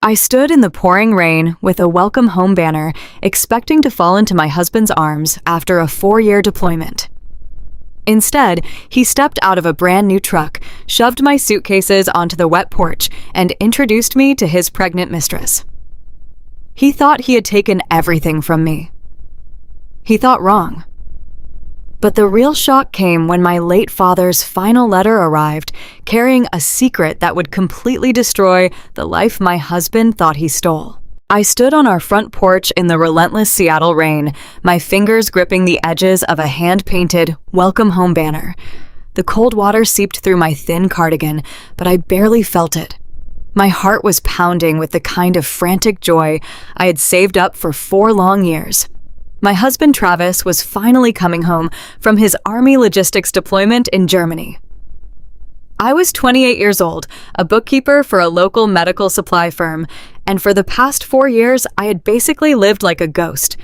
I stood in the pouring rain with a welcome home banner, expecting to fall into my husband's arms after a 4-year deployment. Instead, he stepped out of a brand new truck, shoved my suitcases onto the wet porch, and introduced me to his pregnant mistress. He thought he had taken everything from me. He thought wrong. But the real shock came when my late father's final letter arrived, carrying a secret that would completely destroy the life my husband thought he stole. I stood on our front porch in the relentless Seattle rain, my fingers gripping the edges of a hand-painted "Welcome Home" banner. The cold water seeped through my thin cardigan, but I barely felt it. My heart was pounding with the kind of frantic joy I had saved up for 4 long years. My husband Travis was finally coming home from his Army logistics deployment in Germany. I was 28 years old, a bookkeeper for a local medical supply firm, and for the past 4 years, I had basically lived like a ghost.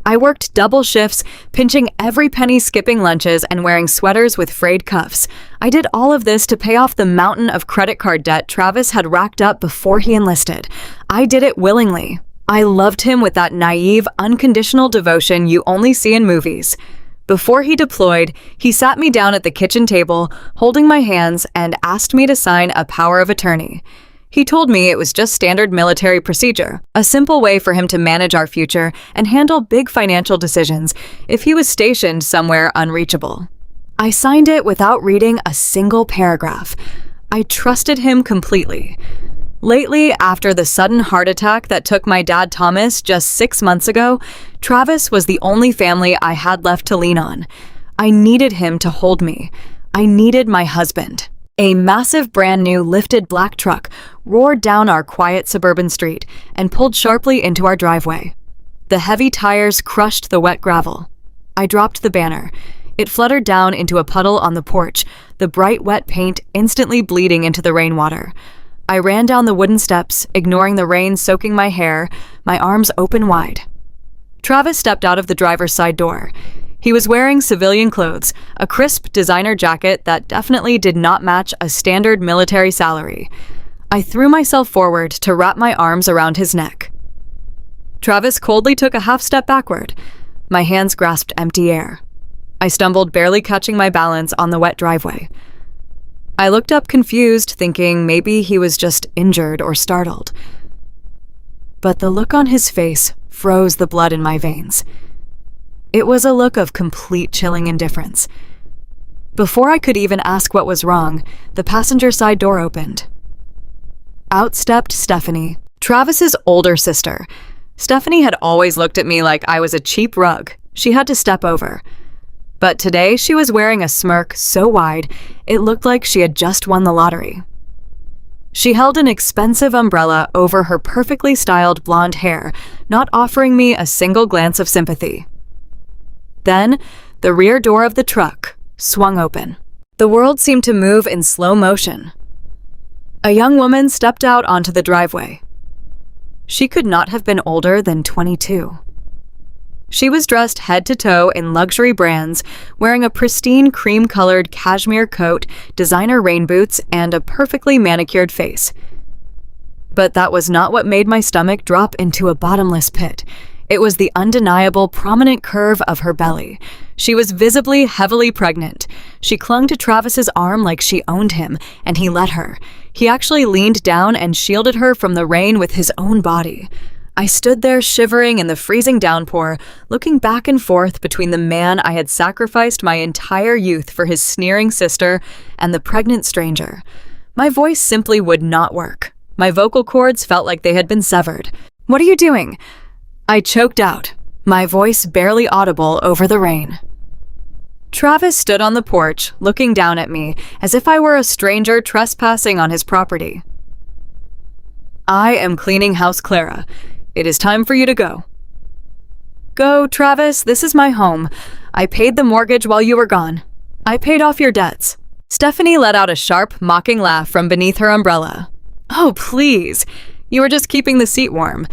I worked double shifts, pinching every penny, skipping lunches, and wearing sweaters with frayed cuffs. I did all of this to pay off the mountain of credit card debt Travis had racked up before he enlisted. I did it willingly. I loved him with that naive, unconditional devotion you only see in movies. Before he deployed, he sat me down at the kitchen table, holding my hands, and asked me to sign a power of attorney. He told me it was just standard military procedure, a simple way for him to manage our future and handle big financial decisions if he was stationed somewhere unreachable. I signed it without reading a single paragraph. I trusted him completely. Lately, after the sudden heart attack that took my dad Thomas just 6 months ago, Travis was the only family I had left to lean on. I needed him to hold me. I needed my husband. A massive brand new lifted black truck roared down our quiet suburban street and pulled sharply into our driveway. The heavy tires crushed the wet gravel. I dropped the banner. It fluttered down into a puddle on the porch, the bright wet paint instantly bleeding into the rainwater. I ran down the wooden steps, ignoring the rain soaking my hair, my arms open wide. Travis stepped out of the driver's side door. He was wearing civilian clothes, a crisp designer jacket that definitely did not match a standard military salary. I threw myself forward to wrap my arms around his neck. Travis coldly took a half step backward. My hands grasped empty air. I stumbled, barely catching my balance on the wet driveway. I looked up confused, thinking maybe he was just injured or startled. But the look on his face froze the blood in my veins. It was a look of complete chilling indifference. Before I could even ask what was wrong, the passenger side door opened. Out stepped Stephanie, Travis's older sister. Stephanie had always looked at me like I was a cheap rug she had to step over. But today she was wearing a smirk so wide, it looked like she had just won the lottery. She held an expensive umbrella over her perfectly styled blonde hair, not offering me a single glance of sympathy. Then, the rear door of the truck swung open. The world seemed to move in slow motion. A young woman stepped out onto the driveway. She could not have been older than 22. She was dressed head to toe in luxury brands, wearing a pristine cream-colored cashmere coat, designer rain boots, and a perfectly manicured face. But that was not what made my stomach drop into a bottomless pit. It was the undeniable, prominent curve of her belly. She was visibly heavily pregnant. She clung to Travis's arm like she owned him, and he let her. He actually leaned down and shielded her from the rain with his own body. I stood there shivering in the freezing downpour, looking back and forth between the man I had sacrificed my entire youth for his sneering sister and the pregnant stranger. My voice simply would not work. My vocal cords felt like they had been severed. "What are you doing?" I choked out, my voice barely audible over the rain. Travis stood on the porch, looking down at me as if I were a stranger trespassing on his property. "I am cleaning house, Clara. It is time for you to go." "Go, Travis, this is my home. I paid the mortgage while you were gone. I paid off your debts." Stephanie let out a sharp, mocking laugh from beneath her umbrella. "Oh, please. You were just keeping the seat warm.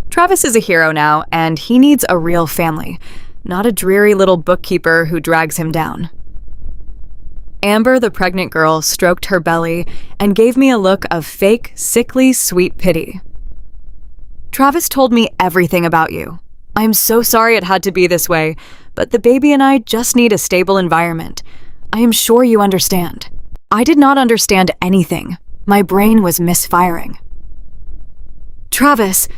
Travis is a hero now, and he needs a real family, not a dreary little bookkeeper who drags him down." Amber, the pregnant girl, stroked her belly and gave me a look of fake, sickly, sweet pity. Travis told me everything about you. I'm so sorry it had to be this way, but the baby and I just need a stable environment. I am sure you understand." I did not understand anything. My brain was misfiring. "Travis,"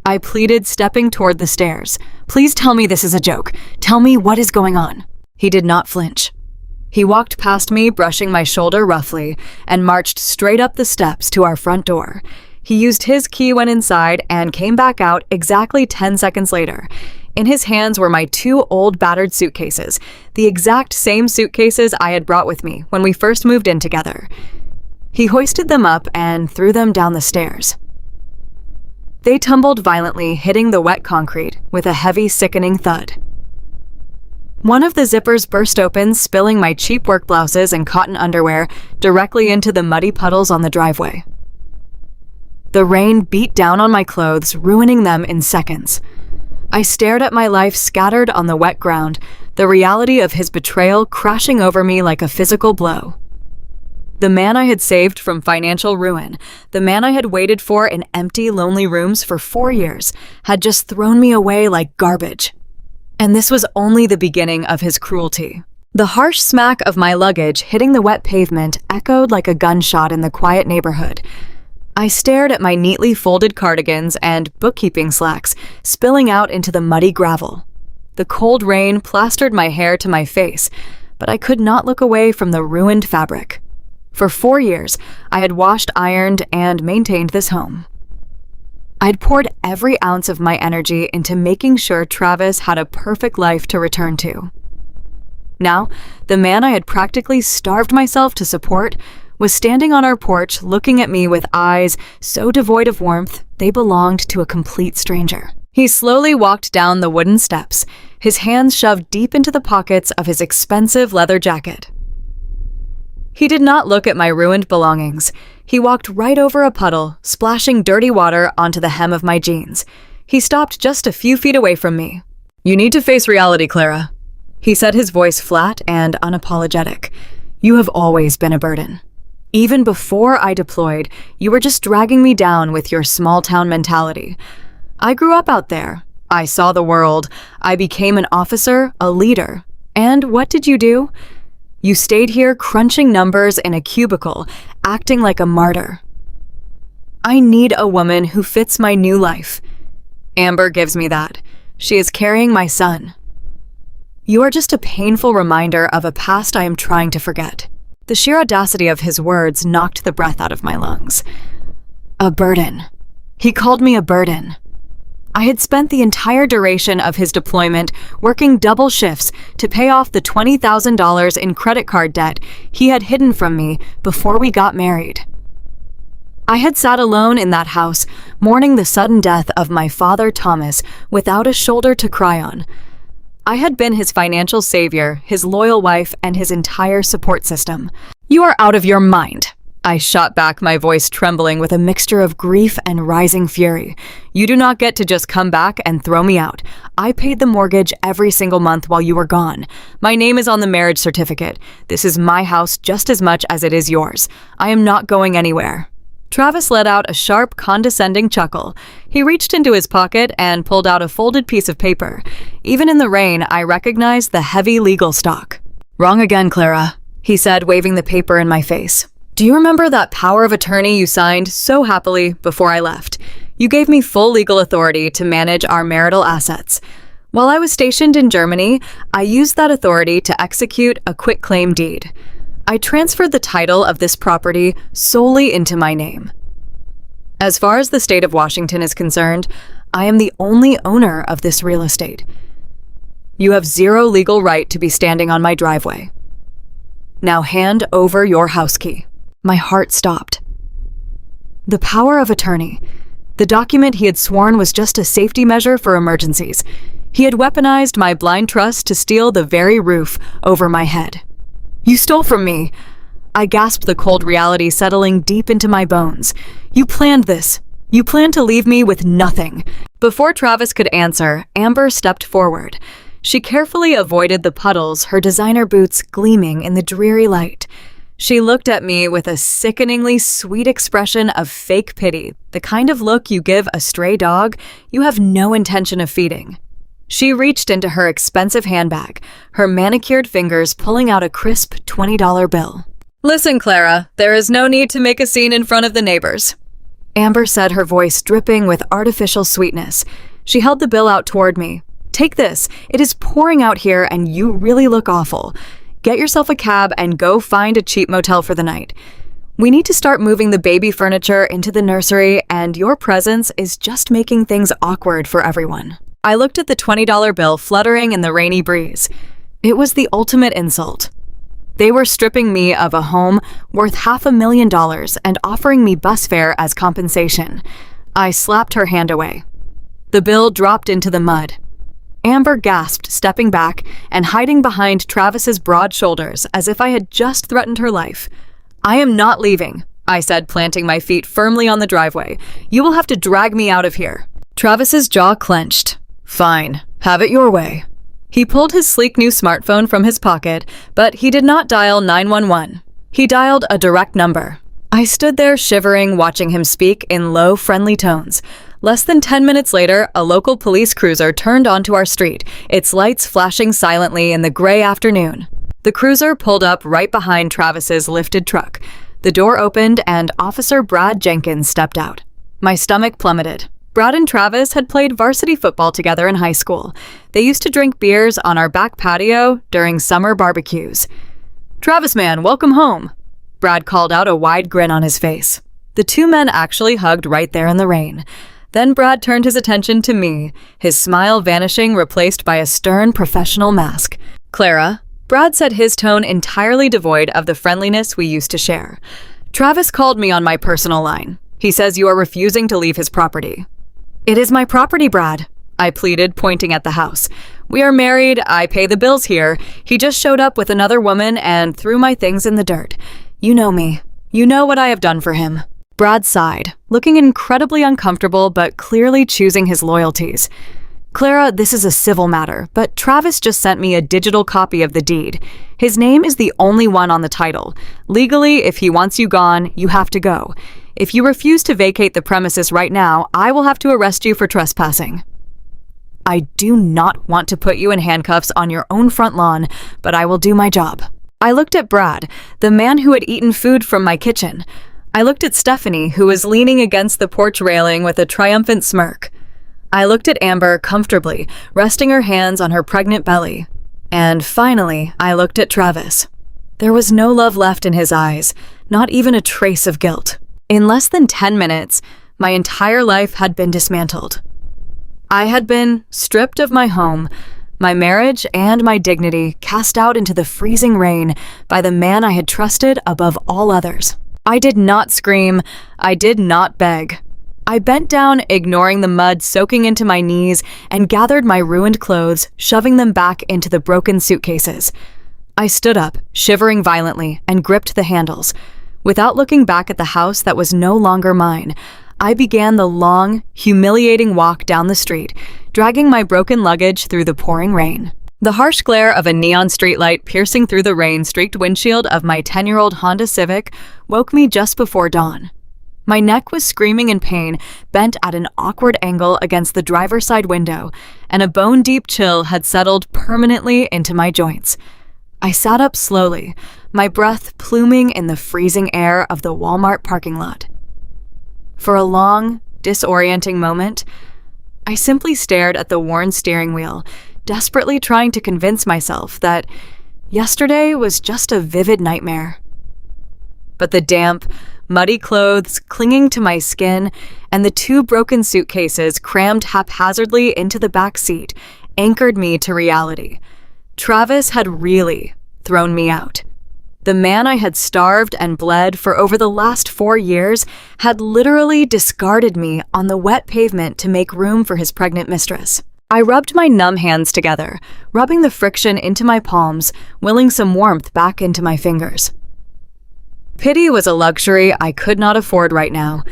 I pleaded, stepping toward the stairs. "Please tell me this is a joke. Tell me what is going on." He did not flinch. He walked past me, brushing my shoulder roughly, and marched straight up the steps to our front door. He used his key when inside and came back out exactly 10 seconds later. In his hands were my 2 old battered suitcases, the exact same suitcases I had brought with me when we first moved in together. He hoisted them up and threw them down the stairs. They tumbled violently, hitting the wet concrete with a heavy, sickening thud. One of the zippers burst open, spilling my cheap work blouses and cotton underwear directly into the muddy puddles on the driveway. The rain beat down on my clothes, ruining them in seconds. I stared at my life scattered on the wet ground, the reality of his betrayal crashing over me like a physical blow. The man I had saved from financial ruin, the man I had waited for in empty, lonely rooms for 4 years, had just thrown me away like garbage. And this was only the beginning of his cruelty. The harsh smack of my luggage hitting the wet pavement echoed like a gunshot in the quiet neighborhood. I stared at my neatly folded cardigans and bookkeeping slacks spilling out into the muddy gravel. The cold rain plastered my hair to my face, but I could not look away from the ruined fabric. For 4 years, I had washed, ironed, and maintained this home. I'd poured every ounce of my energy into making sure Travis had a perfect life to return to. Now, the man I had practically starved myself to support was standing on our porch looking at me with eyes so devoid of warmth they belonged to a complete stranger. He slowly walked down the wooden steps, his hands shoved deep into the pockets of his expensive leather jacket. He did not look at my ruined belongings. He walked right over a puddle, splashing dirty water onto the hem of my jeans. He stopped just a few feet away from me. "You need to face reality, Clara," he said, his voice flat and unapologetic. "You have always been a burden. Even before I deployed, you were just dragging me down with your small-town mentality. I grew up out there. I saw the world. I became an officer, a leader. And what did you do? You stayed here crunching numbers in a cubicle, acting like a martyr. I need a woman who fits my new life. Amber gives me that. She is carrying my son. You are just a painful reminder of a past I am trying to forget." The sheer audacity of his words knocked the breath out of my lungs. A burden. He called me a burden. I had spent the entire duration of his deployment working double shifts to pay off the $20,000 in credit card debt he had hidden from me before we got married. I had sat alone in that house, mourning the sudden death of my father, Thomas, without a shoulder to cry on. I had been his financial savior, his loyal wife, and his entire support system. "You are out of your mind," I shot back, my voice trembling with a mixture of grief and rising fury. "You do not get to just come back and throw me out. I paid the mortgage every single month while you were gone. My name is on the marriage certificate. This is my house just as much as it is yours. I am not going anywhere." Travis let out a sharp, condescending chuckle. He reached into his pocket and pulled out a folded piece of paper. Even in the rain, I recognized the heavy legal stock. "Wrong again, Clara," he said, waving the paper in my face. "Do you remember that power of attorney you signed so happily before I left? You gave me full legal authority to manage our marital assets. While I was stationed in Germany, I used that authority to execute a quitclaim deed. I transferred the title of this property solely into my name. As far as the state of Washington is concerned, I am the only owner of this real estate. You have zero legal right to be standing on my driveway. Now hand over your house key." My heart stopped. The power of attorney. The document he had sworn was just a safety measure for emergencies. He had weaponized my blind trust to steal the very roof over my head. "You stole from me." I gasped, the cold reality settling deep into my bones. "You planned this. You planned to leave me with nothing." Before Travis could answer, Amber stepped forward. She carefully avoided the puddles, her designer boots gleaming in the dreary light. She looked at me with a sickeningly sweet expression of fake pity, the kind of look you give a stray dog you have no intention of feeding. She reached into her expensive handbag, her manicured fingers pulling out a crisp $20 bill. "Listen, Clara, there is no need to make a scene in front of the neighbors," Amber said, her voice dripping with artificial sweetness. She held the bill out toward me. "Take this. It is pouring out here and you really look awful. Get yourself a cab and go find a cheap motel for the night. We need to start moving the baby furniture into the nursery, and your presence is just making things awkward for everyone." I looked at the $20 bill fluttering in the rainy breeze. It was the ultimate insult. They were stripping me of a home worth $500,000 and offering me bus fare as compensation. I slapped her hand away. The bill dropped into the mud. Amber gasped, stepping back and hiding behind Travis's broad shoulders as if I had just threatened her life. "I am not leaving," I said, planting my feet firmly on the driveway. "You will have to drag me out of here." Travis's jaw clenched. "Fine, have it your way." He pulled his sleek new smartphone from his pocket, but he did not dial 911. He dialed a direct number. I stood there shivering, watching him speak in low, friendly tones. Less than 10 minutes later, a local police cruiser turned onto our street, its lights flashing silently in the gray afternoon. The cruiser pulled up right behind Travis's lifted truck. The door opened and Officer Brad Jenkins stepped out. My stomach plummeted. Brad and Travis had played varsity football together in high school. They used to drink beers on our back patio during summer barbecues. "Travis, man, welcome home," Brad called out, a wide grin on his face. The two men actually hugged right there in the rain. Then Brad turned his attention to me, his smile vanishing, replaced by a stern professional mask. "Clara," Brad said, his tone entirely devoid of the friendliness we used to share. "Travis called me on my personal line. He says you are refusing to leave his property." "It is my property, Brad," I pleaded, pointing at the house. "We are married, I pay the bills here. He just showed up with another woman and threw my things in the dirt. You know me. You know what I have done for him." Brad sighed, looking incredibly uncomfortable but clearly choosing his loyalties. "Clara, this is a civil matter, but Travis just sent me a digital copy of the deed. His name is the only one on the title. Legally, if he wants you gone, you have to go. If you refuse to vacate the premises right now, I will have to arrest you for trespassing." "I do not want to put you in handcuffs on your own front lawn, but I will do my job." I looked at Brad, the man who had eaten food from my kitchen. I looked at Stephanie, who was leaning against the porch railing with a triumphant smirk. I looked at Amber comfortably, resting her hands on her pregnant belly. And finally, I looked at Travis. There was no love left in his eyes, not even a trace of guilt. In less than 10 minutes, my entire life had been dismantled. I had been stripped of my home, my marriage, and my dignity cast out into the freezing rain by the man I had trusted above all others. I did not scream. I did not beg. I bent down, ignoring the mud soaking into my knees, and gathered my ruined clothes, shoving them back into the broken suitcases. I stood up, shivering violently, and gripped the handles. Without looking back at the house that was no longer mine, I began the long, humiliating walk down the street, dragging my broken luggage through the pouring rain. The harsh glare of a neon streetlight piercing through the rain-streaked windshield of my 10-year-old Honda Civic woke me just before dawn. My neck was screaming in pain, bent at an awkward angle against the driver's side window, and a bone-deep chill had settled permanently into my joints. I sat up slowly, my breath pluming in the freezing air of the Walmart parking lot. For a long, disorienting moment, I simply stared at the worn steering wheel, desperately trying to convince myself that yesterday was just a vivid nightmare. But the damp, muddy clothes clinging to my skin and the two broken suitcases crammed haphazardly into the back seat anchored me to reality. Travis had really thrown me out. The man I had starved and bled for over the last 4 years had literally discarded me on the wet pavement to make room for his pregnant mistress. I rubbed my numb hands together, rubbing the friction into my palms, willing some warmth back into my fingers. Pity was a luxury I could not afford right now.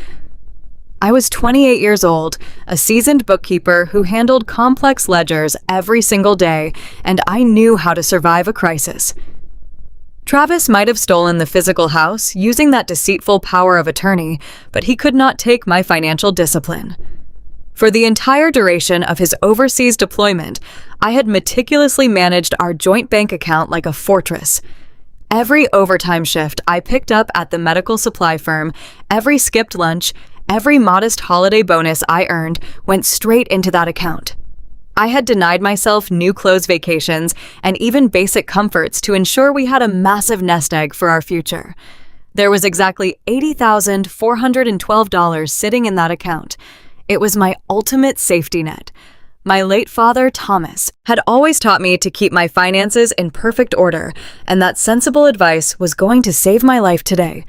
I was 28 years old, a seasoned bookkeeper who handled complex ledgers every single day, and I knew how to survive a crisis. Travis might have stolen the physical house using that deceitful power of attorney, but he could not take my financial discipline. For the entire duration of his overseas deployment, I had meticulously managed our joint bank account like a fortress. Every overtime shift I picked up at the medical supply firm, every skipped lunch, every modest holiday bonus I earned went straight into that account. I had denied myself new clothes vacations and even basic comforts to ensure we had a massive nest egg for our future. There was exactly $80,412 sitting in that account. It was my ultimate safety net. My late father, Thomas, had always taught me to keep my finances in perfect order, and that sensible advice was going to save my life today.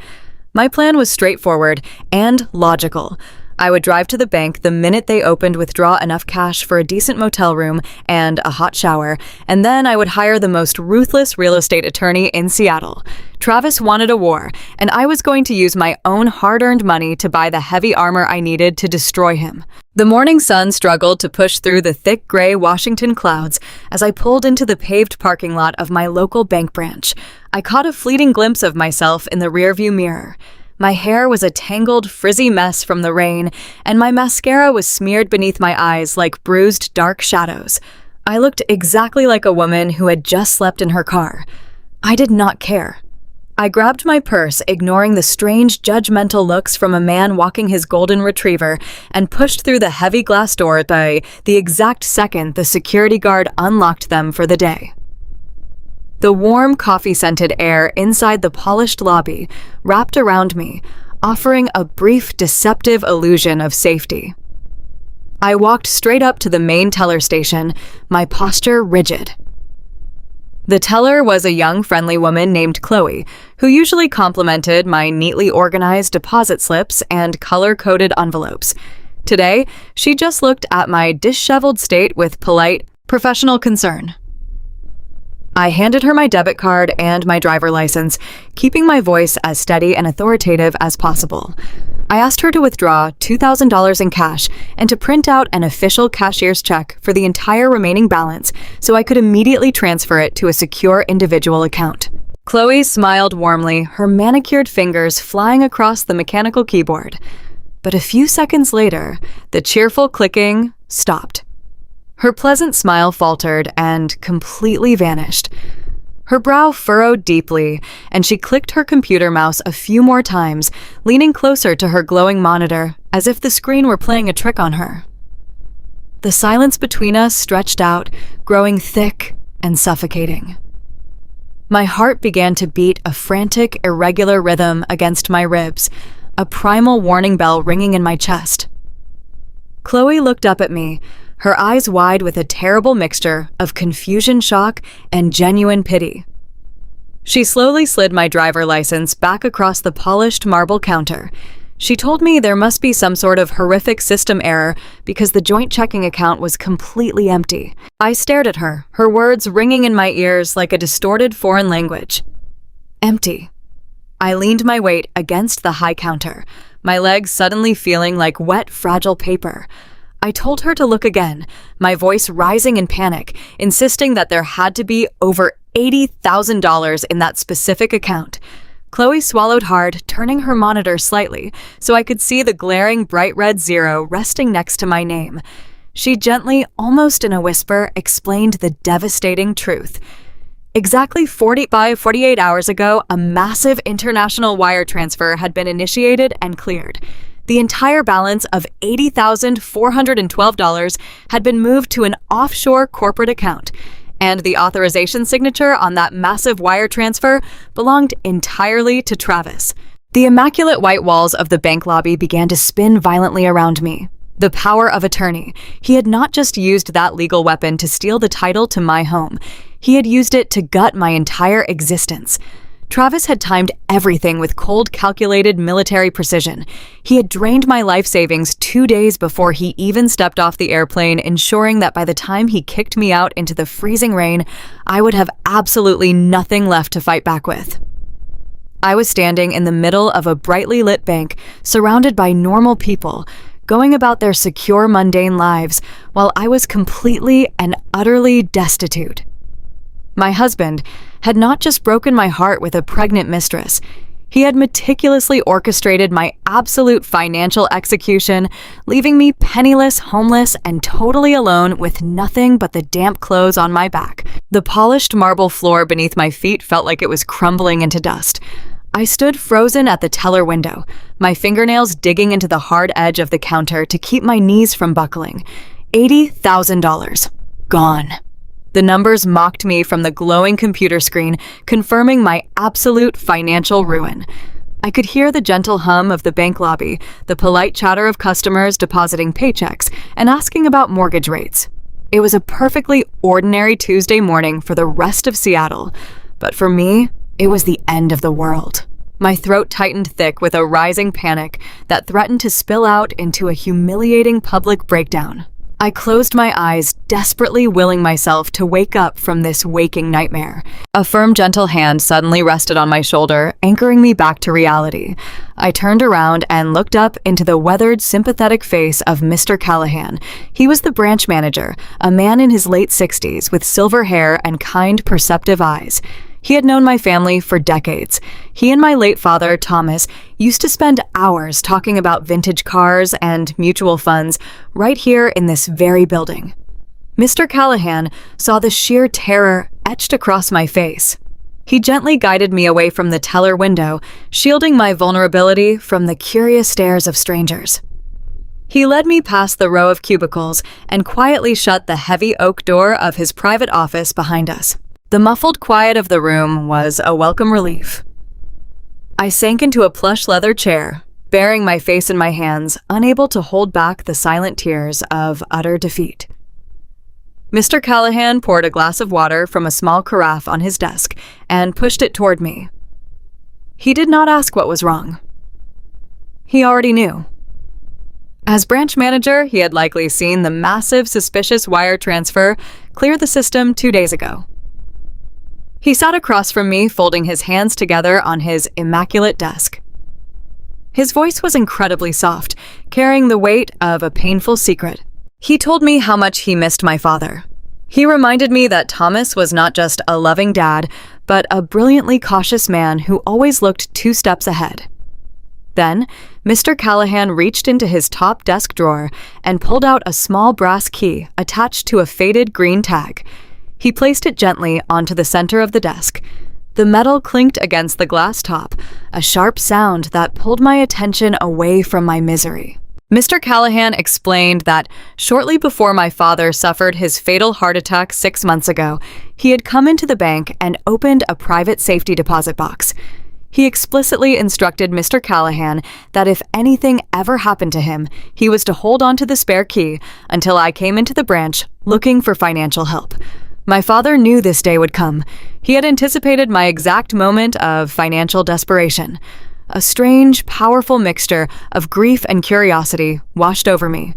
My plan was straightforward and logical. I would drive to the bank the minute they opened, withdraw enough cash for a decent motel room and a hot shower, and then I would hire the most ruthless real estate attorney in Seattle. Travis wanted a war, and I was going to use my own hard-earned money to buy the heavy armor I needed to destroy him. The morning sun struggled to push through the thick gray Washington clouds as I pulled into the paved parking lot of my local bank branch. I caught a fleeting glimpse of myself in the rearview mirror. My hair was a tangled, frizzy mess from the rain, and my mascara was smeared beneath my eyes like bruised, dark shadows. I looked exactly like a woman who had just slept in her car. I did not care. I grabbed my purse, ignoring the strange, judgmental looks from a man walking his golden retriever, and pushed through the heavy glass door by the exact second the security guard unlocked them for the day. The warm, coffee-scented air inside the polished lobby wrapped around me, offering a brief, deceptive illusion of safety. I walked straight up to the main teller station, my posture rigid. The teller was a young, friendly woman named Chloe, who usually complimented my neatly organized deposit slips and color-coded envelopes. Today, she just looked at my disheveled state with polite, professional concern. I handed her my debit card and my driver license, keeping my voice as steady and authoritative as possible. I asked her to withdraw $2,000 in cash and to print out an official cashier's check for the entire remaining balance so I could immediately transfer it to a secure individual account. Chloe smiled warmly, her manicured fingers flying across the mechanical keyboard. But a few seconds later, the cheerful clicking stopped. Her pleasant smile faltered and completely vanished. Her brow furrowed deeply, and she clicked her computer mouse a few more times, leaning closer to her glowing monitor, as if the screen were playing a trick on her. The silence between us stretched out, growing thick and suffocating. My heart began to beat a frantic, irregular rhythm against my ribs, a primal warning bell ringing in my chest. Chloe looked up at me, her eyes wide with a terrible mixture of confusion, shock, and genuine pity. She slowly slid my driver license back across the polished marble counter. She told me there must be some sort of horrific system error because the joint checking account was completely empty. I stared at her, her words ringing in my ears like a distorted foreign language. Empty. I leaned my weight against the high counter, my legs suddenly feeling like wet, fragile paper. I told her to look again, my voice rising in panic, insisting that there had to be over $80,000 in that specific account. Chloe swallowed hard, turning her monitor slightly so I could see the glaring bright red zero resting next to my name. She gently, almost in a whisper, explained the devastating truth. Exactly 48 hours ago, a massive international wire transfer had been initiated and cleared. The entire balance of $80,412 had been moved to an offshore corporate account, and the authorization signature on that massive wire transfer belonged entirely to Travis. The immaculate white walls of the bank lobby began to spin violently around me. The power of attorney. He had not just used that legal weapon to steal the title to my home. He had used it to gut my entire existence. Travis had timed everything with cold, calculated military precision. He had drained my life savings 2 days before he even stepped off the airplane, ensuring that by the time he kicked me out into the freezing rain, I would have absolutely nothing left to fight back with. I was standing in the middle of a brightly lit bank, surrounded by normal people, going about their secure, mundane lives, while I was completely and utterly destitute. My husband had not just broken my heart with a pregnant mistress, he had meticulously orchestrated my absolute financial execution, leaving me penniless, homeless, and totally alone with nothing but the damp clothes on my back. The polished marble floor beneath my feet felt like it was crumbling into dust. I stood frozen at the teller window, my fingernails digging into the hard edge of the counter to keep my knees from buckling. $80,000. Gone. The numbers mocked me from the glowing computer screen, confirming my absolute financial ruin. I could hear the gentle hum of the bank lobby, the polite chatter of customers depositing paychecks and asking about mortgage rates. It was a perfectly ordinary Tuesday morning for the rest of Seattle, but for me, it was the end of the world. My throat tightened thick with a rising panic that threatened to spill out into a humiliating public breakdown. I closed my eyes, desperately willing myself to wake up from this waking nightmare. A firm, gentle hand suddenly rested on my shoulder, anchoring me back to reality. I turned around and looked up into the weathered, sympathetic face of Mr. Callahan. He was the branch manager, a man in his late 60s with silver hair and kind, perceptive eyes. He had known my family for decades. He and my late father, Thomas, used to spend hours talking about vintage cars and mutual funds right here in this very building. Mr. Callahan saw the sheer terror etched across my face. He gently guided me away from the teller window, shielding my vulnerability from the curious stares of strangers. He led me past the row of cubicles and quietly shut the heavy oak door of his private office behind us. The muffled quiet of the room was a welcome relief. I sank into a plush leather chair, burying my face in my hands, unable to hold back the silent tears of utter defeat. Mr. Callahan poured a glass of water from a small carafe on his desk and pushed it toward me. He did not ask what was wrong. He already knew. As branch manager, he had likely seen the massive, suspicious wire transfer clear the system 2 days ago. He sat across from me, folding his hands together on his immaculate desk. His voice was incredibly soft, carrying the weight of a painful secret. He told me how much he missed my father. He reminded me that Thomas was not just a loving dad, but a brilliantly cautious man who always looked 2 steps ahead. Then, Mr. Callahan reached into his top desk drawer and pulled out a small brass key attached to a faded green tag. He placed it gently onto the center of the desk. The metal clinked against the glass top, a sharp sound that pulled my attention away from my misery. Mr. Callahan explained that shortly before my father suffered his fatal heart attack 6 months ago, he had come into the bank and opened a private safety deposit box. He explicitly instructed Mr. Callahan that if anything ever happened to him, he was to hold on to the spare key until I came into the branch looking for financial help. My father knew this day would come. He had anticipated my exact moment of financial desperation. A strange, powerful mixture of grief and curiosity washed over me.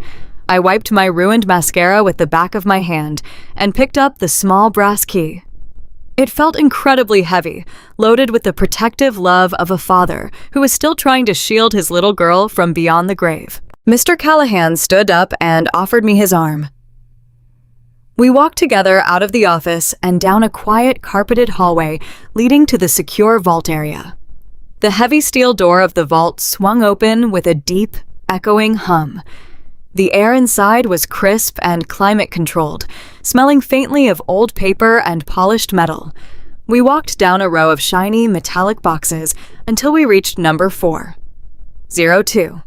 I wiped my ruined mascara with the back of my hand and picked up the small brass key. It felt incredibly heavy, loaded with the protective love of a father who was still trying to shield his little girl from beyond the grave. Mr. Callahan stood up and offered me his arm. We walked together out of the office and down a quiet, carpeted hallway leading to the secure vault area. The heavy steel door of the vault swung open with a deep, echoing hum. The air inside was crisp and climate-controlled, smelling faintly of old paper and polished metal. We walked down a row of shiny, metallic boxes until we reached number 402.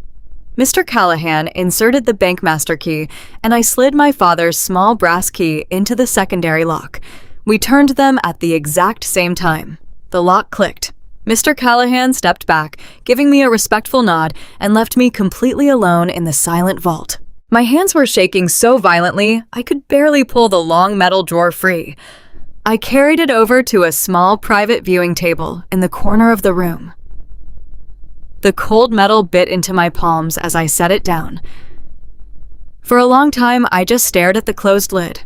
Mr. Callahan inserted the bankmaster key, and I slid my father's small brass key into the secondary lock. We turned them at the exact same time. The lock clicked. Mr. Callahan stepped back, giving me a respectful nod, and left me completely alone in the silent vault. My hands were shaking so violently, I could barely pull the long metal drawer free. I carried it over to a small private viewing table in the corner of the room. The cold metal bit into my palms as I set it down. For a long time, I just stared at the closed lid.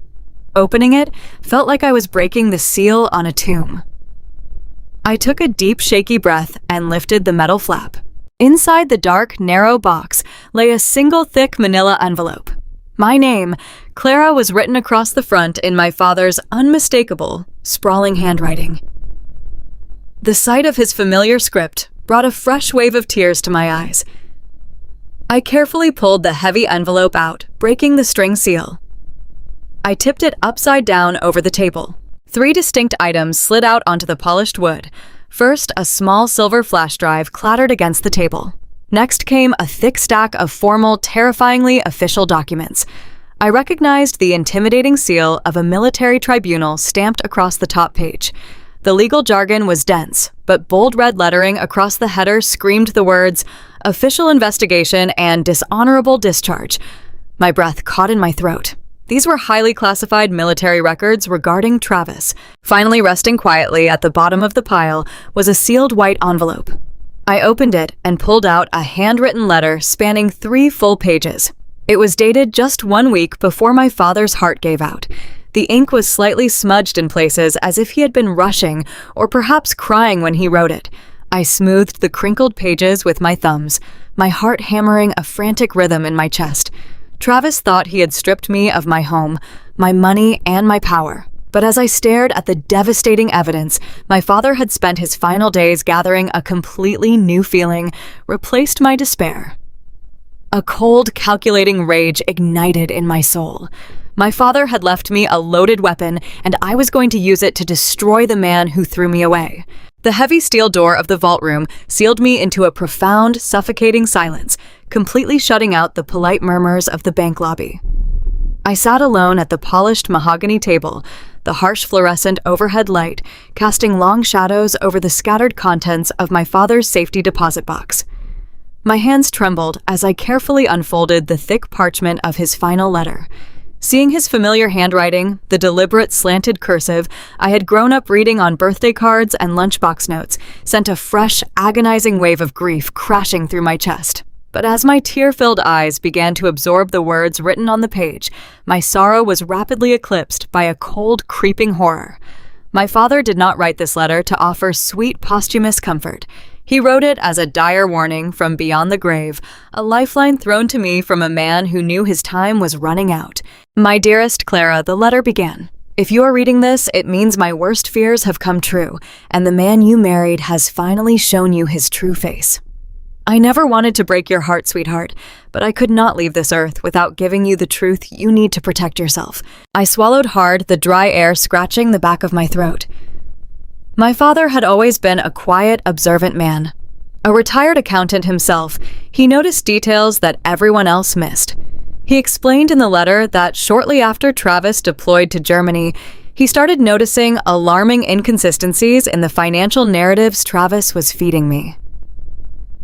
Opening it felt like I was breaking the seal on a tomb. I took a deep, shaky breath and lifted the metal flap. Inside the dark, narrow box lay a single thick manila envelope. My name, Clara, was written across the front in my father's unmistakable, sprawling handwriting. The sight of his familiar script brought a fresh wave of tears to my eyes. I carefully pulled the heavy envelope out, breaking the string seal. I tipped it upside down over the table. 3 distinct items slid out onto the polished wood. First, a small silver flash drive clattered against the table. Next came a thick stack of formal, terrifyingly official documents. I recognized the intimidating seal of a military tribunal stamped across the top page. The legal jargon was dense, but bold red lettering across the header screamed the words, "Official investigation and dishonorable discharge." My breath caught in my throat. These were highly classified military records regarding Travis. Finally resting quietly at the bottom of the pile was a sealed white envelope. I opened it and pulled out a handwritten letter spanning 3 full pages. It was dated just 1 week before my father's heart gave out. The ink was slightly smudged in places as if he had been rushing or perhaps crying when he wrote it. I smoothed the crinkled pages with my thumbs, my heart hammering a frantic rhythm in my chest. Travis thought he had stripped me of my home, my money, and my power. But as I stared at the devastating evidence, my father had spent his final days gathering a completely new feeling, replaced my despair. A cold, calculating rage ignited in my soul. My father had left me a loaded weapon, and I was going to use it to destroy the man who threw me away. The heavy steel door of the vault room sealed me into a profound, suffocating silence, completely shutting out the polite murmurs of the bank lobby. I sat alone at the polished mahogany table, the harsh fluorescent overhead light casting long shadows over the scattered contents of my father's safety deposit box. My hands trembled as I carefully unfolded the thick parchment of his final letter. Seeing his familiar handwriting, the deliberate slanted cursive I had grown up reading on birthday cards and lunchbox notes, sent a fresh, agonizing wave of grief crashing through my chest. But as my tear-filled eyes began to absorb the words written on the page, my sorrow was rapidly eclipsed by a cold, creeping horror. My father did not write this letter to offer sweet posthumous comfort. He wrote it as a dire warning from beyond the grave, a lifeline thrown to me from a man who knew his time was running out. "My dearest Clara," the letter began. "If you are reading this, it means my worst fears have come true, and the man you married has finally shown you his true face. I never wanted to break your heart, sweetheart, but I could not leave this earth without giving you the truth you need to protect yourself." I swallowed hard, the dry air scratching the back of my throat. My father had always been a quiet, observant man. A retired accountant himself, he noticed details that everyone else missed. He explained in the letter that shortly after Travis deployed to Germany, he started noticing alarming inconsistencies in the financial narratives Travis was feeding me.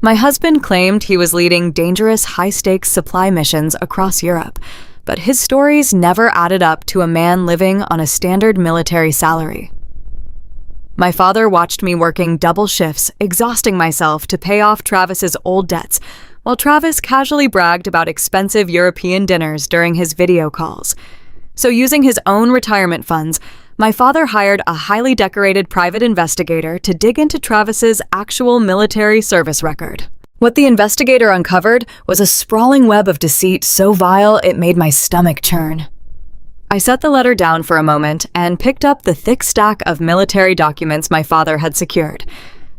My husband claimed he was leading dangerous, high-stakes supply missions across Europe, but his stories never added up to a man living on a standard military salary. My father watched me working double shifts, exhausting myself to pay off Travis's old debts, while Travis casually bragged about expensive European dinners during his video calls. So using his own retirement funds, my father hired a highly decorated private investigator to dig into Travis's actual military service record. What the investigator uncovered was a sprawling web of deceit so vile it made my stomach churn. I set the letter down for a moment and picked up the thick stack of military documents my father had secured.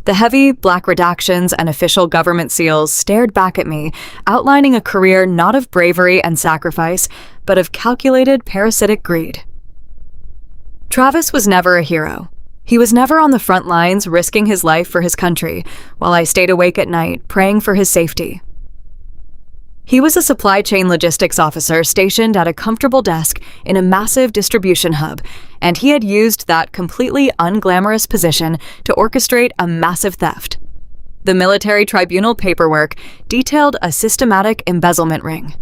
The heavy, black redactions and official government seals stared back at me, outlining a career not of bravery and sacrifice, but of calculated, parasitic greed. Travis was never a hero. He was never on the front lines risking his life for his country, while I stayed awake at night praying for his safety. He was a supply chain logistics officer stationed at a comfortable desk in a massive distribution hub, and he had used that completely unglamorous position to orchestrate a massive theft. The military tribunal paperwork detailed a systematic embezzlement ring.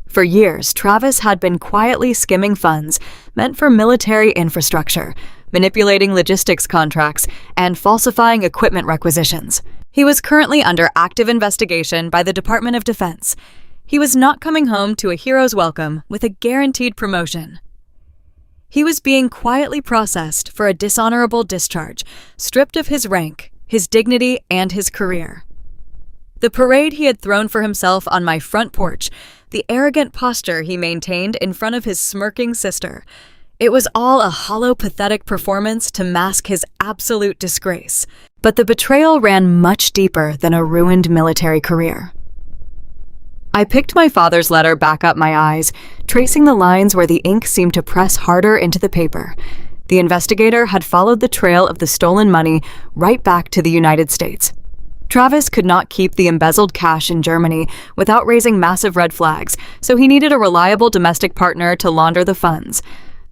For years, Travis had been quietly skimming funds meant for military infrastructure, manipulating logistics contracts, and falsifying equipment requisitions. He was currently under active investigation by the Department of Defense. He was not coming home to a hero's welcome with a guaranteed promotion. He was being quietly processed for a dishonorable discharge, stripped of his rank, his dignity, and his career. The parade he had thrown for himself on my front porch, the arrogant posture he maintained in front of his smirking sister, It was all a hollow, pathetic performance to mask his absolute disgrace. But the betrayal ran much deeper than a ruined military career. I picked my father's letter back up my eyes, tracing the lines where the ink seemed to press harder into the paper. The investigator had followed the trail of the stolen money right back to the United States. Travis could not keep the embezzled cash in Germany without raising massive red flags, so he needed a reliable domestic partner to launder the funds.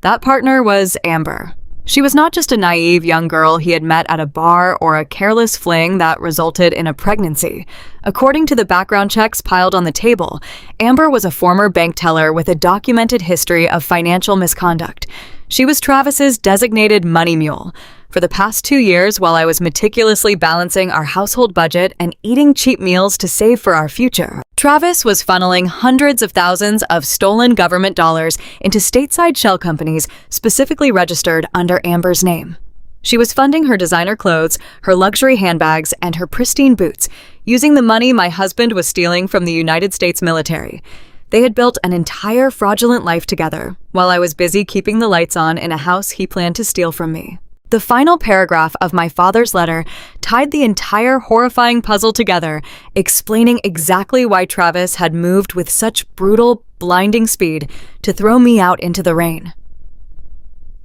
That partner was Amber. She was not just a naive young girl he had met at a bar or a careless fling that resulted in a pregnancy. According to the background checks piled on the table, Amber was a former bank teller with a documented history of financial misconduct. She was Travis's designated money mule. For the past 2 years, while I was meticulously balancing our household budget and eating cheap meals to save for our future, Travis was funneling hundreds of thousands of stolen government dollars into stateside shell companies specifically registered under Amber's name. She was funding her designer clothes, her luxury handbags, and her pristine boots, using the money my husband was stealing from the United States military. They had built an entire fraudulent life together, while I was busy keeping the lights on in a house he planned to steal from me. The final paragraph of my father's letter tied the entire horrifying puzzle together, explaining exactly why Travis had moved with such brutal, blinding speed to throw me out into the rain.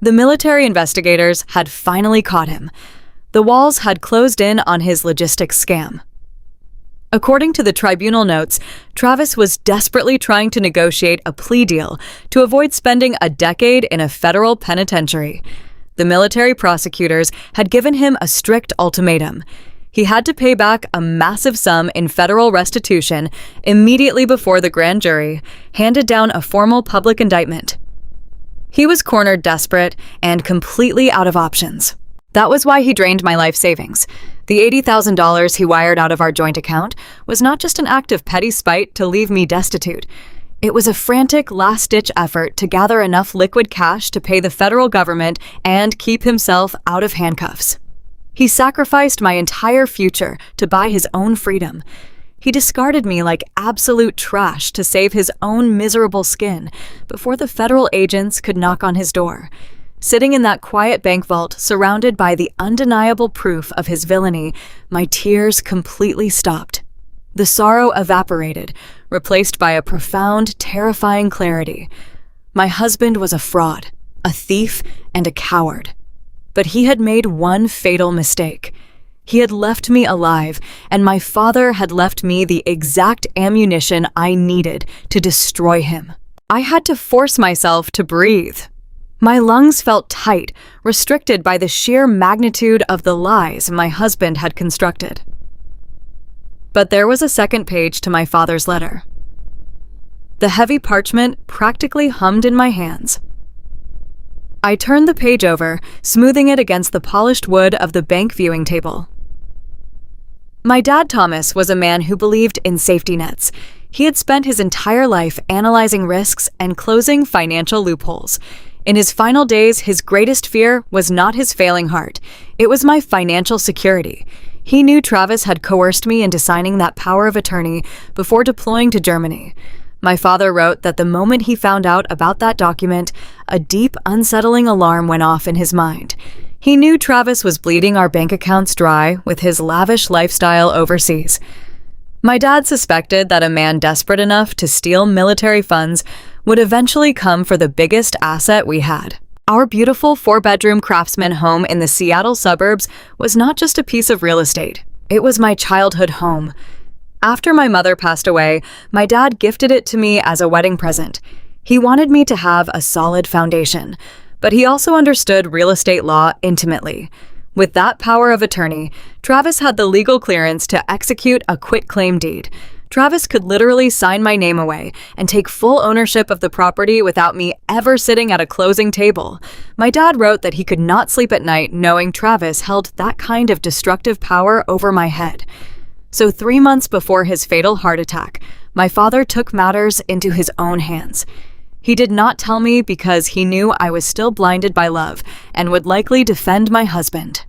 The military investigators had finally caught him. The walls had closed in on his logistics scam. According to the tribunal notes, Travis was desperately trying to negotiate a plea deal to avoid spending a decade in a federal penitentiary. The military prosecutors had given him a strict ultimatum. He had to pay back a massive sum in federal restitution immediately before the grand jury handed down a formal public indictment. He was cornered desperate and completely out of options. That was why he drained my life savings. The $80,000 he wired out of our joint account was not just an act of petty spite to leave me destitute. It was a frantic last-ditch effort to gather enough liquid cash to pay the federal government and keep himself out of handcuffs. He sacrificed my entire future to buy his own freedom. He discarded me like absolute trash to save his own miserable skin before the federal agents could knock on his door. Sitting in that quiet bank vault, surrounded by the undeniable proof of his villainy, my tears completely stopped. The sorrow evaporated, replaced by a profound, terrifying clarity. My husband was a fraud, a thief, and a coward. But he had made one fatal mistake. He had left me alive, and my father had left me the exact ammunition I needed to destroy him. I had to force myself to breathe. My lungs felt tight, restricted by the sheer magnitude of the lies my husband had constructed. But there was a second page to my father's letter. The heavy parchment practically hummed in my hands. I turned the page over, smoothing it against the polished wood of the bank viewing table. My dad, Thomas, was a man who believed in safety nets. He had spent his entire life analyzing risks and closing financial loopholes. In his final days, his greatest fear was not his failing heart. It was my financial security. He knew Travis had coerced me into signing that power of attorney before deploying to Germany. My father wrote that the moment he found out about that document, a deep, unsettling alarm went off in his mind. He knew Travis was bleeding our bank accounts dry with his lavish lifestyle overseas. My dad suspected that a man desperate enough to steal military funds would eventually come for the biggest asset we had. Our beautiful 4-bedroom craftsman home in the Seattle suburbs was not just a piece of real estate. It was my childhood home. After my mother passed away, my dad gifted it to me as a wedding present. He wanted me to have a solid foundation, but he also understood real estate law intimately. With that power of attorney, Travis had the legal clearance to execute a quitclaim deed. Travis could literally sign my name away and take full ownership of the property without me ever sitting at a closing table. My dad wrote that he could not sleep at night knowing Travis held that kind of destructive power over my head. So 3 months before his fatal heart attack, my father took matters into his own hands. He did not tell me because he knew I was still blinded by love and would likely defend my husband.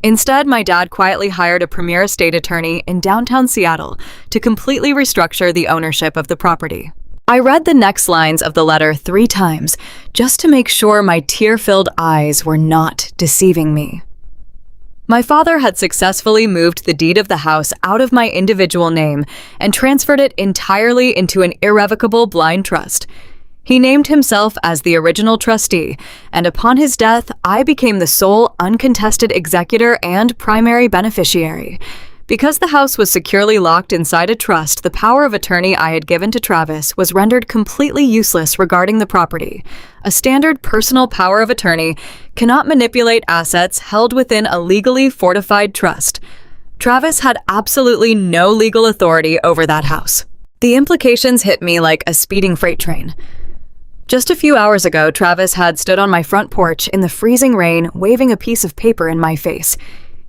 Instead, my dad quietly hired a premier estate attorney in downtown Seattle to completely restructure the ownership of the property. I read the next lines of the letter 3 times, just to make sure my tear-filled eyes were not deceiving me. My father had successfully moved the deed of the house out of my individual name and transferred it entirely into an irrevocable blind trust. He named himself as the original trustee, and upon his death, I became the sole uncontested executor and primary beneficiary. Because the house was securely locked inside a trust, the power of attorney I had given to Travis was rendered completely useless regarding the property. A standard personal power of attorney cannot manipulate assets held within a legally fortified trust. Travis had absolutely no legal authority over that house. The implications hit me like a speeding freight train. Just a few hours ago, Travis had stood on my front porch in the freezing rain, waving a piece of paper in my face.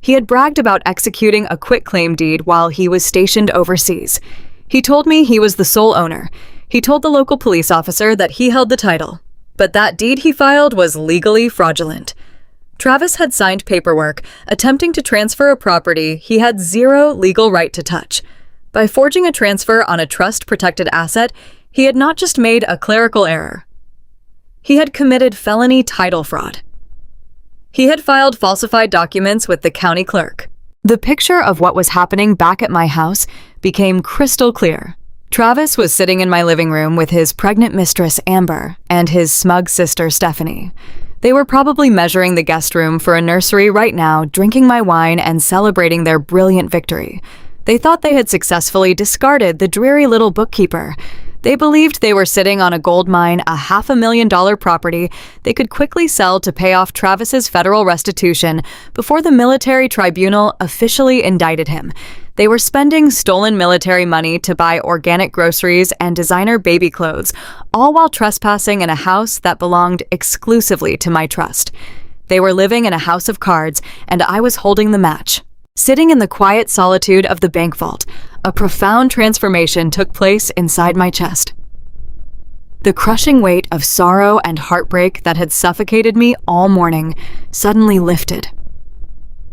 He had bragged about executing a quitclaim deed while he was stationed overseas. He told me he was the sole owner. He told the local police officer that he held the title, but that deed he filed was legally fraudulent. Travis had signed paperwork attempting to transfer a property he had zero legal right to touch. By forging a transfer on a trust-protected asset, he had not just made a clerical error. He had committed felony title fraud. He had filed falsified documents with the county clerk. The picture of what was happening back at my house became crystal clear. Travis was sitting in my living room with his pregnant mistress, Amber, and his smug sister, Stephanie. They were probably measuring the guest room for a nursery right now, drinking my wine and celebrating their brilliant victory. They thought they had successfully discarded the dreary little bookkeeper. They believed they were sitting on a gold mine, a $500,000 property they could quickly sell to pay off Travis's federal restitution before the military tribunal officially indicted him. They were spending stolen military money to buy organic groceries and designer baby clothes, all while trespassing in a house that belonged exclusively to my trust. They were living in a house of cards, and I was holding the match. Sitting in the quiet solitude of the bank vault, a profound transformation took place inside my chest. The crushing weight of sorrow and heartbreak that had suffocated me all morning suddenly lifted.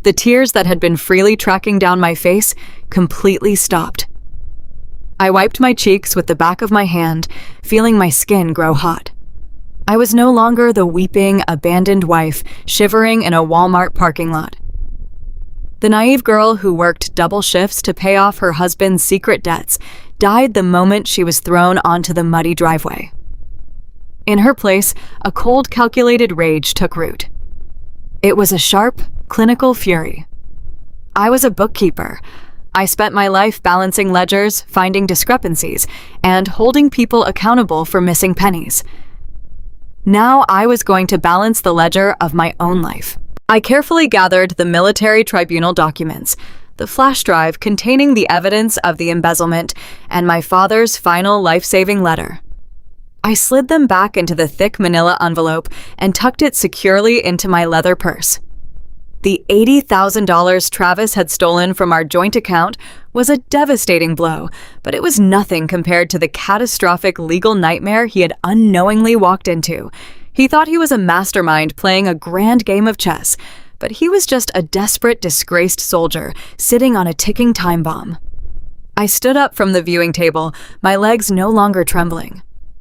The tears that had been freely tracking down my face completely stopped. I wiped my cheeks with the back of my hand, feeling my skin grow hot. I was no longer the weeping, abandoned wife shivering in a Walmart parking lot. The naive girl who worked double shifts to pay off her husband's secret debts died the moment she was thrown onto the muddy driveway. In her place, a cold, calculated rage took root. It was a sharp, clinical fury. I was a bookkeeper. I spent my life balancing ledgers, finding discrepancies, and holding people accountable for missing pennies. Now I was going to balance the ledger of my own life. I carefully gathered the military tribunal documents, the flash drive containing the evidence of the embezzlement, and my father's final life-saving letter. I slid them back into the thick manila envelope and tucked it securely into my leather purse. The $80,000 Travis had stolen from our joint account was a devastating blow, but it was nothing compared to the catastrophic legal nightmare he had unknowingly walked into. He thought he was a mastermind playing a grand game of chess, but he was just a desperate, disgraced soldier sitting on a ticking time bomb. I stood up from the viewing table, my legs no longer trembling.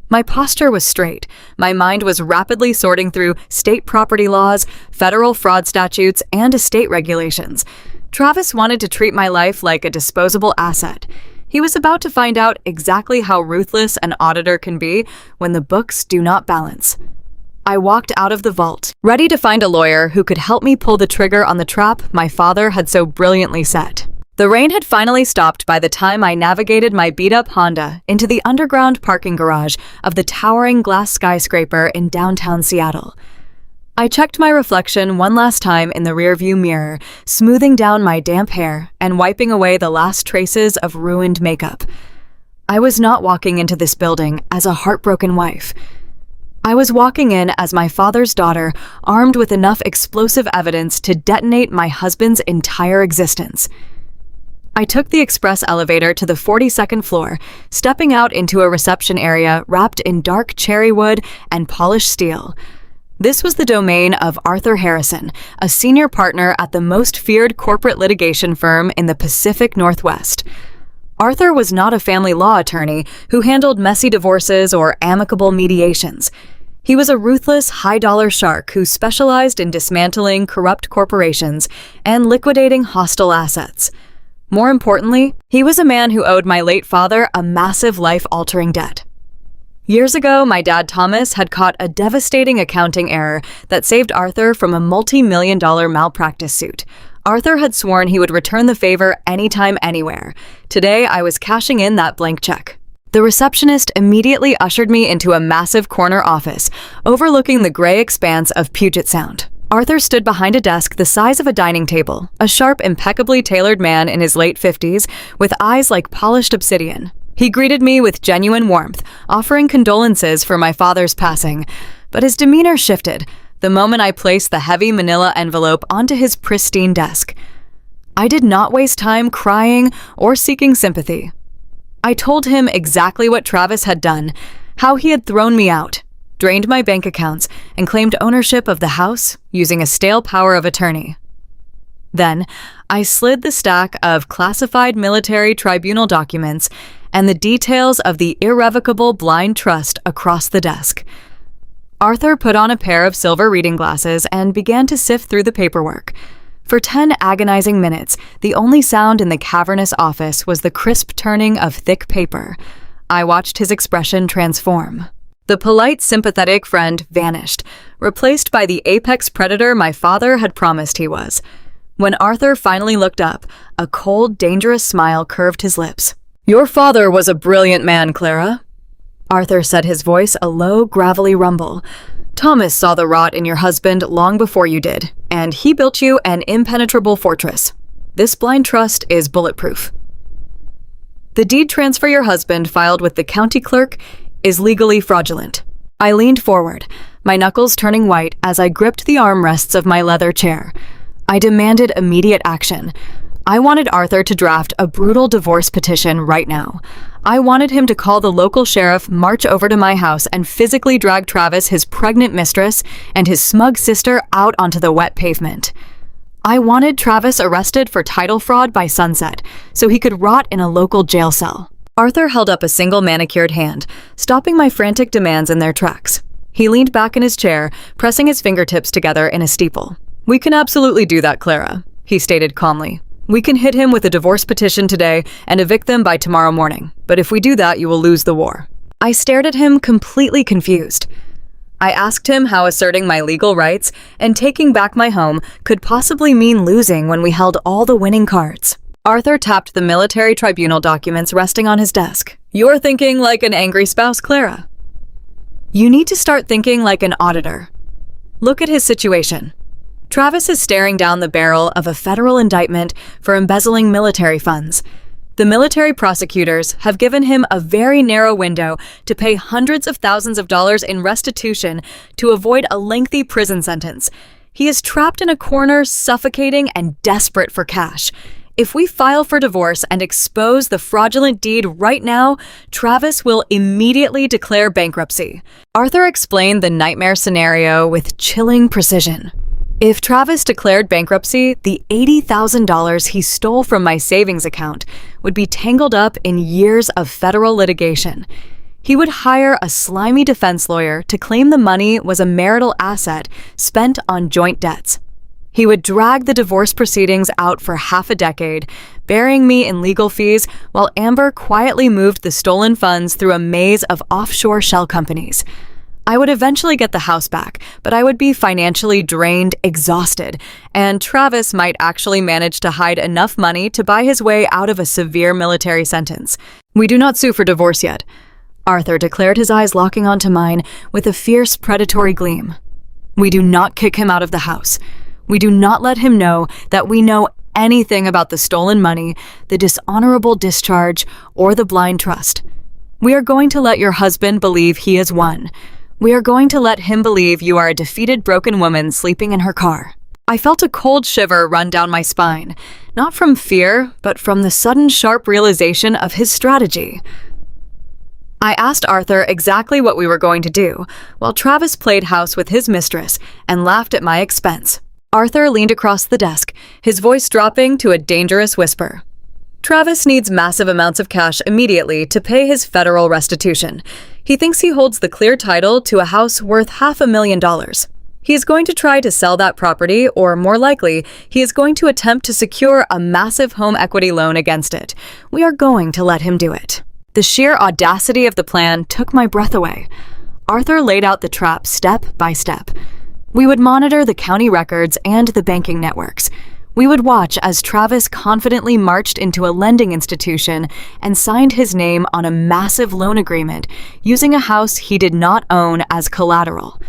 My posture was straight. My mind was rapidly sorting through state property laws, federal fraud statutes, and estate regulations. Travis wanted to treat my life like a disposable asset. He was about to find out exactly how ruthless an auditor can be when the books do not balance. I walked out of the vault, ready to find a lawyer who could help me pull the trigger on the trap my father had so brilliantly set. The rain had finally stopped by the time I navigated my beat-up Honda into the underground parking garage of the towering glass skyscraper in downtown Seattle. I checked my reflection one last time in the rearview mirror, smoothing down my damp hair and wiping away the last traces of ruined makeup. I was not walking into this building as a heartbroken wife. I was walking in as my father's daughter, armed with enough explosive evidence to detonate my husband's entire existence. I took the express elevator to the 42nd floor, stepping out into a reception area wrapped in dark cherry wood and polished steel. This was the domain of Arthur Harrison, a senior partner at the most feared corporate litigation firm in the Pacific Northwest. Arthur was not a family law attorney who handled messy divorces or amicable mediations. He was a ruthless, high-dollar shark who specialized in dismantling corrupt corporations and liquidating hostile assets. More importantly, he was a man who owed my late father a massive life-altering debt. Years ago, my dad Thomas had caught a devastating accounting error that saved Arthur from a multi-million-dollar malpractice suit. Arthur had sworn he would return the favor anytime, anywhere. Today, I was cashing in that blank check. The receptionist immediately ushered me into a massive corner office, overlooking the gray expanse of Puget Sound. Arthur stood behind a desk the size of a dining table, a sharp, impeccably tailored man in his late 50s, with eyes like polished obsidian. He greeted me with genuine warmth, offering condolences for my father's passing, but his demeanor shifted the moment I placed the heavy manila envelope onto his pristine desk. I did not waste time crying or seeking sympathy. I told him exactly what Travis had done, how he had thrown me out, drained my bank accounts, and claimed ownership of the house using a stale power of attorney. Then, I slid the stack of classified military tribunal documents and the details of the irrevocable blind trust across the desk. Arthur put on a pair of silver reading glasses and began to sift through the paperwork. For 10 agonizing minutes, the only sound in the cavernous office was the crisp turning of thick paper. I watched his expression transform. The polite, sympathetic friend vanished, replaced by the apex predator my father had promised he was. When Arthur finally looked up, a cold, dangerous smile curved his lips. "Your father was a brilliant man, Clara," Arthur said, his voice a low, gravelly rumble. "Thomas saw the rot in your husband long before you did, and he built you an impenetrable fortress. This blind trust is bulletproof. The deed transfer your husband filed with the county clerk is legally fraudulent." I leaned forward, my knuckles turning white as I gripped the armrests of my leather chair. I demanded immediate action. I wanted Arthur to draft a brutal divorce petition right now. I wanted him to call the local sheriff, march over to my house, and physically drag Travis, his pregnant mistress, and his smug sister out onto the wet pavement. I wanted Travis arrested for title fraud by sunset, so he could rot in a local jail cell. Arthur held up a single manicured hand, stopping my frantic demands in their tracks. He leaned back in his chair, pressing his fingertips together in a steeple. "We can absolutely do that, Clara," he stated calmly. "We can hit him with a divorce petition today and evict them by tomorrow morning. But if we do that, you will lose the war." I stared at him, completely confused. I asked him how asserting my legal rights and taking back my home could possibly mean losing when we held all the winning cards. Arthur tapped the military tribunal documents resting on his desk. "You're thinking like an angry spouse, Clara. You need to start thinking like an auditor. Look at his situation. Travis is staring down the barrel of a federal indictment for embezzling military funds. The military prosecutors have given him a very narrow window to pay hundreds of thousands of dollars in restitution to avoid a lengthy prison sentence. He is trapped in a corner, suffocating and desperate for cash. If we file for divorce and expose the fraudulent deed right now, Travis will immediately declare bankruptcy." Arthur explained the nightmare scenario with chilling precision. If Travis declared bankruptcy, the $80,000 he stole from my savings account would be tangled up in years of federal litigation. He would hire a slimy defense lawyer to claim the money was a marital asset spent on joint debts. He would drag the divorce proceedings out for half a decade, burying me in legal fees while Amber quietly moved the stolen funds through a maze of offshore shell companies. I would eventually get the house back, but I would be financially drained, exhausted, and Travis might actually manage to hide enough money to buy his way out of a severe military sentence. "We do not sue for divorce yet," Arthur declared, his eyes locking onto mine with a fierce, predatory gleam. "We do not kick him out of the house. We do not let him know that we know anything about the stolen money, the dishonorable discharge, or the blind trust. We are going to let your husband believe he has won. We are going to let him believe you are a defeated, broken woman sleeping in her car." I felt a cold shiver run down my spine, not from fear, but from the sudden, sharp realization of his strategy. I asked Arthur exactly what we were going to do, while Travis played house with his mistress and laughed at my expense. Arthur leaned across the desk, his voice dropping to a dangerous whisper. Travis needs massive amounts of cash immediately to pay his federal restitution. He thinks he holds the clear title to a house worth $500,000. He is going to try to sell that property, or more likely, he is going to attempt to secure a massive home equity loan against it. We are going to let him do it. The sheer audacity of the plan took my breath away. Arthur laid out the trap step by step. We would monitor the county records and the banking networks. We would watch as Travis confidently marched into a lending institution and signed his name on a massive loan agreement using a house he did not own as collateral.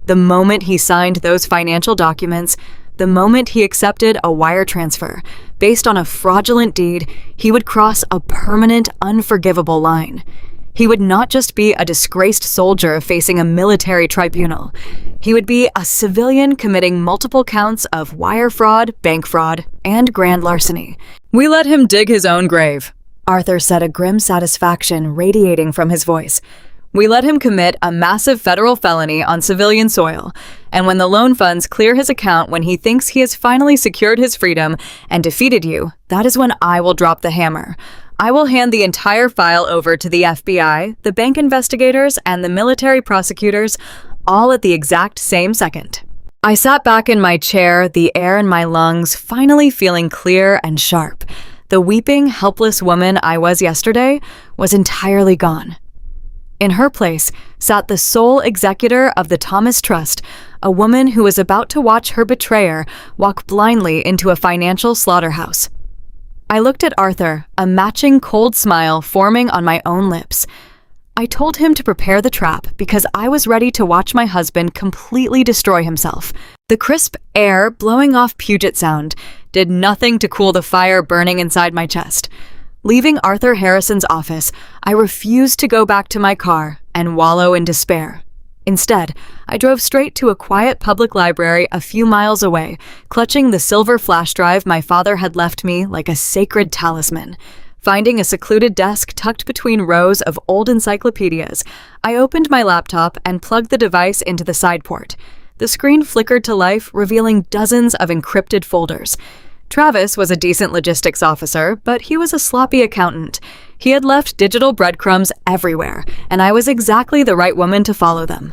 The moment he signed those financial documents, the moment he accepted a wire transfer based on a fraudulent deed, he would cross a permanent, unforgivable line. He would not just be a disgraced soldier facing a military tribunal. He would be a civilian committing multiple counts of wire fraud, bank fraud, and grand larceny. We let him dig his own grave, Arthur said, a grim satisfaction radiating from his voice. We let him commit a massive federal felony on civilian soil, and when the loan funds clear his account when he thinks he has finally secured his freedom and defeated you, that is when I will drop the hammer. I will hand the entire file over to the FBI, the bank investigators, and the military prosecutors, all at the exact same second. I sat back in my chair, the air in my lungs finally feeling clear and sharp. The weeping, helpless woman I was yesterday was entirely gone. In her place sat the sole executor of the Thomas Trust, a woman who was about to watch her betrayer walk blindly into a financial slaughterhouse. I looked at Arthur, a matching cold smile forming on my own lips. I told him to prepare the trap because I was ready to watch my husband completely destroy himself. The crisp air blowing off Puget Sound did nothing to cool the fire burning inside my chest. Leaving Arthur Harrison's office, I refused to go back to my car and wallow in despair. Instead, I drove straight to a quiet public library a few miles away, clutching the silver flash drive my father had left me like a sacred talisman. Finding a secluded desk tucked between rows of old encyclopedias, I opened my laptop and plugged the device into the side port. The screen flickered to life, revealing dozens of encrypted folders. Travis was a decent logistics officer, but he was a sloppy accountant. He had left digital breadcrumbs everywhere, and I was exactly the right woman to follow them.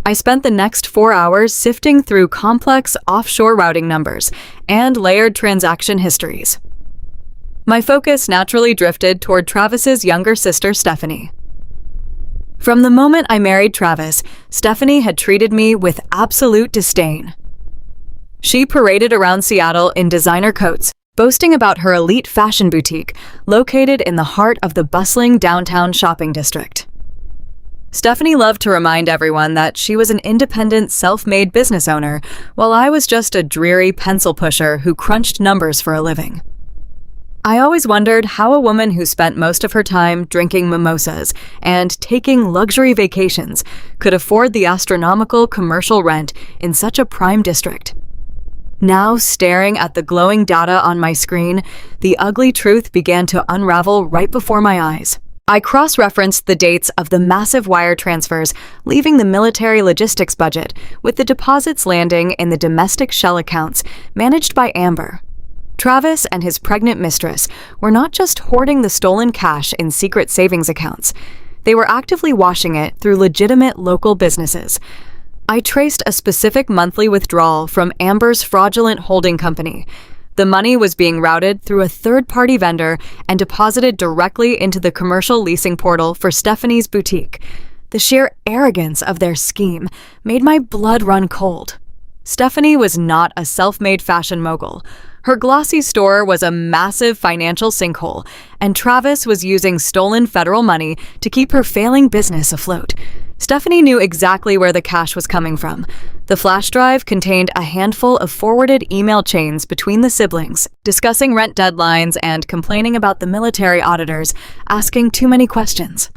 I spent the next 4 hours sifting through complex offshore routing numbers and layered transaction histories. My focus naturally drifted toward Travis's younger sister, Stephanie. From the moment I married Travis, Stephanie had treated me with absolute disdain. She paraded around Seattle in designer coats, boasting about her elite fashion boutique located in the heart of the bustling downtown shopping district. Stephanie loved to remind everyone that she was an independent, self-made business owner, while I was just a dreary pencil pusher who crunched numbers for a living. I always wondered how a woman who spent most of her time drinking mimosas and taking luxury vacations could afford the astronomical commercial rent in such a prime district. Now, staring at the glowing data on my screen, the ugly truth began to unravel right before my eyes. I cross-referenced the dates of the massive wire transfers leaving the military logistics budget with the deposits landing in the domestic shell accounts managed by Amber. Travis and his pregnant mistress were not just hoarding the stolen cash in secret savings accounts. They were actively washing it through legitimate local businesses. I traced a specific monthly withdrawal from Amber's fraudulent holding company. The money was being routed through a third-party vendor and deposited directly into the commercial leasing portal for Stephanie's boutique. The sheer arrogance of their scheme made my blood run cold. Stephanie was not a self-made fashion mogul. Her glossy store was a massive financial sinkhole, and Travis was using stolen federal money to keep her failing business afloat. Stephanie knew exactly where the cash was coming from. The flash drive contained a handful of forwarded email chains between the siblings, discussing rent deadlines and complaining about the military auditors asking too many questions.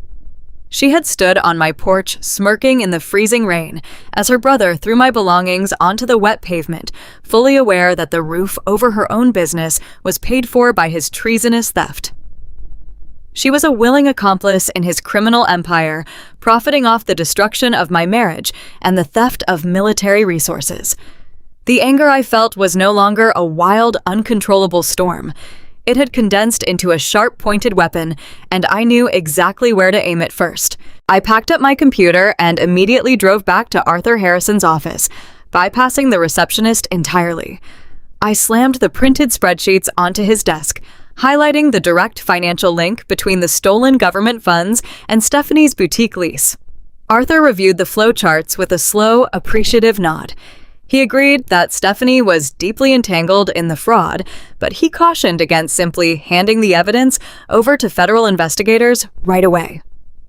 She had stood on my porch, smirking in the freezing rain, as her brother threw my belongings onto the wet pavement, fully aware that the roof over her own business was paid for by his treasonous theft. She was a willing accomplice in his criminal empire, profiting off the destruction of my marriage and the theft of military resources. The anger I felt was no longer a wild, uncontrollable storm. It had condensed into a sharp-pointed weapon, and I knew exactly where to aim it first. I packed up my computer and immediately drove back to Arthur Harrison's office, bypassing the receptionist entirely. I slammed the printed spreadsheets onto his desk, highlighting the direct financial link between the stolen government funds and Stephanie's boutique lease. Arthur reviewed the flowcharts with a slow, appreciative nod. He agreed that Stephanie was deeply entangled in the fraud, but he cautioned against simply handing the evidence over to federal investigators right away.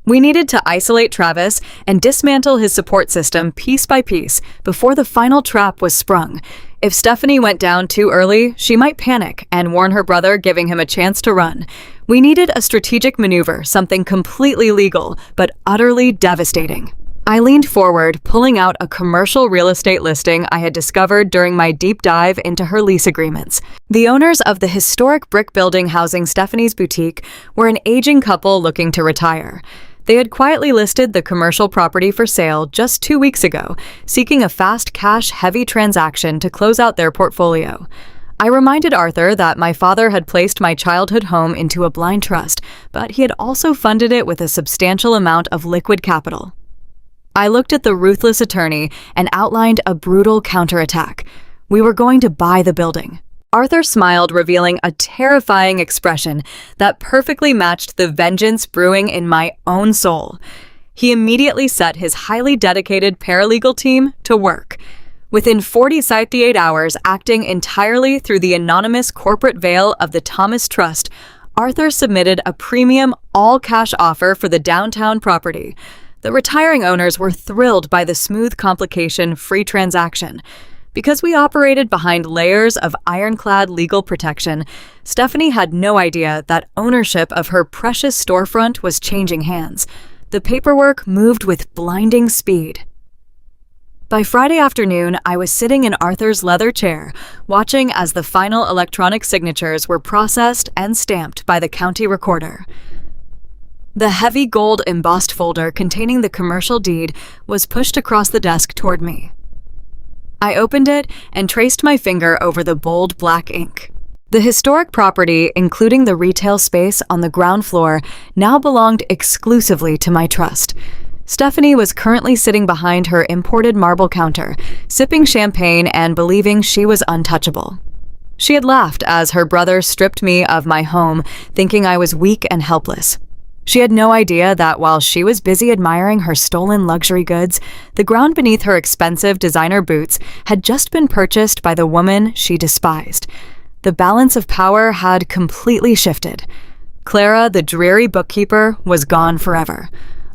We needed to isolate Travis and dismantle his support system piece by piece before the final trap was sprung. If Stephanie went down too early, she might panic and warn her brother, giving him a chance to run. We needed a strategic maneuver, something completely legal, but utterly devastating. I leaned forward, pulling out a commercial real estate listing I had discovered during my deep dive into her lease agreements. The owners of the historic brick building housing Stephanie's boutique were an aging couple looking to retire. They had quietly listed the commercial property for sale just 2 weeks ago, seeking a fast cash-heavy transaction to close out their portfolio. I reminded Arthur that my father had placed my childhood home into a blind trust, but he had also funded it with a substantial amount of liquid capital. I looked at the ruthless attorney and outlined a brutal counterattack. We were going to buy the building. Arthur smiled, revealing a terrifying expression that perfectly matched the vengeance brewing in my own soul. He immediately set his highly dedicated paralegal team to work. Within 48 hours, acting entirely through the anonymous corporate veil of the Thomas Trust, Arthur submitted a premium all-cash offer for the downtown property. The retiring owners were thrilled by the smooth, complication-free transaction. Because we operated behind layers of ironclad legal protection, Stephanie had no idea that ownership of her precious storefront was changing hands. The paperwork moved with blinding speed. By Friday afternoon, I was sitting in Arthur's leather chair, watching as the final electronic signatures were processed and stamped by the county recorder. The heavy gold embossed folder containing the commercial deed was pushed across the desk toward me. I opened it and traced my finger over the bold black ink. The historic property, including the retail space on the ground floor, now belonged exclusively to my trust. Stephanie was currently sitting behind her imported marble counter, sipping champagne and believing she was untouchable. She had laughed as her brother stripped me of my home, thinking I was weak and helpless. She had no idea that while she was busy admiring her stolen luxury goods, the ground beneath her expensive designer boots had just been purchased by the woman she despised. The balance of power had completely shifted. Clara, the dreary bookkeeper, was gone forever.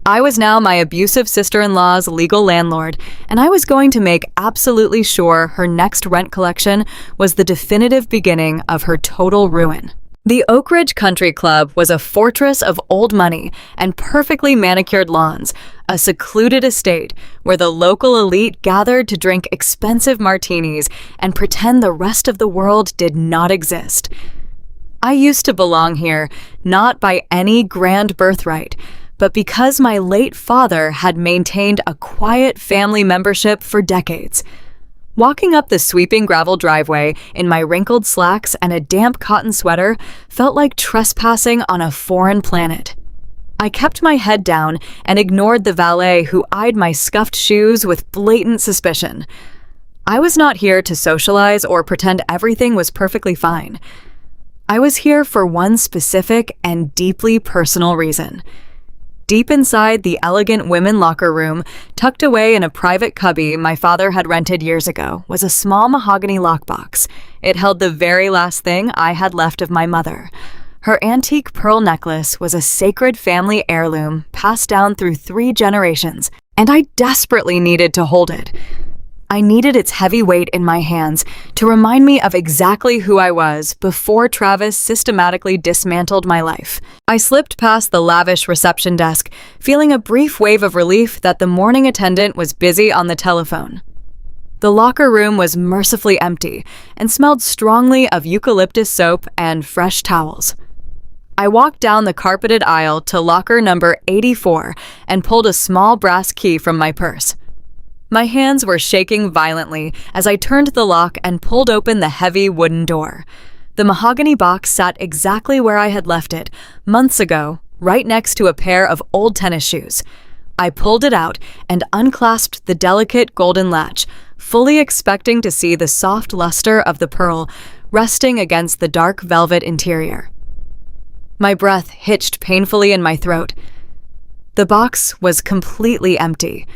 I was now my abusive sister-in-law's legal landlord, and I was going to make absolutely sure her next rent collection was the definitive beginning of her total ruin. The Oak Ridge Country Club was a fortress of old money and perfectly manicured lawns, a secluded estate where the local elite gathered to drink expensive martinis and pretend the rest of the world did not exist. I used to belong here, not by any grand birthright, but because my late father had maintained a quiet family membership for decades. Walking up the sweeping gravel driveway in my wrinkled slacks and a damp cotton sweater felt like trespassing on a foreign planet. I kept my head down and ignored the valet who eyed my scuffed shoes with blatant suspicion. I was not here to socialize or pretend everything was perfectly fine. I was here for one specific and deeply personal reason. Deep inside the elegant women locker room, tucked away in a private cubby my father had rented years ago, was a small mahogany lockbox. It held the very last thing I had left of my mother. Her antique pearl necklace was a sacred family heirloom passed down through 3 generations, and I desperately needed to hold it. I needed its heavy weight in my hands to remind me of exactly who I was before Travis systematically dismantled my life. I slipped past the lavish reception desk, feeling a brief wave of relief that the morning attendant was busy on the telephone. The locker room was mercifully empty and smelled strongly of eucalyptus soap and fresh towels. I walked down the carpeted aisle to locker number 84 and pulled a small brass key from my purse. My hands were shaking violently as I turned the lock and pulled open the heavy wooden door. The mahogany box sat exactly where I had left it, months ago, right next to a pair of old tennis shoes. I pulled it out and unclasped the delicate golden latch, fully expecting to see the soft luster of the pearl resting against the dark velvet interior. My breath hitched painfully in my throat. The box was completely empty.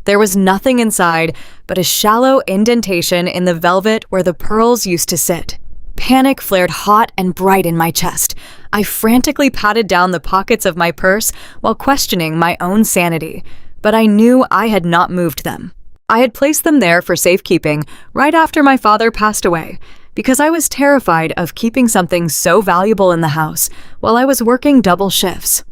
There was nothing inside but a shallow indentation in the velvet where the pearls used to sit. Panic flared hot and bright in my chest. I frantically patted down the pockets of my purse while questioning my own sanity, but I knew I had not moved them. I had placed them there for safekeeping right after my father passed away, because I was terrified of keeping something so valuable in the house while I was working double shifts.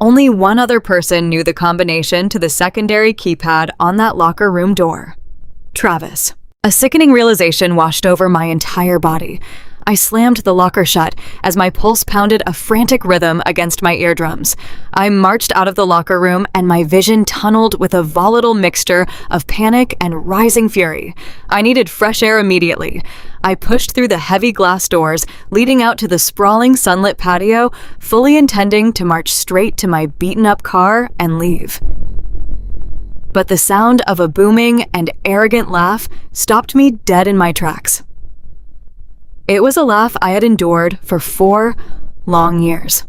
Only one other person knew the combination to the secondary keypad on that locker room door: Travis. A sickening realization washed over my entire body. I slammed the locker shut as my pulse pounded a frantic rhythm against my eardrums. I marched out of the locker room and my vision tunneled with a volatile mixture of panic and rising fury. I needed fresh air immediately. I pushed through the heavy glass doors leading out to the sprawling sunlit patio, fully intending to march straight to my beaten-up car and leave. But the sound of a booming and arrogant laugh stopped me dead in my tracks. It was a laugh I had endured for 4 long years.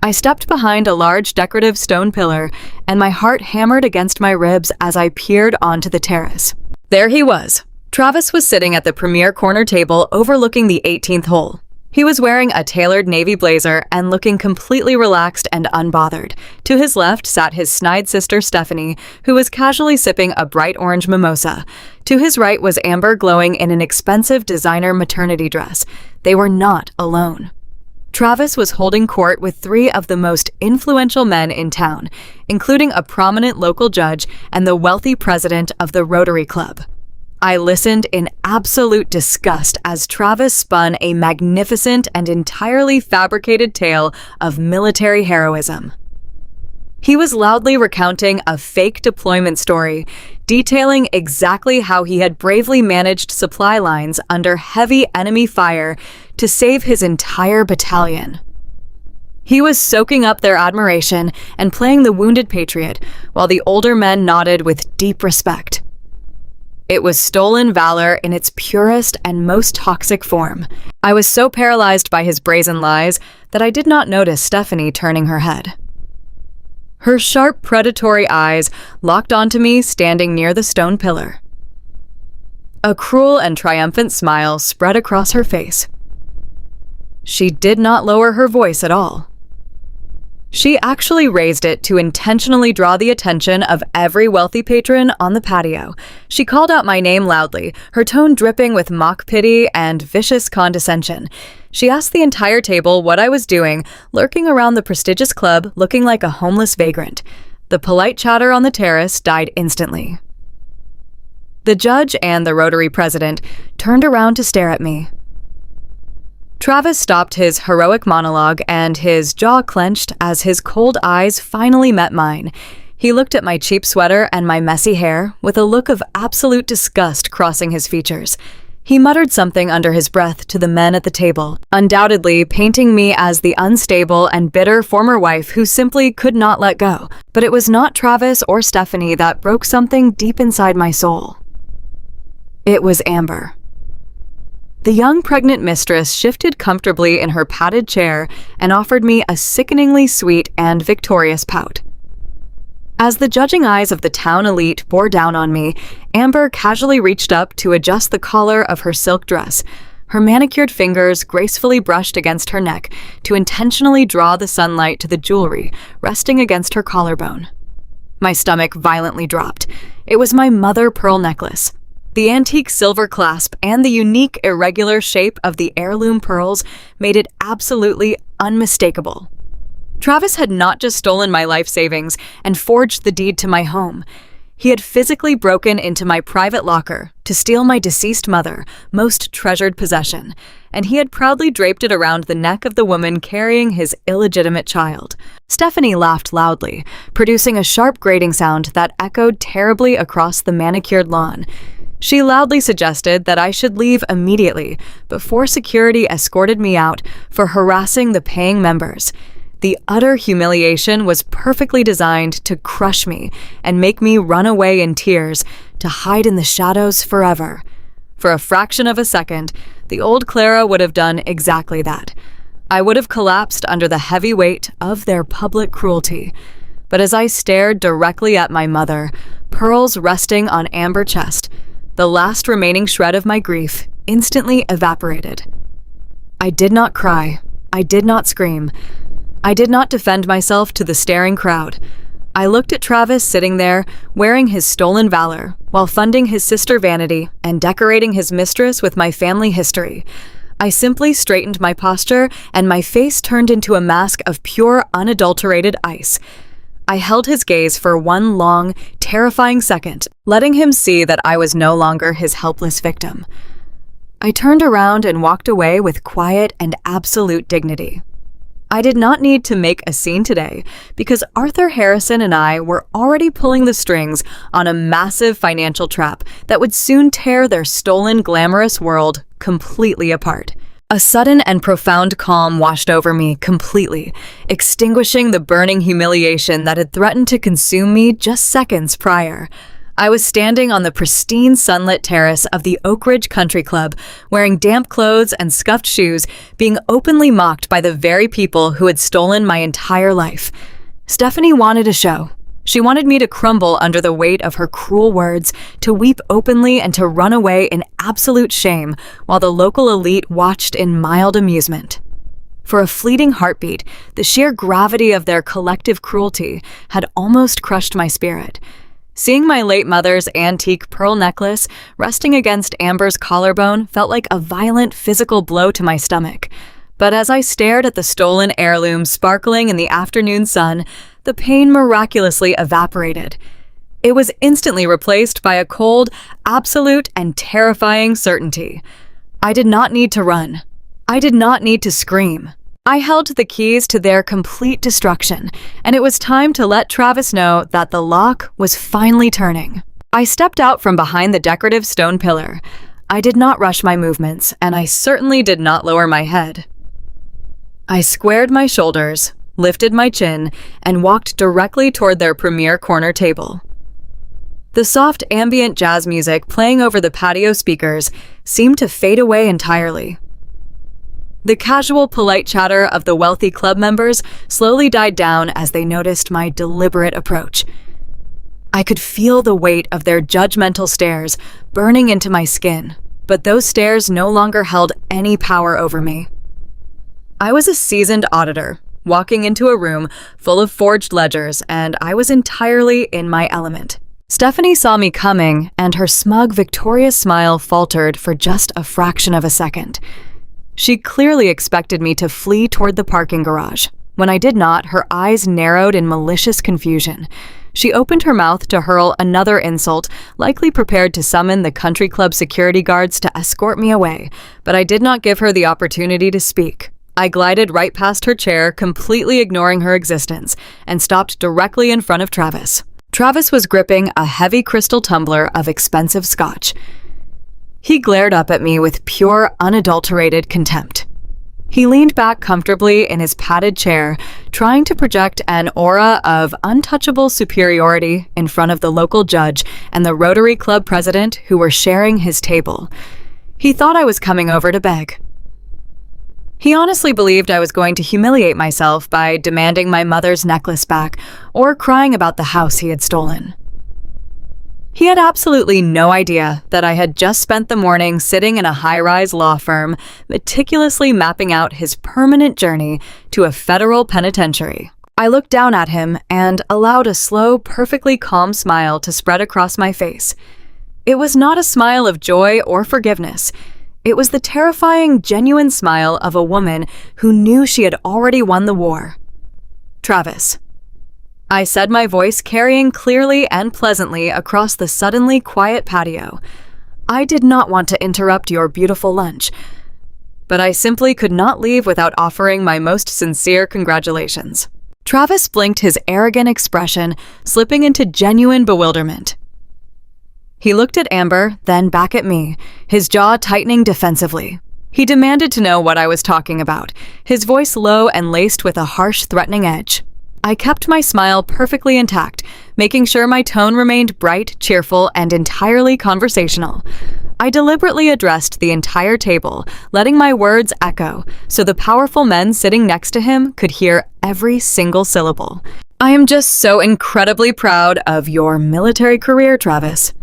I stepped behind a large decorative stone pillar, and my heart hammered against my ribs as I peered onto the terrace. There he was. Travis was sitting at the premier corner table overlooking the 18th hole. He was wearing a tailored navy blazer and looking completely relaxed and unbothered. To his left sat his snide sister Stephanie, who was casually sipping a bright orange mimosa. To his right was Amber, glowing in an expensive designer maternity dress. They were not alone. Travis was holding court with 3 of the most influential men in town, including a prominent local judge and the wealthy president of the Rotary Club. I listened in absolute disgust as Travis spun a magnificent and entirely fabricated tale of military heroism. He was loudly recounting a fake deployment story, detailing exactly how he had bravely managed supply lines under heavy enemy fire to save his entire battalion. He was soaking up their admiration and playing the wounded patriot, while the older men nodded with deep respect. It was stolen valor in its purest and most toxic form. I was so paralyzed by his brazen lies that I did not notice Stephanie turning her head. Her sharp, predatory eyes locked onto me standing near the stone pillar. A cruel and triumphant smile spread across her face. She did not lower her voice at all. She actually raised it to intentionally draw the attention of every wealthy patron on the patio. She called out my name loudly, her tone dripping with mock pity and vicious condescension. She asked the entire table what I was doing, lurking around the prestigious club looking like a homeless vagrant. The polite chatter on the terrace died instantly. The judge and the Rotary president turned around to stare at me. Travis stopped his heroic monologue and his jaw clenched as his cold eyes finally met mine. He looked at my cheap sweater and my messy hair with a look of absolute disgust crossing his features. He muttered something under his breath to the men at the table, undoubtedly painting me as the unstable and bitter former wife who simply could not let go. But it was not Travis or Stephanie that broke something deep inside my soul. It was Amber. The young pregnant mistress shifted comfortably in her padded chair and offered me a sickeningly sweet and victorious pout. As the judging eyes of the town elite bore down on me, Amber casually reached up to adjust the collar of her silk dress. Her manicured fingers gracefully brushed against her neck to intentionally draw the sunlight to the jewelry resting against her collarbone. My stomach violently dropped. It was my mother pearl necklace. The antique silver clasp and the unique irregular shape of the heirloom pearls made it absolutely unmistakable. Travis had not just stolen my life savings and forged the deed to my home. He had physically broken into my private locker to steal my deceased mother, most treasured possession, and he had proudly draped it around the neck of the woman carrying his illegitimate child. Stephanie laughed loudly, producing a sharp grating sound that echoed terribly across the manicured lawn. She loudly suggested that I should leave immediately before security escorted me out for harassing the paying members. The utter humiliation was perfectly designed to crush me and make me run away in tears to hide in the shadows forever. For a fraction of a second, the old Clara would have done exactly that. I would have collapsed under the heavy weight of their public cruelty. But as I stared directly at my mother, pearls resting on amber chest, the last remaining shred of my grief instantly evaporated. I did not cry. I did not scream. I did not defend myself to the staring crowd. I looked at Travis sitting there, wearing his stolen valor, while funding his sister vanity and decorating his mistress with my family history. I simply straightened my posture, and my face turned into a mask of pure, unadulterated ice. I held his gaze for one long, terrifying second, letting him see that I was no longer his helpless victim. I turned around and walked away with quiet and absolute dignity. I did not need to make a scene today because Arthur Harrison and I were already pulling the strings on a massive financial trap that would soon tear their stolen, glamorous world completely apart. A sudden and profound calm washed over me completely, extinguishing the burning humiliation that had threatened to consume me just seconds prior. I was standing on the pristine sunlit terrace of the Oak Ridge Country Club, wearing damp clothes and scuffed shoes, being openly mocked by the very people who had stolen my entire life. Stephanie wanted a show. She wanted me to crumble under the weight of her cruel words, to weep openly and to run away in absolute shame, while the local elite watched in mild amusement. For a fleeting heartbeat, the sheer gravity of their collective cruelty had almost crushed my spirit. Seeing my late mother's antique pearl necklace resting against Amber's collarbone felt like a violent physical blow to my stomach. But as I stared at the stolen heirloom sparkling in the afternoon sun, the pain miraculously evaporated. It was instantly replaced by a cold, absolute, and terrifying certainty. I did not need to run. I did not need to scream. I held the keys to their complete destruction, and it was time to let Travis know that the lock was finally turning. I stepped out from behind the decorative stone pillar. I did not rush my movements, and I certainly did not lower my head. I squared my shoulders, lifted my chin, and walked directly toward their premier corner table. The soft ambient jazz music playing over the patio speakers seemed to fade away entirely. The casual, polite chatter of the wealthy club members slowly died down as they noticed my deliberate approach. I could feel the weight of their judgmental stares burning into my skin, but those stares no longer held any power over me. I was a seasoned auditor, walking into a room full of forged ledgers, and I was entirely in my element. Stephanie saw me coming, and her smug, victorious smile faltered for just a fraction of a second. She clearly expected me to flee toward the parking garage. When I did not, her eyes narrowed in malicious confusion. She opened her mouth to hurl another insult, likely prepared to summon the country club security guards to escort me away, but I did not give her the opportunity to speak. I glided right past her chair, completely ignoring her existence, and stopped directly in front of Travis. Travis was gripping a heavy crystal tumbler of expensive scotch. He glared up at me with pure, unadulterated contempt. He leaned back comfortably in his padded chair, trying to project an aura of untouchable superiority in front of the local judge and the Rotary Club president who were sharing his table. He thought I was coming over to beg. He honestly believed I was going to humiliate myself by demanding my mother's necklace back or crying about the house he had stolen. He had absolutely no idea that I had just spent the morning sitting in a high-rise law firm, meticulously mapping out his permanent journey to a federal penitentiary. I looked down at him and allowed a slow, perfectly calm smile to spread across my face. It was not a smile of joy or forgiveness. It was the terrifying, genuine smile of a woman who knew she had already won the war. Travis. I said, my voice carrying clearly and pleasantly across the suddenly quiet patio. I did not want to interrupt your beautiful lunch, but I simply could not leave without offering my most sincere congratulations. Travis blinked his arrogant expression, slipping into genuine bewilderment. He looked at Amber, then back at me, his jaw tightening defensively. He demanded to know what I was talking about, his voice low and laced with a harsh, threatening edge. I kept my smile perfectly intact, making sure my tone remained bright, cheerful, and entirely conversational. I deliberately addressed the entire table, letting my words echo, so the powerful men sitting next to him could hear every single syllable. "I am just so incredibly proud of your military career, Travis."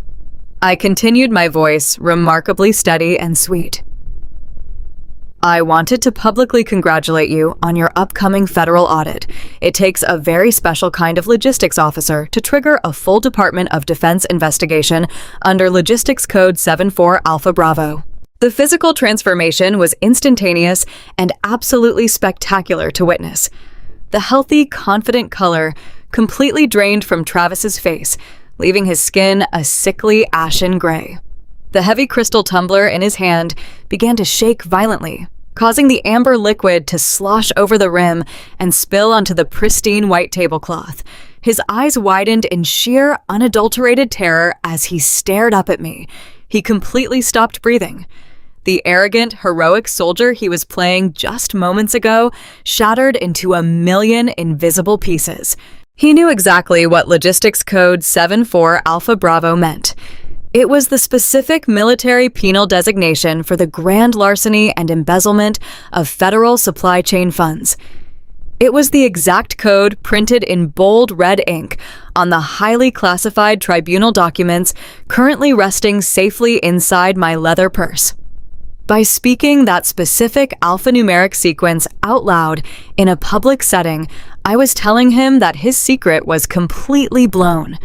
I continued, my voice remarkably steady and sweet. "I wanted to publicly congratulate you on your upcoming federal audit. It takes a very special kind of logistics officer to trigger a full Department of Defense investigation under Logistics Code 74 Alpha Bravo." The physical transformation was instantaneous and absolutely spectacular to witness. The healthy, confident color completely drained from Travis's face, leaving his skin a sickly ashen gray. The heavy crystal tumbler in his hand began to shake violently, causing the amber liquid to slosh over the rim and spill onto the pristine white tablecloth. His eyes widened in sheer, unadulterated terror as he stared up at me. He completely stopped breathing. The arrogant, heroic soldier he was playing just moments ago shattered into a million invisible pieces. He knew exactly what Logistics Code 74 Alpha Bravo meant. It was the specific military penal designation for the grand larceny and embezzlement of federal supply chain funds. It was the exact code printed in bold red ink on the highly classified tribunal documents currently resting safely inside my leather purse. By speaking that specific alphanumeric sequence out loud in a public setting, I was telling him that his secret was completely blown.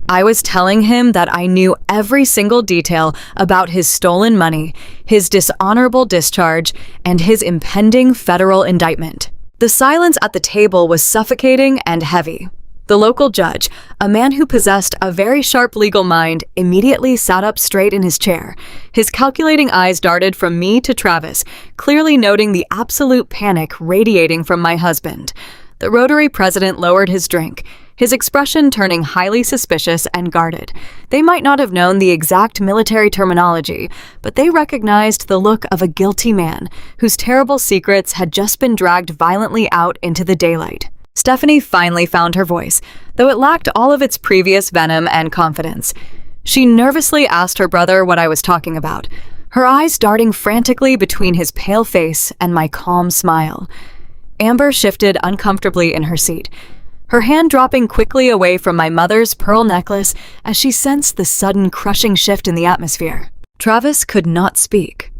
I was telling him that I knew every single detail about his stolen money, his dishonorable discharge, and his impending federal indictment. The silence at the table was suffocating and heavy. The local judge, a man who possessed a very sharp legal mind, immediately sat up straight in his chair. His calculating eyes darted from me to Travis, clearly noting the absolute panic radiating from my husband. The Rotary president lowered his drink, his expression turning highly suspicious and guarded. They might not have known the exact military terminology, but they recognized the look of a guilty man whose terrible secrets had just been dragged violently out into the daylight. Stephanie finally found her voice, though it lacked all of its previous venom and confidence. She nervously asked her brother what I was talking about, her eyes darting frantically between his pale face and my calm smile. Amber shifted uncomfortably in her seat, her hand dropping quickly away from my mother's pearl necklace as she sensed the sudden crushing shift in the atmosphere. Travis could not speak.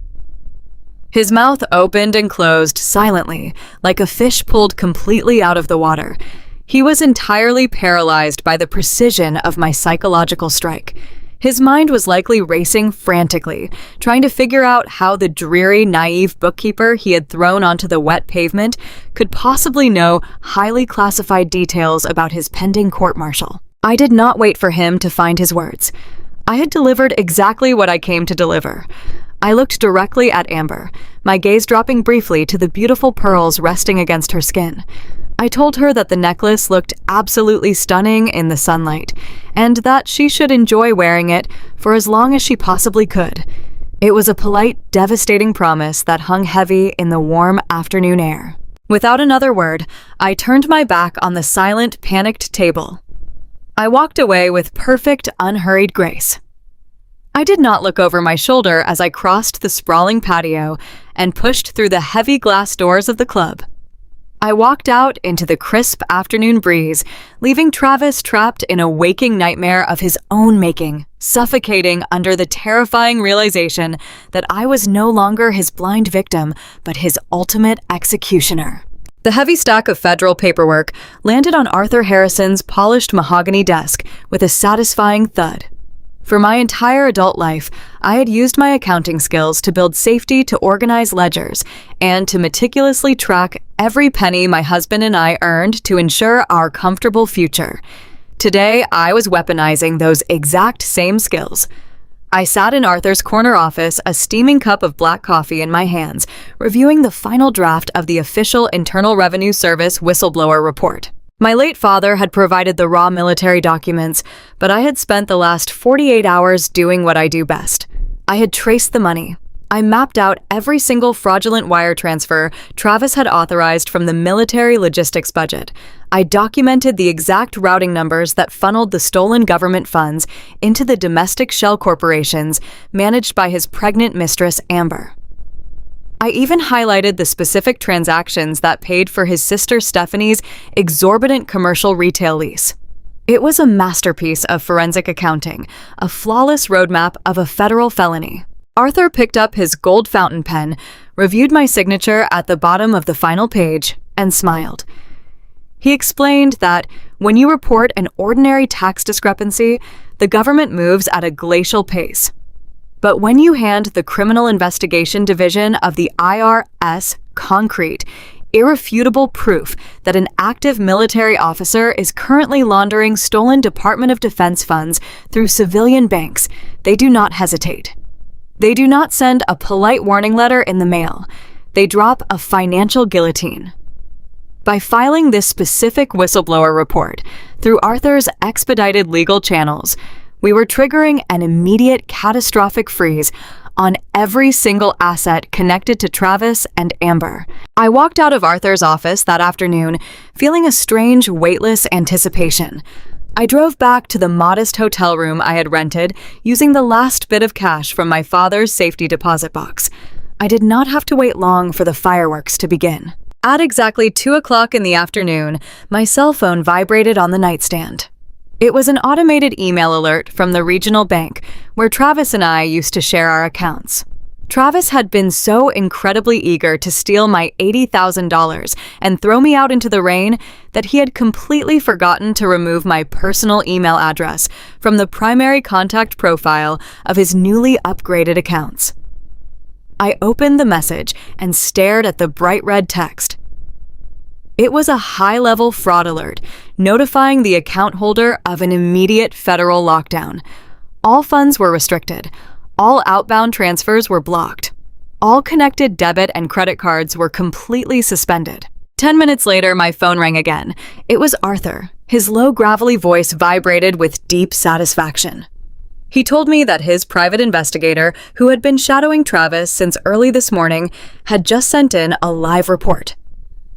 His mouth opened and closed silently, like a fish pulled completely out of the water. He was entirely paralyzed by the precision of my psychological strike. His mind was likely racing frantically, trying to figure out how the dreary, naive bookkeeper he had thrown onto the wet pavement could possibly know highly classified details about his pending court-martial. I did not wait for him to find his words. I had delivered exactly what I came to deliver. I looked directly at Amber, my gaze dropping briefly to the beautiful pearls resting against her skin. I told her that the necklace looked absolutely stunning in the sunlight, and that she should enjoy wearing it for as long as she possibly could. It was a polite, devastating promise that hung heavy in the warm afternoon air. Without another word, I turned my back on the silent, panicked table. I walked away with perfect, unhurried grace. I did not look over my shoulder as I crossed the sprawling patio and pushed through the heavy glass doors of the club. I walked out into the crisp afternoon breeze, leaving Travis trapped in a waking nightmare of his own making, suffocating under the terrifying realization that I was no longer his blind victim, but his ultimate executioner. The heavy stack of federal paperwork landed on Arthur Harrison's polished mahogany desk with a satisfying thud. For my entire adult life, I had used my accounting skills to build safety to organize ledgers and to meticulously track every penny my husband and I earned to ensure our comfortable future. Today, I was weaponizing those exact same skills. I sat in Arthur's corner office, a steaming cup of black coffee in my hands, reviewing the final draft of the official Internal Revenue Service whistleblower report. My late father had provided the raw military documents, but I had spent the last 48 hours doing what I do best. I had traced the money. I mapped out every single fraudulent wire transfer Travis had authorized from the military logistics budget. I documented the exact routing numbers that funneled the stolen government funds into the domestic shell corporations managed by his pregnant mistress, Amber. I even highlighted the specific transactions that paid for his sister Stephanie's exorbitant commercial retail lease. It was a masterpiece of forensic accounting, a flawless roadmap of a federal felony. Arthur picked up his gold fountain pen, reviewed my signature at the bottom of the final page, and smiled. He explained that when you report an ordinary tax discrepancy, the government moves at a glacial pace. But when you hand the Criminal Investigation Division of the IRS concrete, irrefutable proof that an active military officer is currently laundering stolen Department of Defense funds through civilian banks, they do not hesitate. They do not send a polite warning letter in the mail. They drop a financial guillotine. By filing this specific whistleblower report through Arthur's expedited legal channels, we were triggering an immediate catastrophic freeze on every single asset connected to Travis and Amber. I walked out of Arthur's office that afternoon feeling a strange, weightless anticipation. I drove back to the modest hotel room I had rented using the last bit of cash from my father's safety deposit box. I did not have to wait long for the fireworks to begin. At exactly 2 o'clock in the afternoon, my cell phone vibrated on the nightstand. It was an automated email alert from the regional bank where Travis and I used to share our accounts. Travis had been so incredibly eager to steal my $80,000 and throw me out into the rain that he had completely forgotten to remove my personal email address from the primary contact profile of his newly upgraded accounts. I opened the message and stared at the bright red text. It was a high-level fraud alert, notifying the account holder of an immediate federal lockdown. All funds were restricted. All outbound transfers were blocked. All connected debit and credit cards were completely suspended. 10 minutes later, my phone rang again. It was Arthur. His low, gravelly voice vibrated with deep satisfaction. He told me that his private investigator, who had been shadowing Travis since early this morning, had just sent in a live report.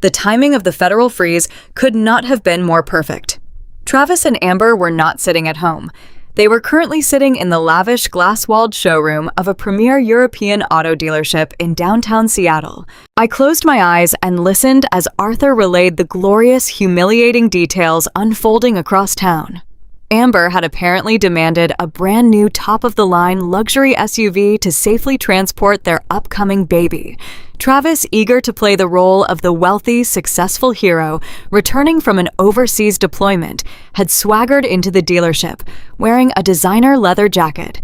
The timing of the federal freeze could not have been more perfect. Travis and Amber were not sitting at home. They were currently sitting in the lavish glass-walled showroom of a premier European auto dealership in downtown Seattle. I closed my eyes and listened as Arthur relayed the glorious, humiliating details unfolding across town. Amber had apparently demanded a brand new top-of-the-line luxury SUV to safely transport their upcoming baby. Travis, eager to play the role of the wealthy, successful hero returning from an overseas deployment, had swaggered into the dealership, wearing a designer leather jacket.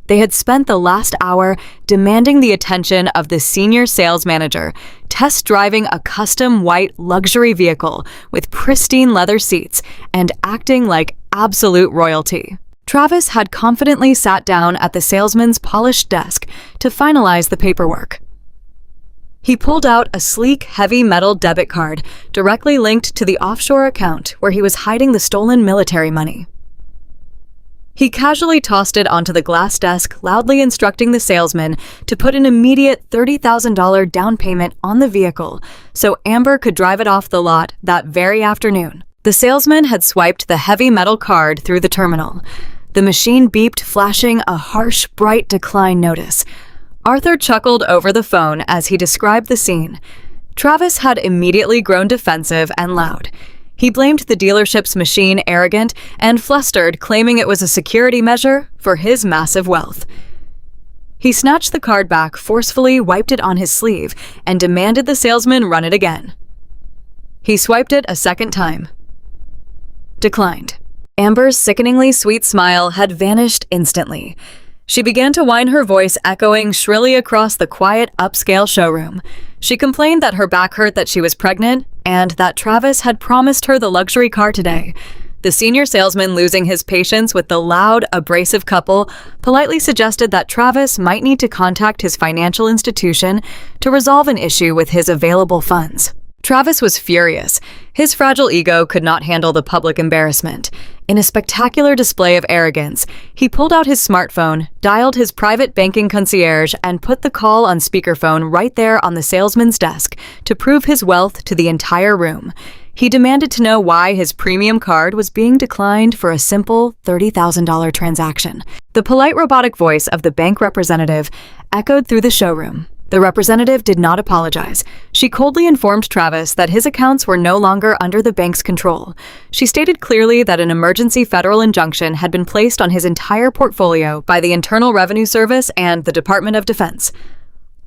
They had spent the last hour demanding the attention of the senior sales manager, test driving a custom white luxury vehicle with pristine leather seats and acting like absolute royalty. Travis had confidently sat down at the salesman's polished desk to finalize the paperwork. He pulled out a sleek, heavy metal debit card directly linked to the offshore account where he was hiding the stolen military money. He casually tossed it onto the glass desk, loudly instructing the salesman to put an immediate $30,000 down payment on the vehicle so Amber could drive it off the lot that very afternoon. The salesman had swiped the heavy metal card through the terminal. The machine beeped, flashing a harsh, bright decline notice. Arthur chuckled over the phone as he described the scene. Travis had immediately grown defensive and loud. He blamed the dealership's machine arrogant and flustered, claiming it was a security measure for his massive wealth. He snatched the card back, forcefully wiped it on his sleeve, and demanded the salesman run it again. He swiped it a second time. Declined. Amber's sickeningly sweet smile had vanished instantly. She began to whine, her voice echoing shrilly across the quiet, upscale showroom. She complained that her back hurt, that she was pregnant, and that Travis had promised her the luxury car today. The senior salesman, losing his patience with the loud, abrasive couple, politely suggested that Travis might need to contact his financial institution to resolve an issue with his available funds. Travis was furious. His fragile ego could not handle the public embarrassment. In a spectacular display of arrogance, he pulled out his smartphone, dialed his private banking concierge, and put the call on speakerphone right there on the salesman's desk to prove his wealth to the entire room. He demanded to know why his premium card was being declined for a simple $30,000 transaction. The polite robotic voice of the bank representative echoed through the showroom. The representative did not apologize. She coldly informed Travis that his accounts were no longer under the bank's control. She stated clearly that an emergency federal injunction had been placed on his entire portfolio by the Internal Revenue Service and the Department of Defense.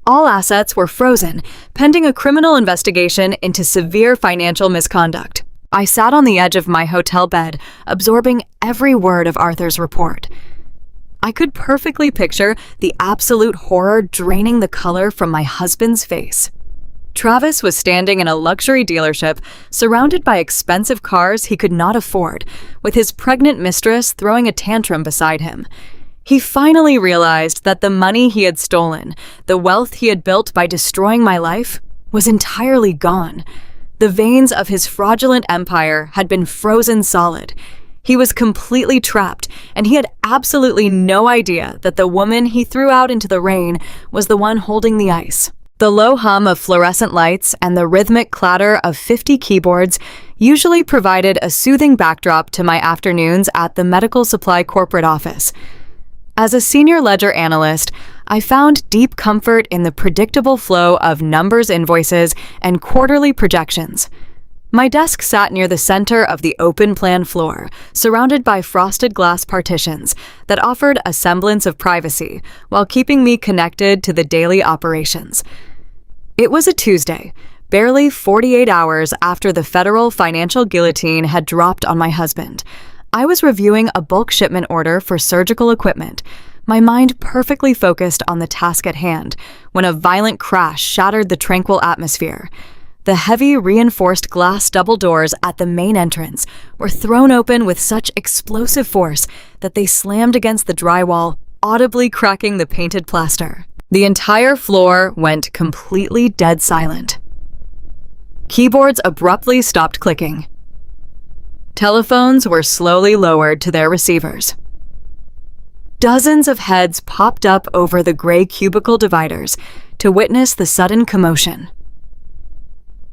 All assets were frozen, pending a criminal investigation into severe financial misconduct. I sat on the edge of my hotel bed, absorbing every word of Arthur's report. I could perfectly picture the absolute horror draining the color from my husband's face. Travis was standing in a luxury dealership, surrounded by expensive cars he could not afford, with his pregnant mistress throwing a tantrum beside him. He finally realized that the money he had stolen, the wealth he had built by destroying my life, was entirely gone. The veins of his fraudulent empire had been frozen solid. He was completely trapped, and he had absolutely no idea that the woman he threw out into the rain was the one holding the ice. The low hum of fluorescent lights and the rhythmic clatter of 50 keyboards usually provided a soothing backdrop to my afternoons at the medical supply corporate office. As a senior ledger analyst, I found deep comfort in the predictable flow of numbers, invoices, and quarterly projections. My desk sat near the center of the open plan floor, surrounded by frosted glass partitions that offered a semblance of privacy while keeping me connected to the daily operations. It was a Tuesday, barely 48 hours after the federal financial guillotine had dropped on my husband. I was reviewing a bulk shipment order for surgical equipment, my mind perfectly focused on the task at hand, when a violent crash shattered the tranquil atmosphere. The heavy, reinforced glass double doors at the main entrance were thrown open with such explosive force that they slammed against the drywall, audibly cracking the painted plaster. The entire floor went completely dead silent. Keyboards abruptly stopped clicking. Telephones were slowly lowered to their receivers. Dozens of heads popped up over the gray cubicle dividers to witness the sudden commotion.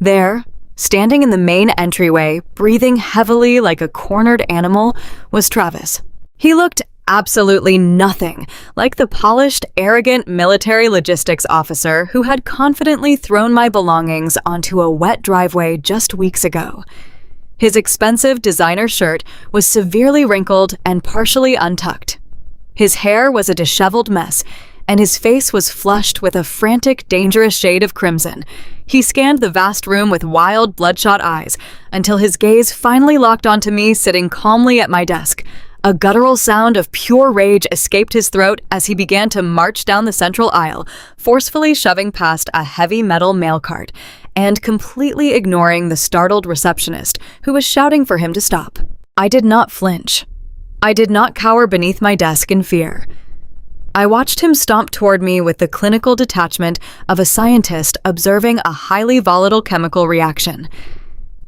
There, standing in the main entryway, breathing heavily like a cornered animal, was Travis. He looked absolutely nothing like the polished, arrogant military logistics officer who had confidently thrown my belongings onto a wet driveway just weeks ago. His expensive designer shirt was severely wrinkled and partially untucked. His hair was a disheveled mess, and his face was flushed with a frantic, dangerous shade of crimson. He scanned the vast room with wild, bloodshot eyes until his gaze finally locked onto me sitting calmly at my desk. A guttural sound of pure rage escaped his throat as he began to march down the central aisle, forcefully shoving past a heavy metal mail cart and completely ignoring the startled receptionist who was shouting for him to stop. I did not flinch. I did not cower beneath my desk in fear. I watched him stomp toward me with the clinical detachment of a scientist observing a highly volatile chemical reaction.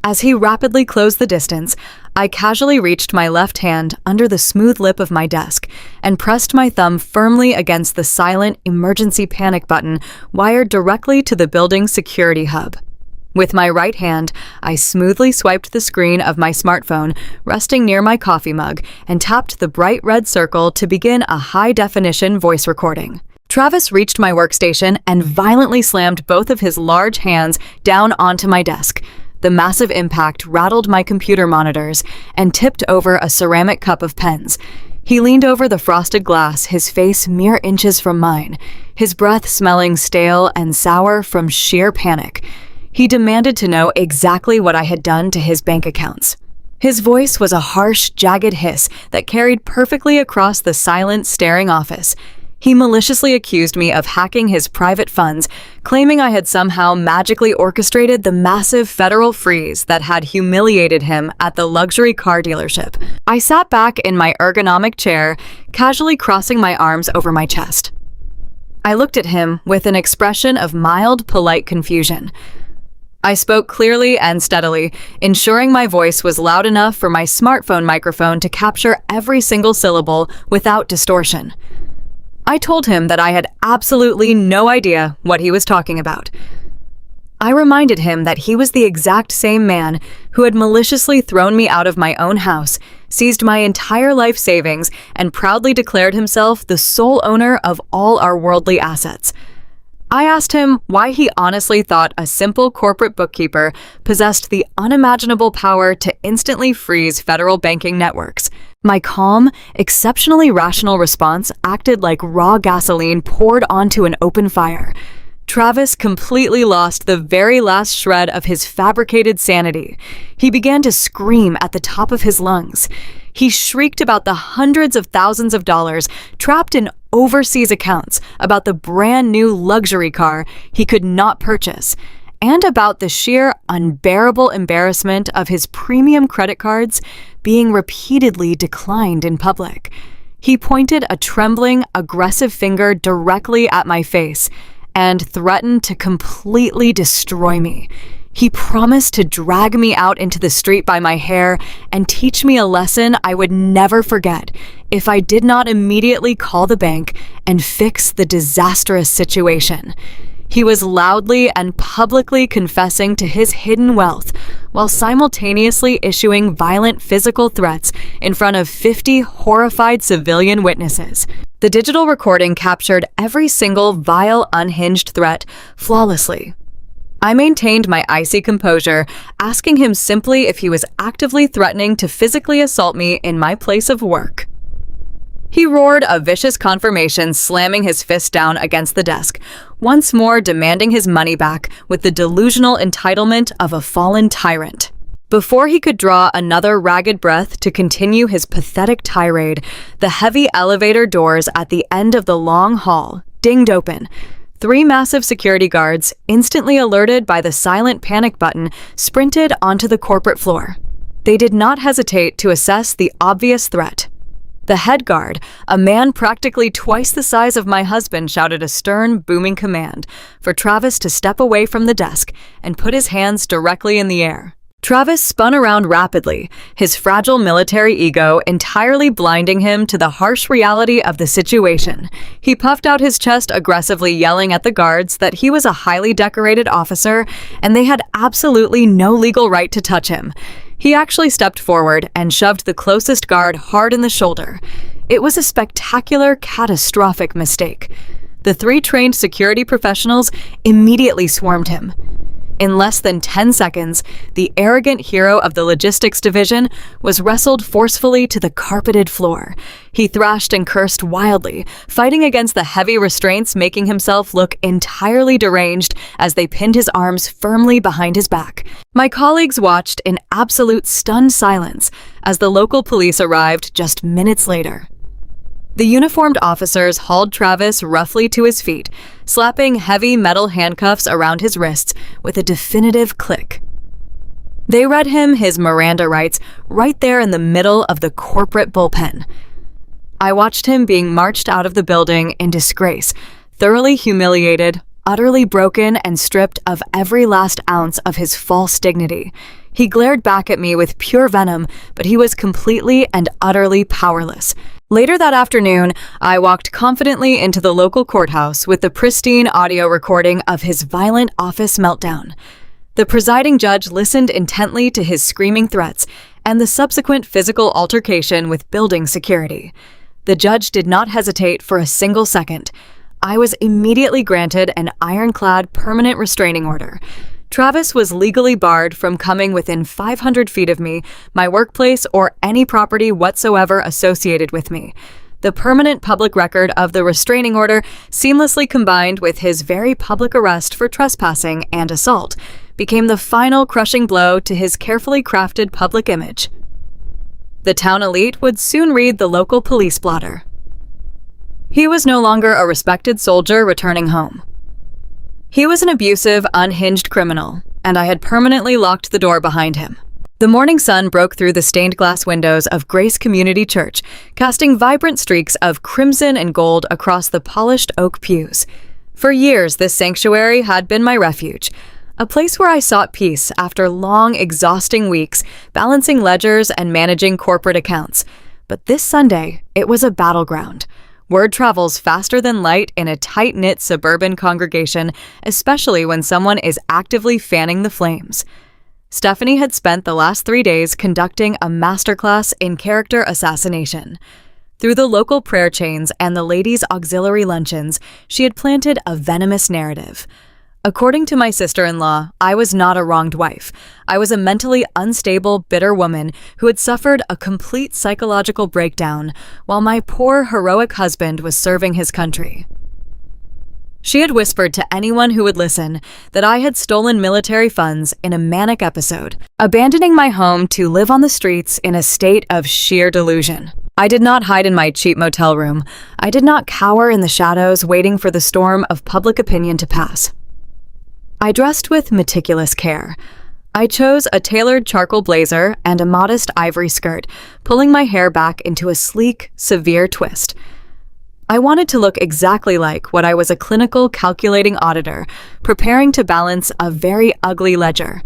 As he rapidly closed the distance, I casually reached my left hand under the smooth lip of my desk and pressed my thumb firmly against the silent emergency panic button wired directly to the building's security hub. With my right hand, I smoothly swiped the screen of my smartphone resting near my coffee mug and tapped the bright red circle to begin a high-definition voice recording. Travis reached my workstation and violently slammed both of his large hands down onto my desk. The massive impact rattled my computer monitors and tipped over a ceramic cup of pens. He leaned over the frosted glass, his face mere inches from mine, his breath smelling stale and sour from sheer panic. He demanded to know exactly what I had done to his bank accounts. His voice was a harsh, jagged hiss that carried perfectly across the silent, staring office. He maliciously accused me of hacking his private funds, claiming I had somehow magically orchestrated the massive federal freeze that had humiliated him at the luxury car dealership. I sat back in my ergonomic chair, casually crossing my arms over my chest. I looked at him with an expression of mild, polite confusion. I spoke clearly and steadily, ensuring my voice was loud enough for my smartphone microphone to capture every single syllable without distortion. I told him that I had absolutely no idea what he was talking about. I reminded him that he was the exact same man who had maliciously thrown me out of my own house, seized my entire life savings, and proudly declared himself the sole owner of all our worldly assets. I asked him why he honestly thought a simple corporate bookkeeper possessed the unimaginable power to instantly freeze federal banking networks. My calm, exceptionally rational response acted like raw gasoline poured onto an open fire. Travis completely lost the very last shred of his fabricated sanity. He began to scream at the top of his lungs. He shrieked about the hundreds of thousands of dollars trapped in overseas accounts, about the brand new luxury car he could not purchase, and about the sheer unbearable embarrassment of his premium credit cards being repeatedly declined in public. He pointed a trembling, aggressive finger directly at my face and threatened to completely destroy me. He promised to drag me out into the street by my hair and teach me a lesson I would never forget if I did not immediately call the bank and fix the disastrous situation. He was loudly and publicly confessing to his hidden wealth while simultaneously issuing violent physical threats in front of 50 horrified civilian witnesses. The digital recording captured every single vile, unhinged threat flawlessly. I maintained my icy composure, asking him simply if he was actively threatening to physically assault me in my place of work. He roared a vicious confirmation, slamming his fist down against the desk, once more demanding his money back with the delusional entitlement of a fallen tyrant. Before he could draw another ragged breath to continue his pathetic tirade, the heavy elevator doors at the end of the long hall dinged open. 3 massive security guards, instantly alerted by the silent panic button, sprinted onto the corporate floor. They did not hesitate to assess the obvious threat. The head guard, a man practically twice the size of my husband, shouted a stern, booming command for Travis to step away from the desk and put his hands directly in the air. Travis spun around rapidly, his fragile military ego entirely blinding him to the harsh reality of the situation. He puffed out his chest aggressively, yelling at the guards that he was a highly decorated officer and they had absolutely no legal right to touch him. He actually stepped forward and shoved the closest guard hard in the shoulder. It was a spectacular, catastrophic mistake. The 3 trained security professionals immediately swarmed him. In less than 10 seconds, the arrogant hero of the logistics division was wrestled forcefully to the carpeted floor. He thrashed and cursed wildly, fighting against the heavy restraints, making himself look entirely deranged as they pinned his arms firmly behind his back. My colleagues watched in absolute stunned silence as the local police arrived just minutes later. The uniformed officers hauled Travis roughly to his feet, slapping heavy metal handcuffs around his wrists with a definitive click. They read him his Miranda rights right there in the middle of the corporate bullpen. I watched him being marched out of the building in disgrace, thoroughly humiliated, utterly broken, and stripped of every last ounce of his false dignity. He glared back at me with pure venom, but he was completely and utterly powerless. Later that afternoon, I walked confidently into the local courthouse with the pristine audio recording of his violent office meltdown. The presiding judge listened intently to his screaming threats and the subsequent physical altercation with building security. The judge did not hesitate for a single second. I was immediately granted an ironclad permanent restraining order. Travis was legally barred from coming within 500 feet of me, my workplace, or any property whatsoever associated with me. The permanent public record of the restraining order, seamlessly combined with his very public arrest for trespassing and assault, became the final crushing blow to his carefully crafted public image. The town elite would soon read the local police blotter. He was no longer a respected soldier returning home. He was an abusive, unhinged criminal, and I had permanently locked the door behind him. The morning sun broke through the stained glass windows of Grace Community Church, casting vibrant streaks of crimson and gold across the polished oak pews. For years, this sanctuary had been my refuge, a place where I sought peace after long, exhausting weeks balancing ledgers and managing corporate accounts. But this Sunday, it was a battleground. Word travels faster than light in a tight-knit suburban congregation, especially when someone is actively fanning the flames. Stephanie had spent the last 3 days conducting a masterclass in character assassination. Through the local prayer chains and the ladies' auxiliary luncheons, she had planted a venomous narrative. According to my sister-in-law, I was not a wronged wife. I was a mentally unstable, bitter woman who had suffered a complete psychological breakdown, while my poor, heroic husband was serving his country. She had whispered to anyone who would listen that I had stolen military funds in a manic episode, abandoning my home to live on the streets in a state of sheer delusion. I did not hide in my cheap motel room. I did not cower in the shadows waiting for the storm of public opinion to pass. I dressed with meticulous care. I chose a tailored charcoal blazer and a modest ivory skirt, pulling my hair back into a sleek, severe twist. I wanted to look exactly like what I was, a clinical, calculating auditor, preparing to balance a very ugly ledger.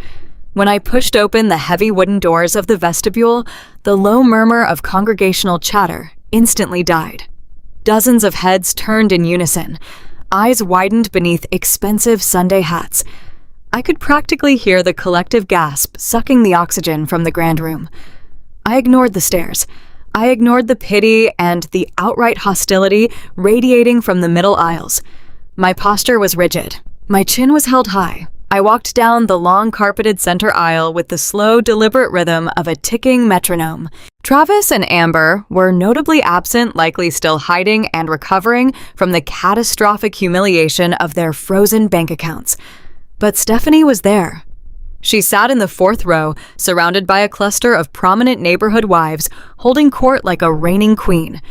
When I pushed open the heavy wooden doors of the vestibule, the low murmur of congregational chatter instantly died. Dozens of heads turned in unison. Eyes widened beneath expensive Sunday hats. I could practically hear the collective gasp sucking the oxygen from the grand room. I ignored the stares. I ignored the pity and the outright hostility radiating from the middle aisles. My posture was rigid. My chin was held high. I walked down the long carpeted center aisle with the slow, deliberate rhythm of a ticking metronome. Travis and Amber were notably absent, likely still hiding and recovering from the catastrophic humiliation of their frozen bank accounts. But Stephanie was there. She sat in the fourth row, surrounded by a cluster of prominent neighborhood wives, holding court like a reigning queen.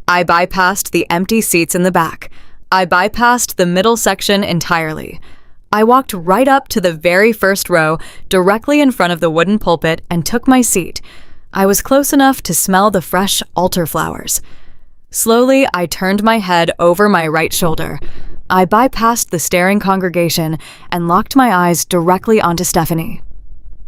I bypassed the empty seats in the back. I bypassed the middle section entirely. I walked right up to the very first row, directly in front of the wooden pulpit, and took my seat. I was close enough to smell the fresh altar flowers. Slowly, I turned my head over my right shoulder. I bypassed the staring congregation and locked my eyes directly onto Stephanie.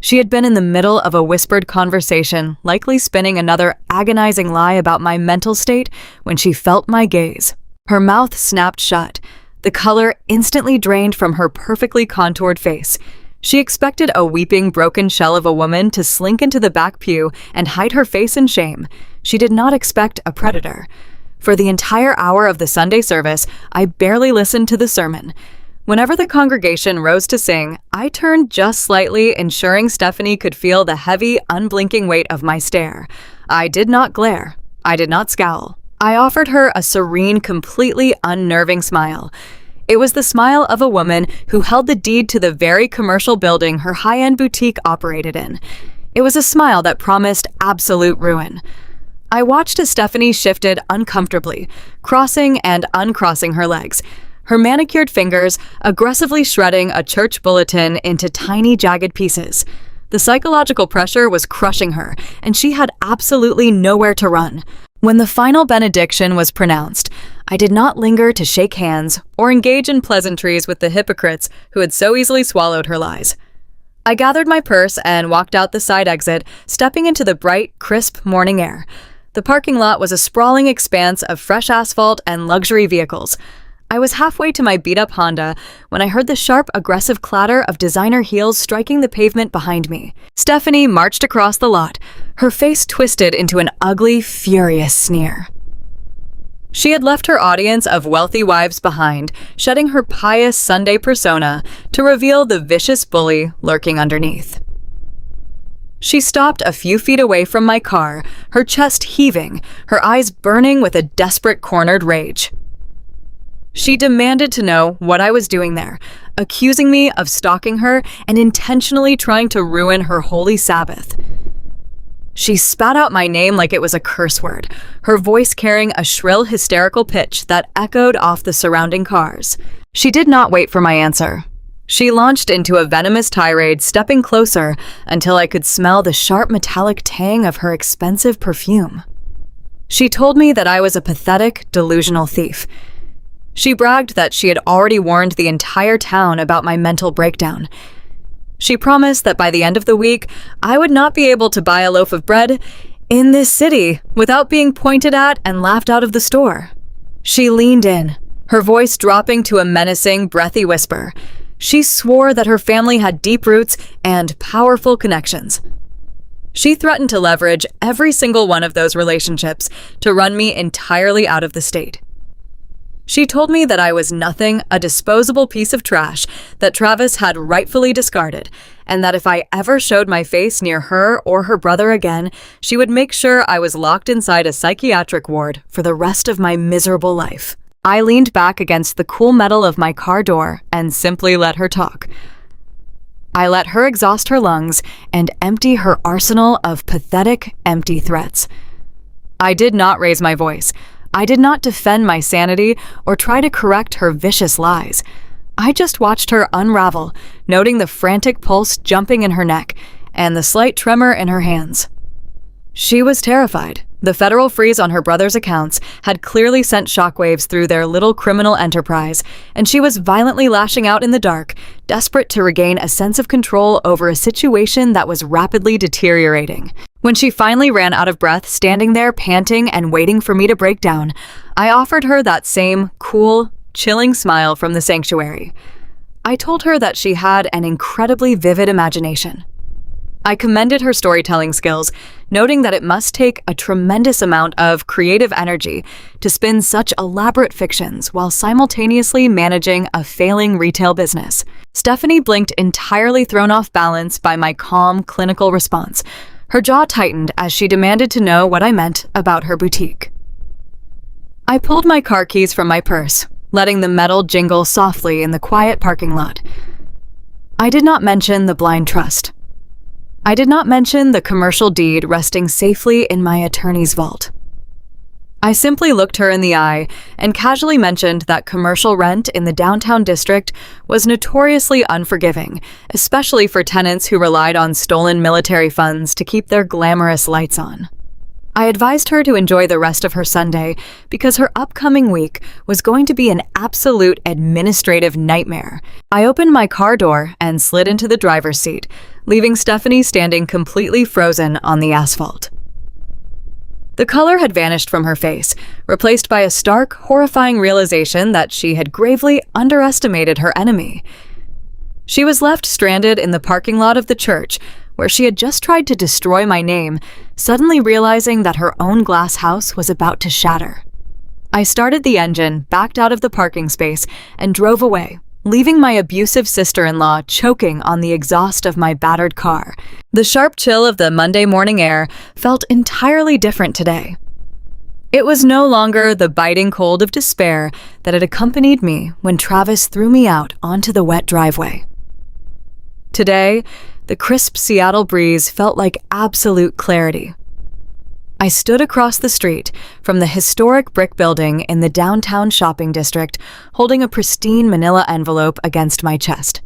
She had been in the middle of a whispered conversation, likely spinning another agonizing lie about my mental state, when she felt my gaze. Her mouth snapped shut. The color instantly drained from her perfectly contoured face. She expected a weeping, broken shell of a woman to slink into the back pew and hide her face in shame. She did not expect a predator. For the entire hour of the Sunday service, I barely listened to the sermon. Whenever the congregation rose to sing, I turned just slightly, ensuring Stephanie could feel the heavy, unblinking weight of my stare. I did not glare. I did not scowl. I offered her a serene, completely unnerving smile. It was the smile of a woman who held the deed to the very commercial building her high-end boutique operated in. It was a smile that promised absolute ruin. I watched as Stephanie shifted uncomfortably, crossing and uncrossing her legs, her manicured fingers aggressively shredding a church bulletin into tiny, jagged pieces. The psychological pressure was crushing her, and she had absolutely nowhere to run. When the final benediction was pronounced, I did not linger to shake hands or engage in pleasantries with the hypocrites who had so easily swallowed her lies. I gathered my purse and walked out the side exit, stepping into the bright, crisp morning air. The parking lot was a sprawling expanse of fresh asphalt and luxury vehicles. I was halfway to my beat-up Honda when I heard the sharp, aggressive clatter of designer heels striking the pavement behind me. Stephanie marched across the lot, her face twisted into an ugly, furious sneer. She had left her audience of wealthy wives behind, shedding her pious Sunday persona to reveal the vicious bully lurking underneath. She stopped a few feet away from my car, her chest heaving, her eyes burning with a desperate, cornered rage. She demanded to know what I was doing there, accusing me of stalking her and intentionally trying to ruin her holy Sabbath. She spat out my name like it was a curse word, her voice carrying a shrill, hysterical pitch that echoed off the surrounding cars. She did not wait for my answer. She launched into a venomous tirade, stepping closer until I could smell the sharp metallic tang of her expensive perfume. She told me that I was a pathetic, delusional thief. She bragged that she had already warned the entire town about my mental breakdown. She promised that by the end of the week, I would not be able to buy a loaf of bread in this city without being pointed at and laughed out of the store. She leaned in, her voice dropping to a menacing, breathy whisper. She swore that her family had deep roots and powerful connections. She threatened to leverage every single one of those relationships to run me entirely out of the state. She told me that I was nothing, a disposable piece of trash that Travis had rightfully discarded, and that if I ever showed my face near her or her brother again, she would make sure I was locked inside a psychiatric ward for the rest of my miserable life. I leaned back against the cool metal of my car door and simply let her talk. I let her exhaust her lungs and empty her arsenal of pathetic, empty threats. I did not raise my voice. I did not defend my sanity or try to correct her vicious lies. I just watched her unravel, noting the frantic pulse jumping in her neck and the slight tremor in her hands. She was terrified. The federal freeze on her brother's accounts had clearly sent shockwaves through their little criminal enterprise, and she was violently lashing out in the dark, desperate to regain a sense of control over a situation that was rapidly deteriorating. When she finally ran out of breath, standing there panting and waiting for me to break down, I offered her that same cool, chilling smile from the sanctuary. I told her that she had an incredibly vivid imagination. I commended her storytelling skills, noting that it must take a tremendous amount of creative energy to spin such elaborate fictions while simultaneously managing a failing retail business. Stephanie blinked, entirely thrown off balance by my calm, clinical response. Her jaw tightened as she demanded to know what I meant about her boutique. I pulled my car keys from my purse, letting the metal jingle softly in the quiet parking lot. I did not mention the blind trust. I did not mention the commercial deed resting safely in my attorney's vault. I simply looked her in the eye and casually mentioned that commercial rent in the downtown district was notoriously unforgiving, especially for tenants who relied on stolen military funds to keep their glamorous lights on. I advised her to enjoy the rest of her Sunday because her upcoming week was going to be an absolute administrative nightmare. I opened my car door and slid into the driver's seat, leaving Stephanie standing completely frozen on the asphalt. The color had vanished from her face, replaced by a stark, horrifying realization that she had gravely underestimated her enemy. She was left stranded in the parking lot of the church, where she had just tried to destroy my name, suddenly realizing that her own glass house was about to shatter. I started the engine, backed out of the parking space, and drove away, leaving my abusive sister-in-law choking on the exhaust of my battered car. The sharp chill of the Monday morning air felt entirely different today. It was no longer the biting cold of despair that had accompanied me when Travis threw me out onto the wet driveway. Today, the crisp Seattle breeze felt like absolute clarity. I stood across the street from the historic brick building in the downtown shopping district, holding a pristine manila envelope against my chest.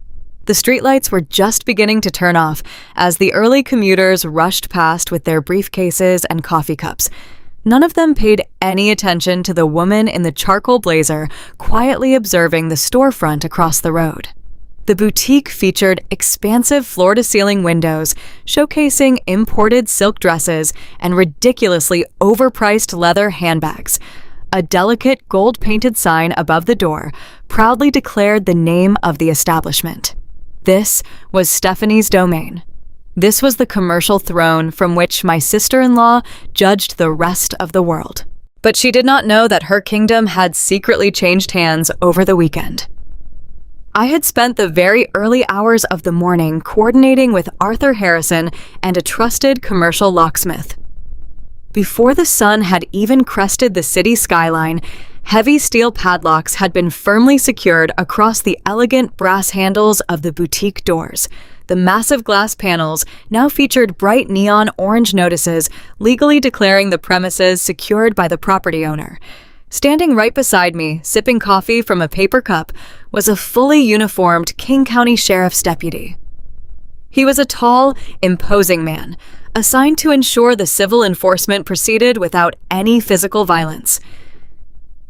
The streetlights were just beginning to turn off as the early commuters rushed past with their briefcases and coffee cups. None of them paid any attention to the woman in the charcoal blazer quietly observing the storefront across the road. The boutique featured expansive floor-to-ceiling windows, showcasing imported silk dresses and ridiculously overpriced leather handbags. A delicate gold-painted sign above the door proudly declared the name of the establishment. This was Stephanie's domain. This was the commercial throne from which my sister-in-law judged the rest of the world. But she did not know that her kingdom had secretly changed hands over the weekend. I had spent the very early hours of the morning coordinating with Arthur Harrison and a trusted commercial locksmith. Before the sun had even crested the city skyline, heavy steel padlocks had been firmly secured across the elegant brass handles of the boutique doors. The massive glass panels now featured bright neon orange notices legally declaring the premises secured by the property owner. Standing right beside me, sipping coffee from a paper cup, was a fully uniformed King County Sheriff's deputy. He was a tall, imposing man, assigned to ensure the civil enforcement proceeded without any physical violence.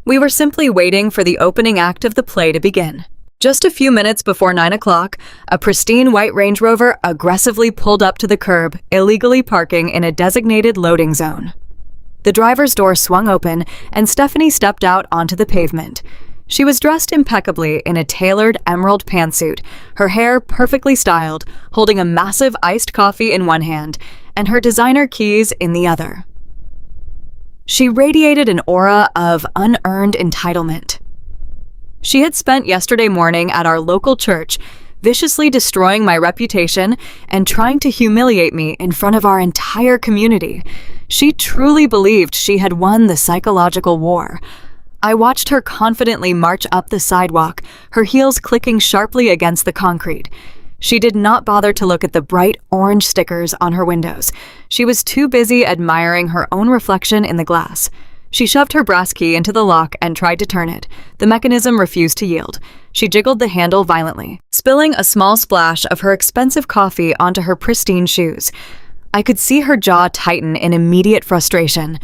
We were simply waiting for the opening act of the play to begin. Just a few minutes before 9 o'clock, a pristine white Range Rover aggressively pulled up to the curb, illegally parking in a designated loading zone. The driver's door swung open, and Stephanie stepped out onto the pavement. She was dressed impeccably in a tailored emerald pantsuit, her hair perfectly styled, holding a massive iced coffee in one hand and her designer keys in the other. She radiated an aura of unearned entitlement. She had spent yesterday morning at our local church, viciously destroying my reputation and trying to humiliate me in front of our entire community. She truly believed she had won the psychological war. I watched her confidently march up the sidewalk, her heels clicking sharply against the concrete. She did not bother to look at the bright orange stickers on her windows. She was too busy admiring her own reflection in the glass. She shoved her brass key into the lock and tried to turn it. The mechanism refused to yield. She jiggled the handle violently, spilling a small splash of her expensive coffee onto her pristine shoes. I could see her jaw tighten in immediate frustration.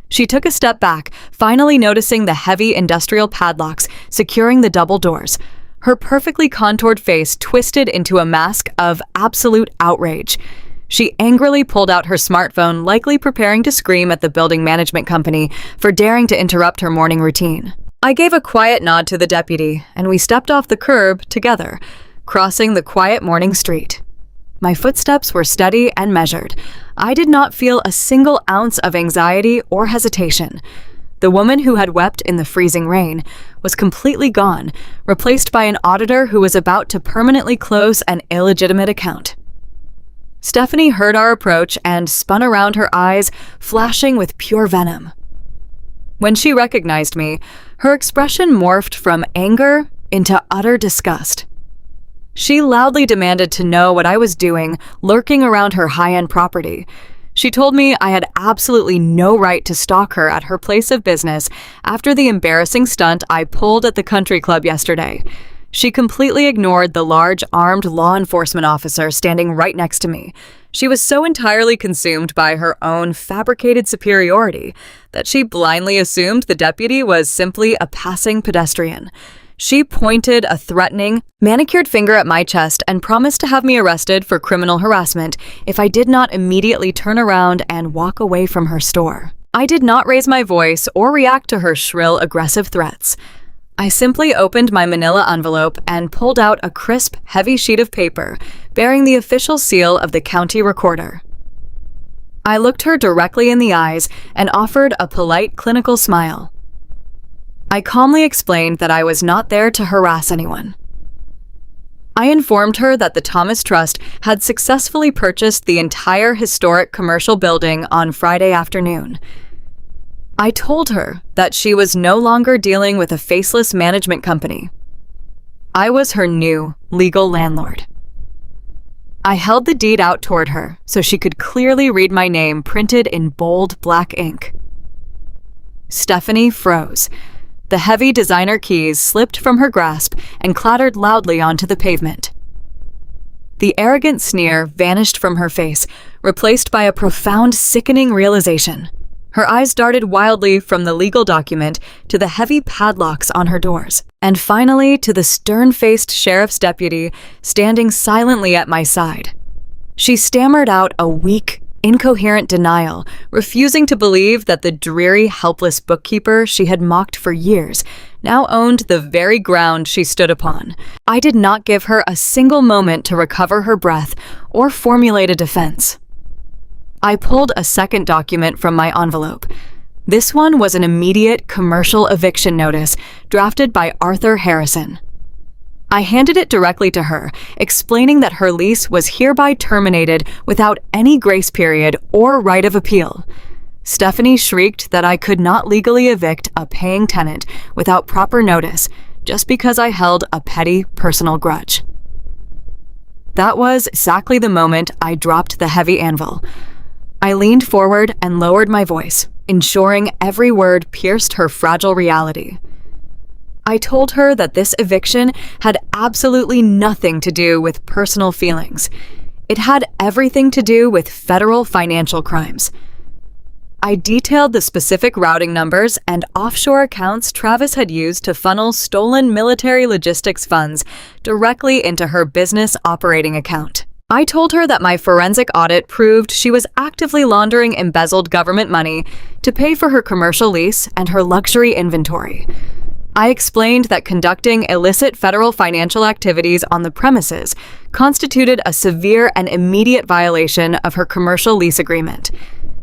She took a step back, finally noticing the heavy industrial padlocks securing the double doors. Her perfectly contoured face twisted into a mask of absolute outrage. She angrily pulled out her smartphone, likely preparing to scream at the building management company for daring to interrupt her morning routine. I gave a quiet nod to the deputy, and we stepped off the curb together, crossing the quiet morning street. My footsteps were steady and measured. I did not feel a single ounce of anxiety or hesitation. The woman who had wept in the freezing rain was completely gone, replaced by an auditor who was about to permanently close an illegitimate account. Stephanie heard our approach and spun around, her eyes flashing with pure venom. When she recognized me, her expression morphed from anger into utter disgust. She loudly demanded to know what I was doing, lurking around her high-end property. She told me I had absolutely no right to stalk her at her place of business after the embarrassing stunt I pulled at the country club yesterday. She completely ignored the large, armed law enforcement officer standing right next to me. She was so entirely consumed by her own fabricated superiority that she blindly assumed the deputy was simply a passing pedestrian. She pointed a threatening, manicured finger at my chest and promised to have me arrested for criminal harassment if I did not immediately turn around and walk away from her store. I did not raise my voice or react to her shrill, aggressive threats. I simply opened my manila envelope and pulled out a crisp, heavy sheet of paper bearing the official seal of the county recorder. I looked her directly in the eyes and offered a polite, clinical smile. I calmly explained that I was not there to harass anyone. I informed her that the Thomas Trust had successfully purchased the entire historic commercial building on Friday afternoon. I told her that she was no longer dealing with a faceless management company. I was her new legal landlord. I held the deed out toward her so she could clearly read my name printed in bold black ink. Stephanie froze. The heavy designer keys slipped from her grasp and clattered loudly onto the pavement. The arrogant sneer vanished from her face, replaced by a profound, sickening realization. Her eyes darted wildly from the legal document to the heavy padlocks on her doors, and finally to the stern-faced sheriff's deputy standing silently at my side. She stammered out a weak, incoherent denial, refusing to believe that the dreary, helpless bookkeeper she had mocked for years now owned the very ground she stood upon. I did not give her a single moment to recover her breath or formulate a defense. I pulled a second document from my envelope. This one was an immediate commercial eviction notice drafted by Arthur Harrison. I handed it directly to her, explaining that her lease was hereby terminated without any grace period or right of appeal. Stephanie shrieked that I could not legally evict a paying tenant without proper notice, just because I held a petty personal grudge. That was exactly the moment I dropped the heavy anvil. I leaned forward and lowered my voice, ensuring every word pierced her fragile reality. I told her that this eviction had absolutely nothing to do with personal feelings. It had everything to do with federal financial crimes. I detailed the specific routing numbers and offshore accounts Travis had used to funnel stolen military logistics funds directly into her business operating account. I told her that my forensic audit proved she was actively laundering embezzled government money to pay for her commercial lease and her luxury inventory. I explained that conducting illicit federal financial activities on the premises constituted a severe and immediate violation of her commercial lease agreement.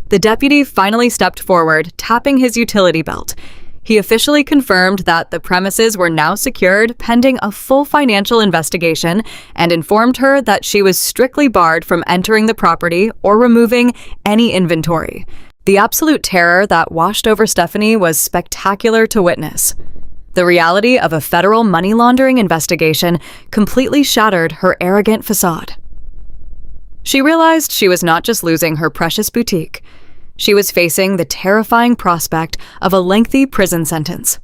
The deputy finally stepped forward, tapping his utility belt. He officially confirmed that the premises were now secured pending a full financial investigation and informed her that she was strictly barred from entering the property or removing any inventory. The absolute terror that washed over Stephanie was spectacular to witness. The reality of a federal money laundering investigation completely shattered her arrogant facade. She realized she was not just losing her precious boutique. She was facing the terrifying prospect of a lengthy prison sentence.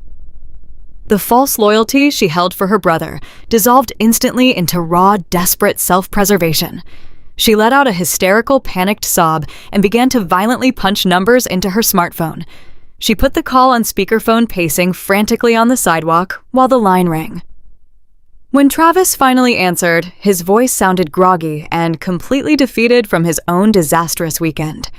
The false loyalty she held for her brother dissolved instantly into raw, desperate self-preservation. She let out a hysterical, panicked sob and began to violently punch numbers into her smartphone. She put the call on speakerphone, pacing frantically on the sidewalk while the line rang. When Travis finally answered, his voice sounded groggy and completely defeated from his own disastrous weekend.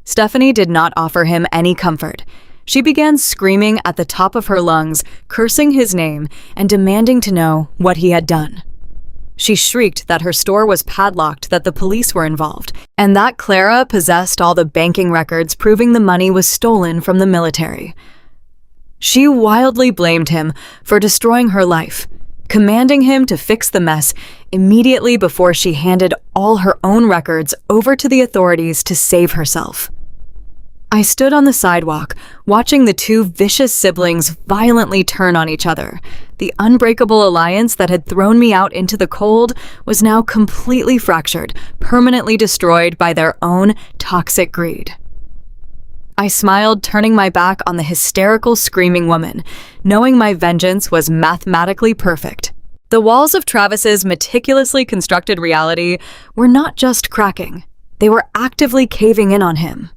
Stephanie did not offer him any comfort. She began screaming at the top of her lungs, cursing his name, and demanding to know what he had done. She shrieked that her store was padlocked, that the police were involved, and that Clara possessed all the banking records proving the money was stolen from the military. She wildly blamed him for destroying her life, commanding him to fix the mess immediately before she handed all her own records over to the authorities to save herself. I stood on the sidewalk, watching the two vicious siblings violently turn on each other. The unbreakable alliance that had thrown me out into the cold was now completely fractured, permanently destroyed by their own toxic greed. I smiled, turning my back on the hysterical, screaming woman, knowing my vengeance was mathematically perfect. The walls of Travis's meticulously constructed reality were not just cracking, they were actively caving in on him.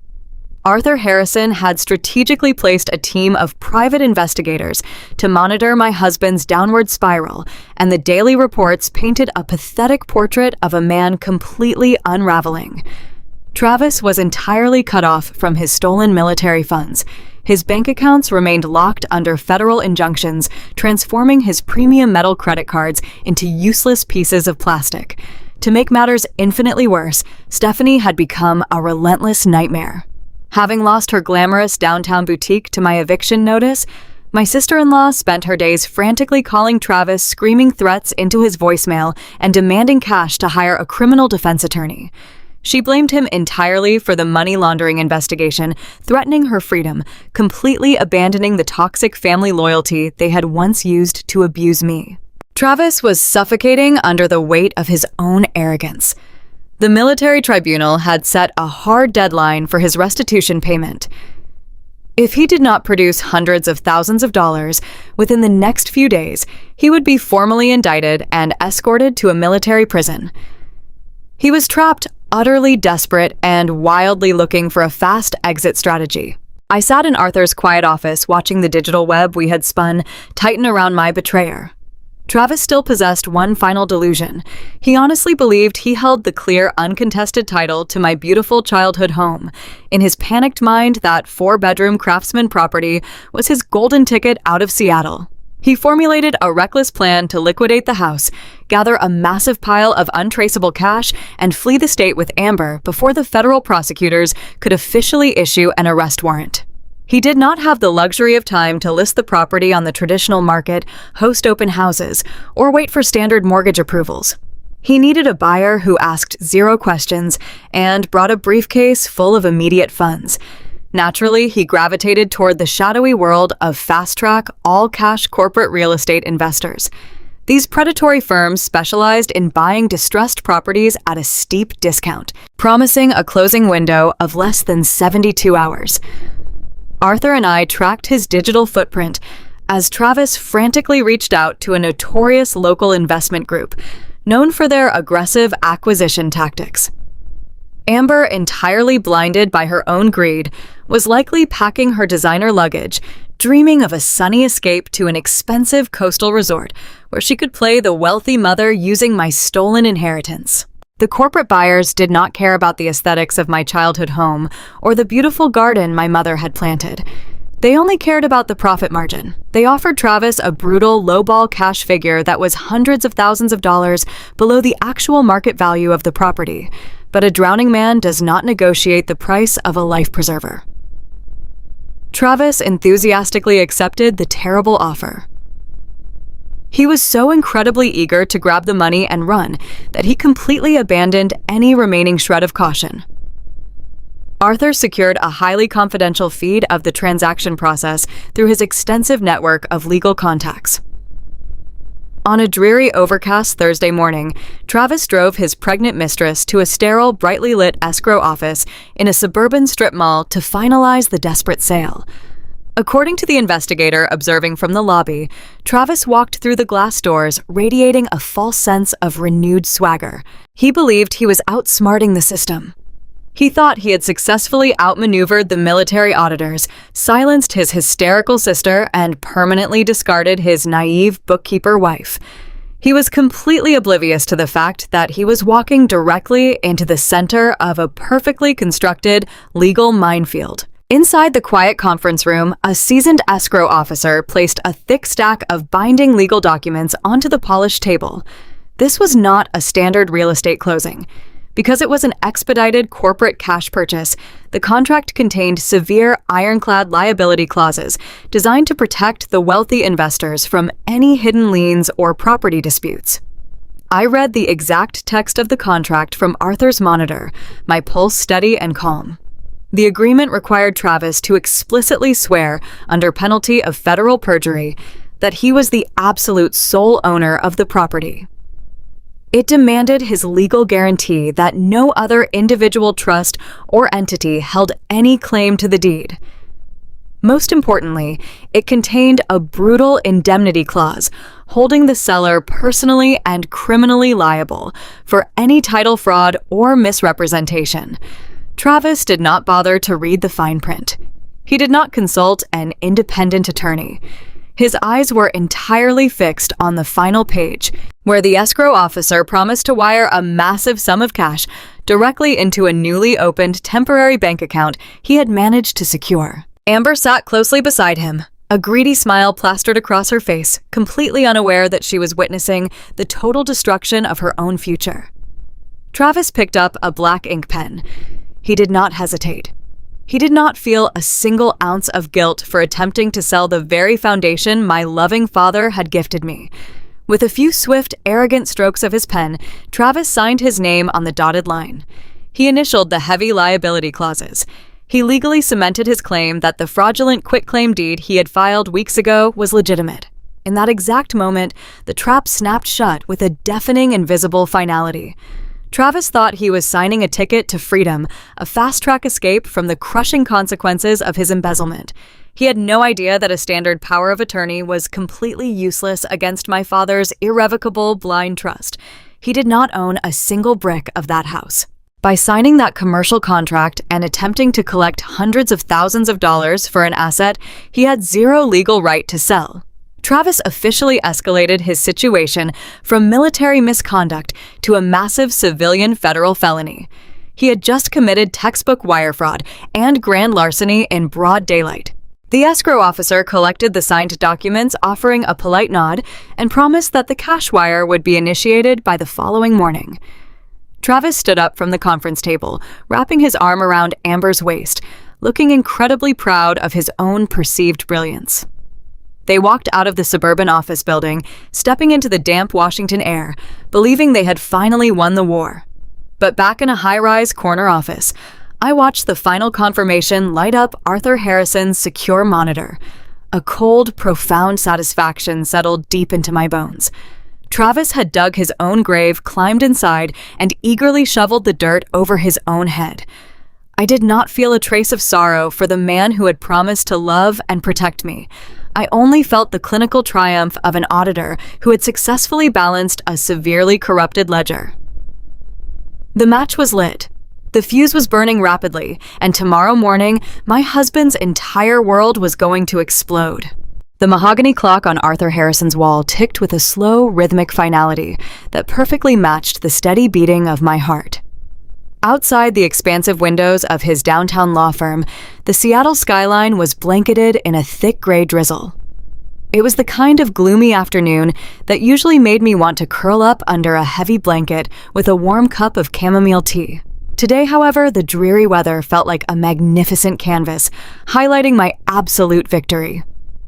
Arthur Harrison had strategically placed a team of private investigators to monitor my husband's downward spiral, and the daily reports painted a pathetic portrait of a man completely unraveling. Travis was entirely cut off from his stolen military funds. His bank accounts remained locked under federal injunctions, transforming his premium metal credit cards into useless pieces of plastic. To make matters infinitely worse, Stephanie had become a relentless nightmare. Having lost her glamorous downtown boutique to my eviction notice, my sister-in-law spent her days frantically calling Travis, screaming threats into his voicemail and demanding cash to hire a criminal defense attorney. She blamed him entirely for the money laundering investigation, threatening her freedom, completely abandoning the toxic family loyalty they had once used to abuse me. Travis was suffocating under the weight of his own arrogance. The military tribunal had set a hard deadline for his restitution payment. If he did not produce hundreds of thousands of dollars within the next few days, he would be formally indicted and escorted to a military prison. He was trapped, utterly desperate and wildly looking for a fast exit strategy. I sat in Arthur's quiet office watching the digital web we had spun tighten around my betrayer. Travis still possessed one final delusion. He honestly believed he held the clear, uncontested title to my beautiful childhood home. In his panicked mind, that 4-bedroom Craftsman property was his golden ticket out of Seattle. He formulated a reckless plan to liquidate the house, gather a massive pile of untraceable cash, and flee the state with Amber before the federal prosecutors could officially issue an arrest warrant. He did not have the luxury of time to list the property on the traditional market, host open houses, or wait for standard mortgage approvals. He needed a buyer who asked 0 questions and brought a briefcase full of immediate funds. Naturally, he gravitated toward the shadowy world of fast-track, all-cash corporate real estate investors. These predatory firms specialized in buying distressed properties at a steep discount, promising a closing window of less than 72 hours. Arthur and I tracked his digital footprint as Travis frantically reached out to a notorious local investment group known for their aggressive acquisition tactics. Amber, entirely blinded by her own greed, was likely packing her designer luggage, dreaming of a sunny escape to an expensive coastal resort where she could play the wealthy mother using my stolen inheritance. The corporate buyers did not care about the aesthetics of my childhood home or the beautiful garden my mother had planted. They only cared about the profit margin. They offered Travis a brutal, lowball cash figure that was hundreds of thousands of dollars below the actual market value of the property. But a drowning man does not negotiate the price of a life preserver. Travis enthusiastically accepted the terrible offer. He was so incredibly eager to grab the money and run that he completely abandoned any remaining shred of caution. Arthur secured a highly confidential feed of the transaction process through his extensive network of legal contacts. On a dreary, overcast Thursday morning, Travis drove his pregnant mistress to a sterile, brightly lit escrow office in a suburban strip mall to finalize the desperate sale. According to the investigator observing from the lobby, Travis walked through the glass doors, radiating a false sense of renewed swagger. He believed he was outsmarting the system. He thought he had successfully outmaneuvered the military auditors, silenced his hysterical sister, and permanently discarded his naive bookkeeper wife. He was completely oblivious to the fact that he was walking directly into the center of a perfectly constructed legal minefield. Inside the quiet conference room, a seasoned escrow officer placed a thick stack of binding legal documents onto the polished table. This was not a standard real estate closing. Because it was an expedited corporate cash purchase, the contract contained severe ironclad liability clauses designed to protect the wealthy investors from any hidden liens or property disputes. I read the exact text of the contract from Arthur's monitor, my pulse steady and calm. The agreement required Travis to explicitly swear, under penalty of federal perjury, that he was the absolute sole owner of the property. It demanded his legal guarantee that no other individual trust or entity held any claim to the deed. Most importantly, it contained a brutal indemnity clause holding the seller personally and criminally liable for any title fraud or misrepresentation. Travis did not bother to read the fine print. He did not consult an independent attorney. His eyes were entirely fixed on the final page, where the escrow officer promised to wire a massive sum of cash directly into a newly opened temporary bank account he had managed to secure. Amber sat closely beside him, a greedy smile plastered across her face, completely unaware that she was witnessing the total destruction of her own future. Travis picked up a black ink pen. He did not hesitate. He did not feel a single ounce of guilt for attempting to sell the very foundation my loving father had gifted me. With a few swift, arrogant strokes of his pen, Travis signed his name on the dotted line. He initialed the heavy liability clauses. He legally cemented his claim that the fraudulent quitclaim deed he had filed weeks ago was legitimate. In that exact moment, the trap snapped shut with a deafening invisible finality. Travis thought he was signing a ticket to freedom, a fast-track escape from the crushing consequences of his embezzlement. He had no idea that a standard power of attorney was completely useless against my father's irrevocable blind trust. He did not own a single brick of that house. By signing that commercial contract and attempting to collect hundreds of thousands of dollars for an asset he had zero legal right to sell, Travis officially escalated his situation from military misconduct to a massive civilian federal felony. He had just committed textbook wire fraud and grand larceny in broad daylight. The escrow officer collected the signed documents, offering a polite nod, and promised that the cash wire would be initiated by the following morning. Travis stood up from the conference table, wrapping his arm around Amber's waist, looking incredibly proud of his own perceived brilliance. They walked out of the suburban office building, stepping into the damp Washington air, believing they had finally won the war. But back in a high-rise corner office, I watched the final confirmation light up Arthur Harrison's secure monitor. A cold, profound satisfaction settled deep into my bones. Travis had dug his own grave, climbed inside, and eagerly shoveled the dirt over his own head. I did not feel a trace of sorrow for the man who had promised to love and protect me. I only felt the clinical triumph of an auditor who had successfully balanced a severely corrupted ledger. The match was lit. The fuse was burning rapidly, and tomorrow morning, my husband's entire world was going to explode. The mahogany clock on Arthur Harrison's wall ticked with a slow, rhythmic finality that perfectly matched the steady beating of my heart. Outside the expansive windows of his downtown law firm, the Seattle skyline was blanketed in a thick gray drizzle. It was the kind of gloomy afternoon that usually made me want to curl up under a heavy blanket with a warm cup of chamomile tea. Today, however, the dreary weather felt like a magnificent canvas, highlighting my absolute victory.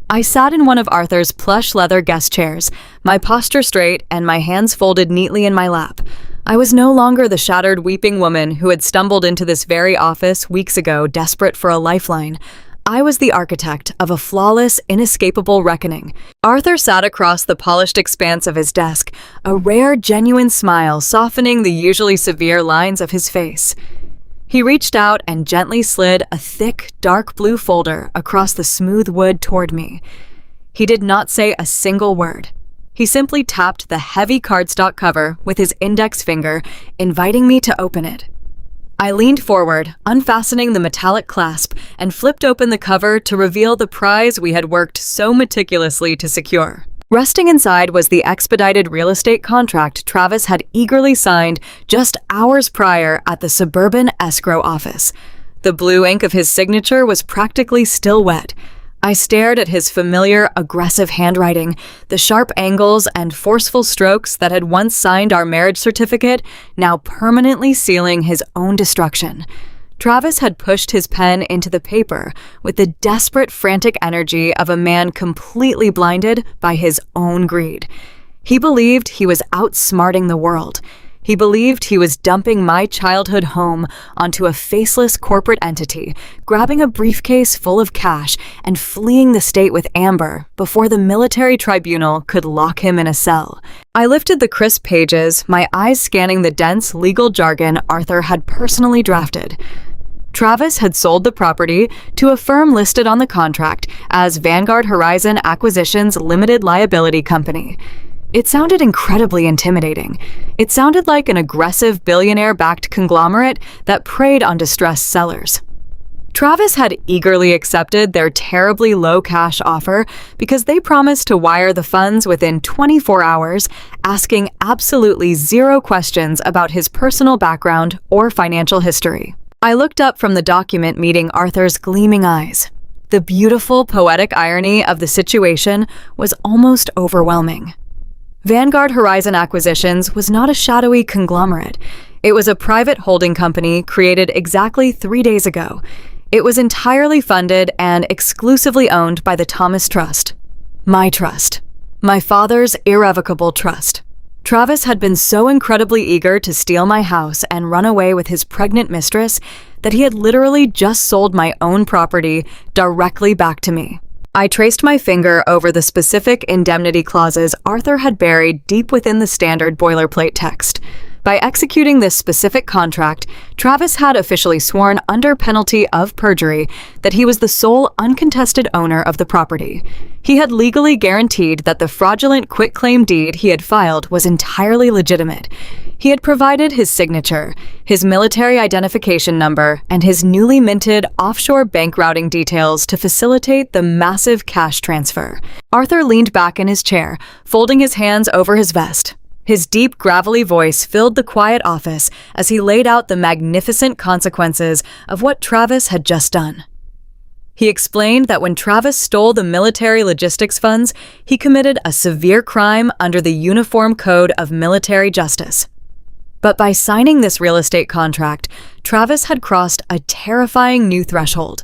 I sat in one of Arthur's plush leather guest chairs, my posture straight and my hands folded neatly in my lap. I was no longer the shattered, weeping woman who had stumbled into this very office weeks ago, desperate for a lifeline. I was the architect of a flawless, inescapable reckoning. Arthur sat across the polished expanse of his desk, a rare, genuine smile softening the usually severe lines of his face. He reached out and gently slid a thick, dark blue folder across the smooth wood toward me. He did not say a single word. He simply tapped the heavy cardstock cover with his index finger, inviting me to open it. I leaned forward, unfastening the metallic clasp, and flipped open the cover to reveal the prize we had worked so meticulously to secure. Resting inside was the expedited real estate contract Travis had eagerly signed just hours prior at the suburban escrow office. The blue ink of his signature was practically still wet. I stared at his familiar, aggressive handwriting, the sharp angles and forceful strokes that had once signed our marriage certificate, now permanently sealing his own destruction. Travis had pushed his pen into the paper with the desperate, frantic energy of a man completely blinded by his own greed. He believed he was outsmarting the world. He believed he was dumping my childhood home onto a faceless corporate entity, grabbing a briefcase full of cash and fleeing the state with Amber before the military tribunal could lock him in a cell. I lifted the crisp pages, my eyes scanning the dense legal jargon Arthur had personally drafted. Travis had sold the property to a firm listed on the contract as Vanguard Horizon Acquisitions Limited Liability Company. It sounded incredibly intimidating. It sounded like an aggressive billionaire-backed conglomerate that preyed on distressed sellers. Travis had eagerly accepted their terribly low cash offer because they promised to wire the funds within 24 hours, asking absolutely zero questions about his personal background or financial history. I looked up from the document meeting Arthur's gleaming eyes. The beautiful, poetic irony of the situation was almost overwhelming. Vanguard Horizon Acquisitions was not a shadowy conglomerate. It was a private holding company created exactly 3 days ago. It was entirely funded and exclusively owned by the Thomas Trust. My trust. My father's irrevocable trust. Travis had been so incredibly eager to steal my house and run away with his pregnant mistress that he had literally just sold my own property directly back to me. I traced my finger over the specific indemnity clauses Arthur had buried deep within the standard boilerplate text. By executing this specific contract, Travis had officially sworn under penalty of perjury that he was the sole uncontested owner of the property. He had legally guaranteed that the fraudulent quitclaim deed he had filed was entirely legitimate. He had provided his signature, his military identification number, and his newly minted offshore bank routing details to facilitate the massive cash transfer. Arthur leaned back in his chair, folding his hands over his vest. His deep, gravelly voice filled the quiet office as he laid out the magnificent consequences of what Travis had just done. He explained that when Travis stole the military logistics funds, he committed a severe crime under the Uniform Code of Military Justice. But by signing this real estate contract, Travis had crossed a terrifying new threshold.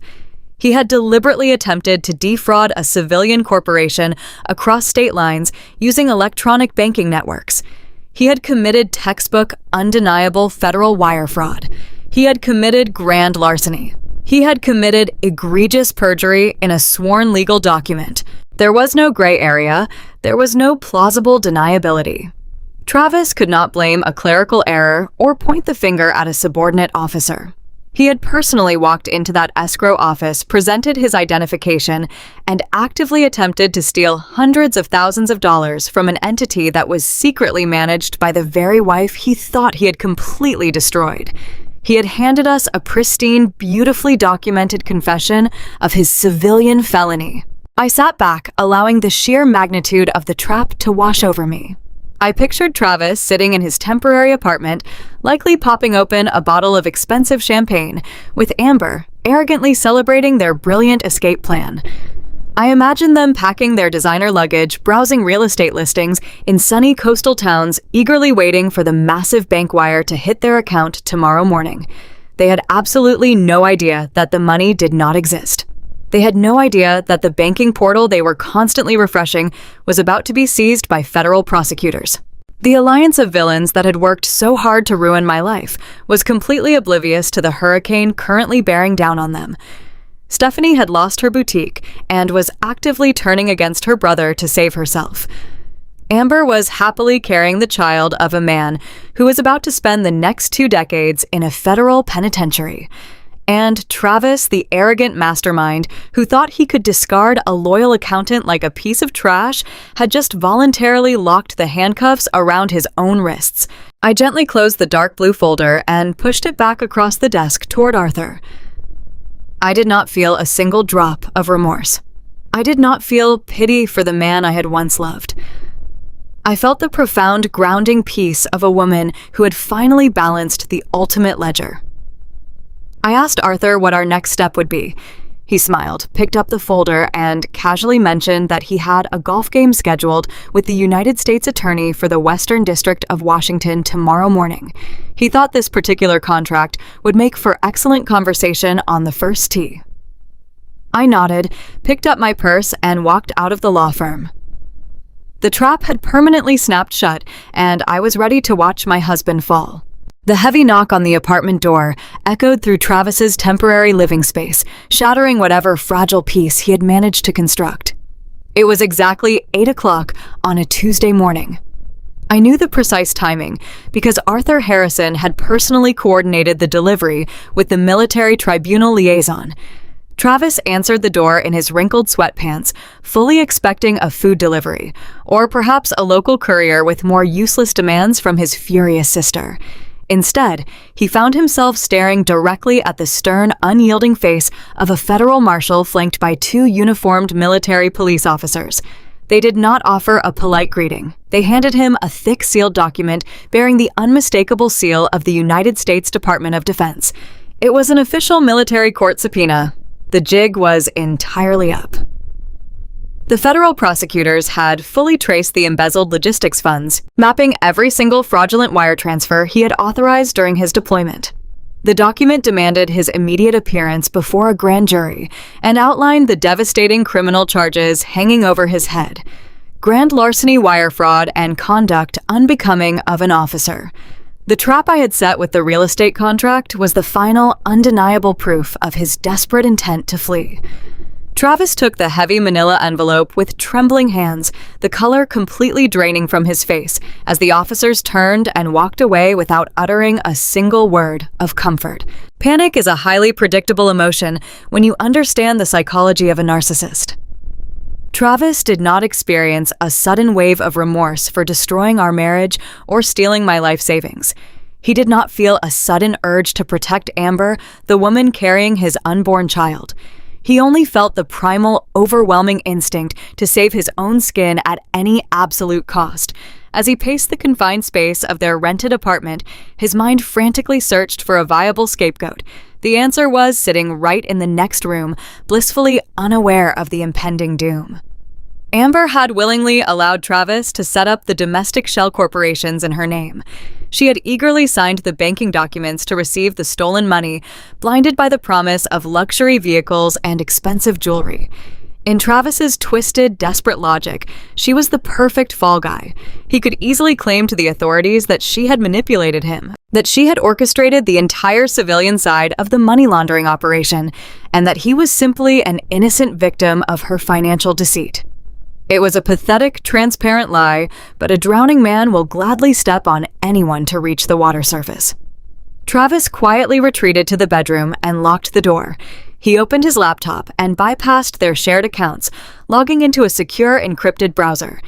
He had deliberately attempted to defraud a civilian corporation across state lines using electronic banking networks. He had committed textbook, undeniable federal wire fraud. He had committed grand larceny. He had committed egregious perjury in a sworn legal document. There was no gray area. There was no plausible deniability. Travis could not blame a clerical error or point the finger at a subordinate officer. He had personally walked into that escrow office, presented his identification, and actively attempted to steal hundreds of thousands of dollars from an entity that was secretly managed by the very wife he thought he had completely destroyed. He had handed us a pristine, beautifully documented confession of his civilian felony. I sat back, allowing the sheer magnitude of the trap to wash over me. I pictured Travis sitting in his temporary apartment, likely popping open a bottle of expensive champagne, with Amber arrogantly celebrating their brilliant escape plan. I imagined them packing their designer luggage, browsing real estate listings in sunny coastal towns, eagerly waiting for the massive bank wire to hit their account tomorrow morning. They had absolutely no idea that the money did not exist. They had no idea that the banking portal they were constantly refreshing was about to be seized by federal prosecutors. The alliance of villains that had worked so hard to ruin my life was completely oblivious to the hurricane currently bearing down on them. Stephanie had lost her boutique and was actively turning against her brother to save herself. Amber was happily carrying the child of a man who was about to spend the next 2 decades in a federal penitentiary. And Travis, the arrogant mastermind who thought he could discard a loyal accountant like a piece of trash, had just voluntarily locked the handcuffs around his own wrists. I gently closed the dark blue folder and pushed it back across the desk toward Arthur. I did not feel a single drop of remorse. I did not feel pity for the man I had once loved. I felt the profound grounding peace of a woman who had finally balanced the ultimate ledger. I asked Arthur what our next step would be. He smiled, picked up the folder, and casually mentioned that he had a golf game scheduled with the United States Attorney for the Western District of Washington tomorrow morning. He thought this particular contract would make for excellent conversation on the first tee. I nodded, picked up my purse, and walked out of the law firm. The trap had permanently snapped shut, and I was ready to watch my husband fall. The heavy knock on the apartment door echoed through Travis's temporary living space, shattering whatever fragile peace he had managed to construct. It was exactly 8 o'clock on a Tuesday morning. I knew the precise timing because Arthur Harrison had personally coordinated the delivery with the military tribunal liaison. Travis answered the door in his wrinkled sweatpants, fully expecting a food delivery, or perhaps a local courier with more useless demands from his furious sister. Instead, he found himself staring directly at the stern, unyielding face of a federal marshal flanked by 2 uniformed military police officers. They did not offer a polite greeting. They handed him a thick sealed document bearing the unmistakable seal of the United States Department of Defense. It was an official military court subpoena. The jig was entirely up. The federal prosecutors had fully traced the embezzled logistics funds, mapping every single fraudulent wire transfer he had authorized during his deployment. The document demanded his immediate appearance before a grand jury and outlined the devastating criminal charges hanging over his head: grand larceny, wire fraud, and conduct unbecoming of an officer. The trap I had set with the real estate contract was the final, undeniable proof of his desperate intent to flee. Travis took the heavy manila envelope with trembling hands, the color completely draining from his face, as the officers turned and walked away without uttering a single word of comfort. Panic is a highly predictable emotion when you understand the psychology of a narcissist. Travis did not experience a sudden wave of remorse for destroying our marriage or stealing my life savings. He did not feel a sudden urge to protect Amber, the woman carrying his unborn child. He only felt the primal, overwhelming instinct to save his own skin at any absolute cost. As he paced the confined space of their rented apartment, his mind frantically searched for a viable scapegoat. The answer was sitting right in the next room, blissfully unaware of the impending doom. Amber had willingly allowed Travis to set up the domestic shell corporations in her name. She had eagerly signed the banking documents to receive the stolen money, blinded by the promise of luxury vehicles and expensive jewelry. In Travis's twisted, desperate logic, she was the perfect fall guy. He could easily claim to the authorities that she had manipulated him, that she had orchestrated the entire civilian side of the money laundering operation, and that he was simply an innocent victim of her financial deceit. It was a pathetic, transparent lie, but a drowning man will gladly step on anyone to reach the water surface. Travis quietly retreated to the bedroom and locked the door. He opened his laptop and bypassed their shared accounts, logging into a secure, encrypted browser.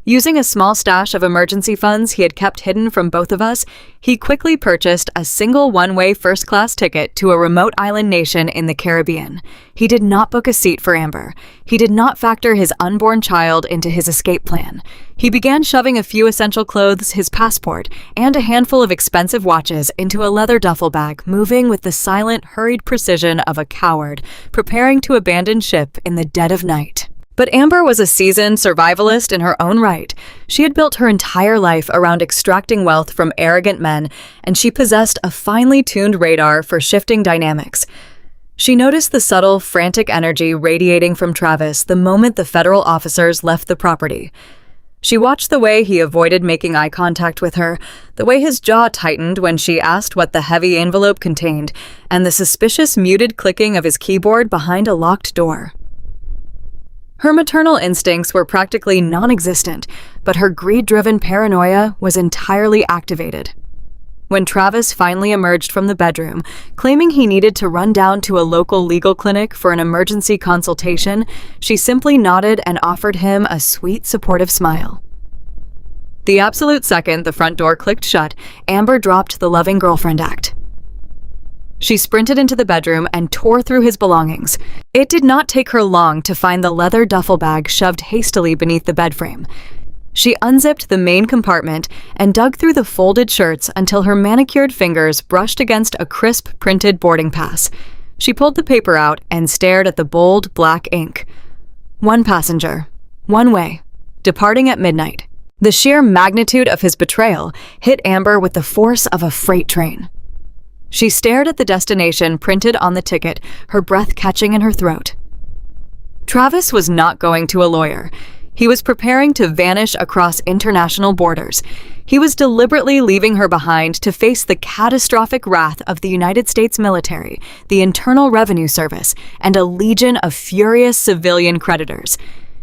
Using a small stash of emergency funds he had kept hidden from both of us, he quickly purchased a single one-way first-class ticket to a remote island nation in the Caribbean. He did not book a seat for Amber. He did not factor his unborn child into his escape plan. He began shoving a few essential clothes, his passport, and a handful of expensive watches into a leather duffel bag, moving with the silent, hurried precision of a coward, preparing to abandon ship in the dead of night. But Amber was a seasoned survivalist in her own right. She had built her entire life around extracting wealth from arrogant men, and she possessed a finely tuned radar for shifting dynamics. She noticed the subtle, frantic energy radiating from Travis the moment the federal officers left the property. She watched the way he avoided making eye contact with her, the way his jaw tightened when she asked what the heavy envelope contained, and the suspicious muted clicking of his keyboard behind a locked door. Her maternal instincts were practically non-existent, but her greed-driven paranoia was entirely activated. When Travis finally emerged from the bedroom, claiming he needed to run down to a local legal clinic for an emergency consultation, she simply nodded and offered him a sweet, supportive smile. The absolute second the front door clicked shut, Amber dropped the loving girlfriend act. She sprinted into the bedroom and tore through his belongings. It did not take her long to find the leather duffel bag shoved hastily beneath the bed frame. She unzipped the main compartment and dug through the folded shirts until her manicured fingers brushed against a crisp printed boarding pass. She pulled the paper out and stared at the bold black ink. One passenger, one way, departing at midnight. The sheer magnitude of his betrayal hit Amber with the force of a freight train. She stared at the destination printed on the ticket, her breath catching in her throat. Travis was not going to a lawyer. He was preparing to vanish across international borders. He was deliberately leaving her behind to face the catastrophic wrath of the United States military, the Internal Revenue Service, and a legion of furious civilian creditors.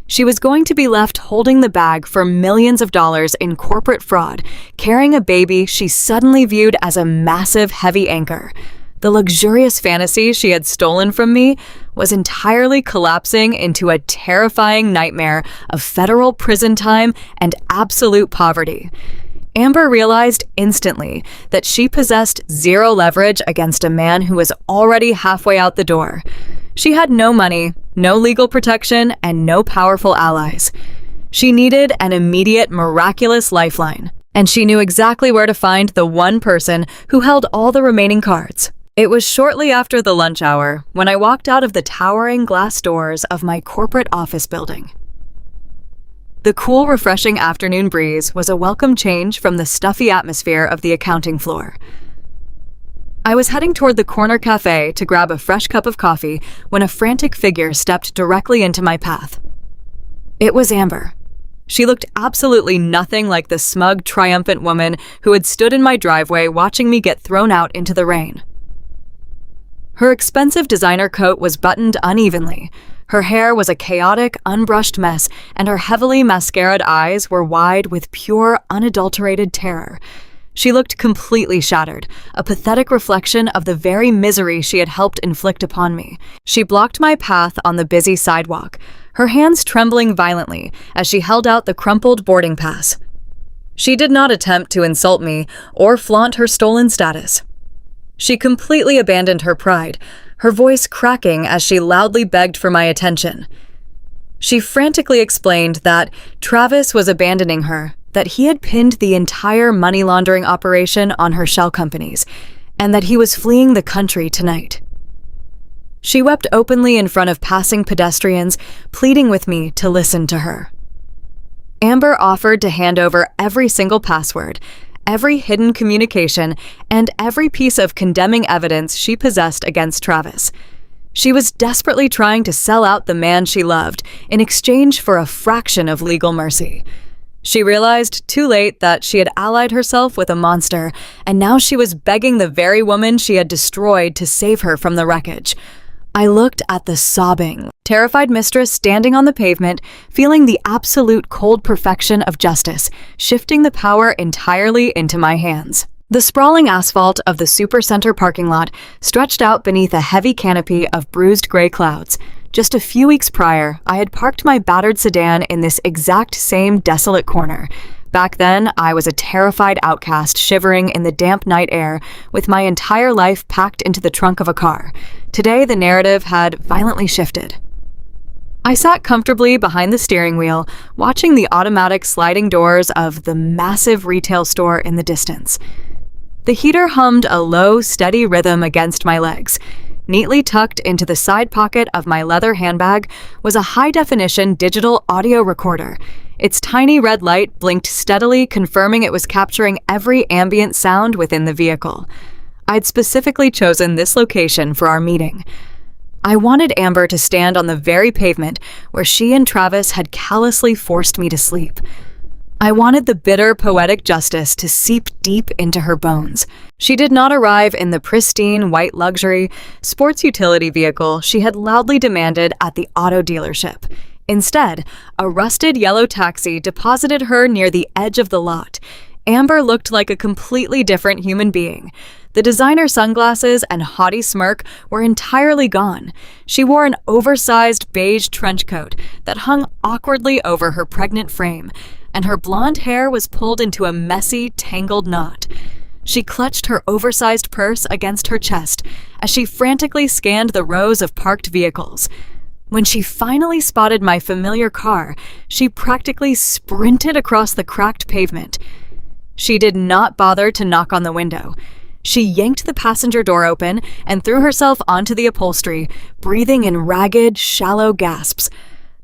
She was going to be left holding the bag for millions of dollars in corporate fraud, carrying a baby she suddenly viewed as a massive, heavy anchor. The luxurious fantasy she had stolen from me was entirely collapsing into a terrifying nightmare of federal prison time and absolute poverty. Amber realized instantly that she possessed zero leverage against a man who was already halfway out the door. She had no money, no legal protection, and no powerful allies. She needed an immediate, miraculous lifeline, and she knew exactly where to find the one person who held all the remaining cards. It was shortly after the lunch hour when I walked out of the towering glass doors of my corporate office building. The cool, refreshing afternoon breeze was a welcome change from the stuffy atmosphere of the accounting floor. I was heading toward the corner cafe to grab a fresh cup of coffee when a frantic figure stepped directly into my path. It was Amber. She looked absolutely nothing like the smug, triumphant woman who had stood in my driveway watching me get thrown out into the rain. Her expensive designer coat was buttoned unevenly. Her hair was a chaotic, unbrushed mess, and her heavily mascaraed eyes were wide with pure, unadulterated terror. She looked completely shattered, a pathetic reflection of the very misery she had helped inflict upon me. She blocked my path on the busy sidewalk, her hands trembling violently as she held out the crumpled boarding pass. She did not attempt to insult me or flaunt her stolen status. She completely abandoned her pride, her voice cracking as she loudly begged for my attention. She frantically explained that Travis was abandoning her, that he had pinned the entire money laundering operation on her shell companies, and that he was fleeing the country tonight. She wept openly in front of passing pedestrians, pleading with me to listen to her. Amber offered to hand over every single password, every hidden communication, and every piece of condemning evidence she possessed against Travis. She was desperately trying to sell out the man she loved in exchange for a fraction of legal mercy. She realized too late that she had allied herself with a monster, and now she was begging the very woman she had destroyed to save her from the wreckage. I looked at the sobbing, terrified mistress standing on the pavement, feeling the absolute cold perfection of justice, shifting the power entirely into my hands. The sprawling asphalt of the supercenter parking lot stretched out beneath a heavy canopy of bruised gray clouds. Just a few weeks prior, I had parked my battered sedan in this exact same desolate corner. Back then, I was a terrified outcast shivering in the damp night air with my entire life packed into the trunk of a car. Today, the narrative had violently shifted. I sat comfortably behind the steering wheel, watching the automatic sliding doors of the massive retail store in the distance. The heater hummed a low, steady rhythm against my legs. Neatly tucked into the side pocket of my leather handbag was a high-definition digital audio recorder. Its tiny red light blinked steadily, confirming it was capturing every ambient sound within the vehicle. I'd specifically chosen this location for our meeting. I wanted Amber to stand on the very pavement where she and Travis had callously forced me to sleep. I wanted the bitter, poetic justice to seep deep into her bones. She did not arrive in the pristine, white luxury, sports utility vehicle she had loudly demanded at the auto dealership. Instead, a rusted yellow taxi deposited her near the edge of the lot. Amber looked like a completely different human being. The designer sunglasses and haughty smirk were entirely gone. She wore an oversized beige trench coat that hung awkwardly over her pregnant frame, and her blonde hair was pulled into a messy, tangled knot. She clutched her oversized purse against her chest as she frantically scanned the rows of parked vehicles. When she finally spotted my familiar car, she practically sprinted across the cracked pavement. She did not bother to knock on the window. She yanked the passenger door open and threw herself onto the upholstery, breathing in ragged, shallow gasps.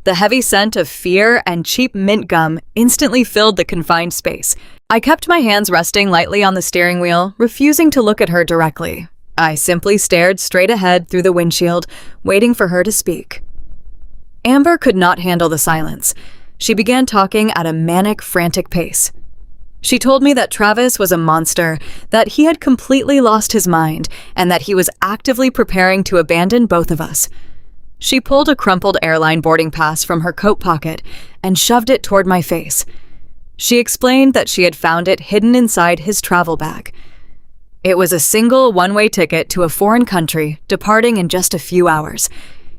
The heavy scent of fear and cheap mint gum instantly filled the confined space. I kept my hands resting lightly on the steering wheel, refusing to look at her directly. I simply stared straight ahead through the windshield, waiting for her to speak. Amber could not handle the silence. She began talking at a manic, frantic pace. She told me that Travis was a monster, that he had completely lost his mind, and that he was actively preparing to abandon both of us. She pulled a crumpled airline boarding pass from her coat pocket and shoved it toward my face. She explained that she had found it hidden inside his travel bag. It was a single one-way ticket to a foreign country, departing in just a few hours.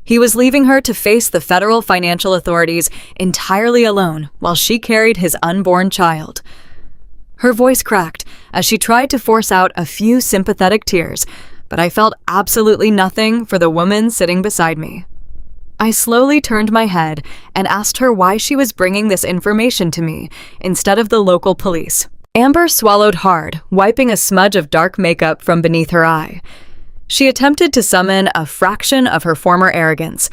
He was leaving her to face the federal financial authorities entirely alone while she carried his unborn child. Her voice cracked as she tried to force out a few sympathetic tears, but I felt absolutely nothing for the woman sitting beside me. I slowly turned my head and asked her why she was bringing this information to me instead of the local police. Amber swallowed hard, wiping a smudge of dark makeup from beneath her eye. She attempted to summon a fraction of her former arrogance.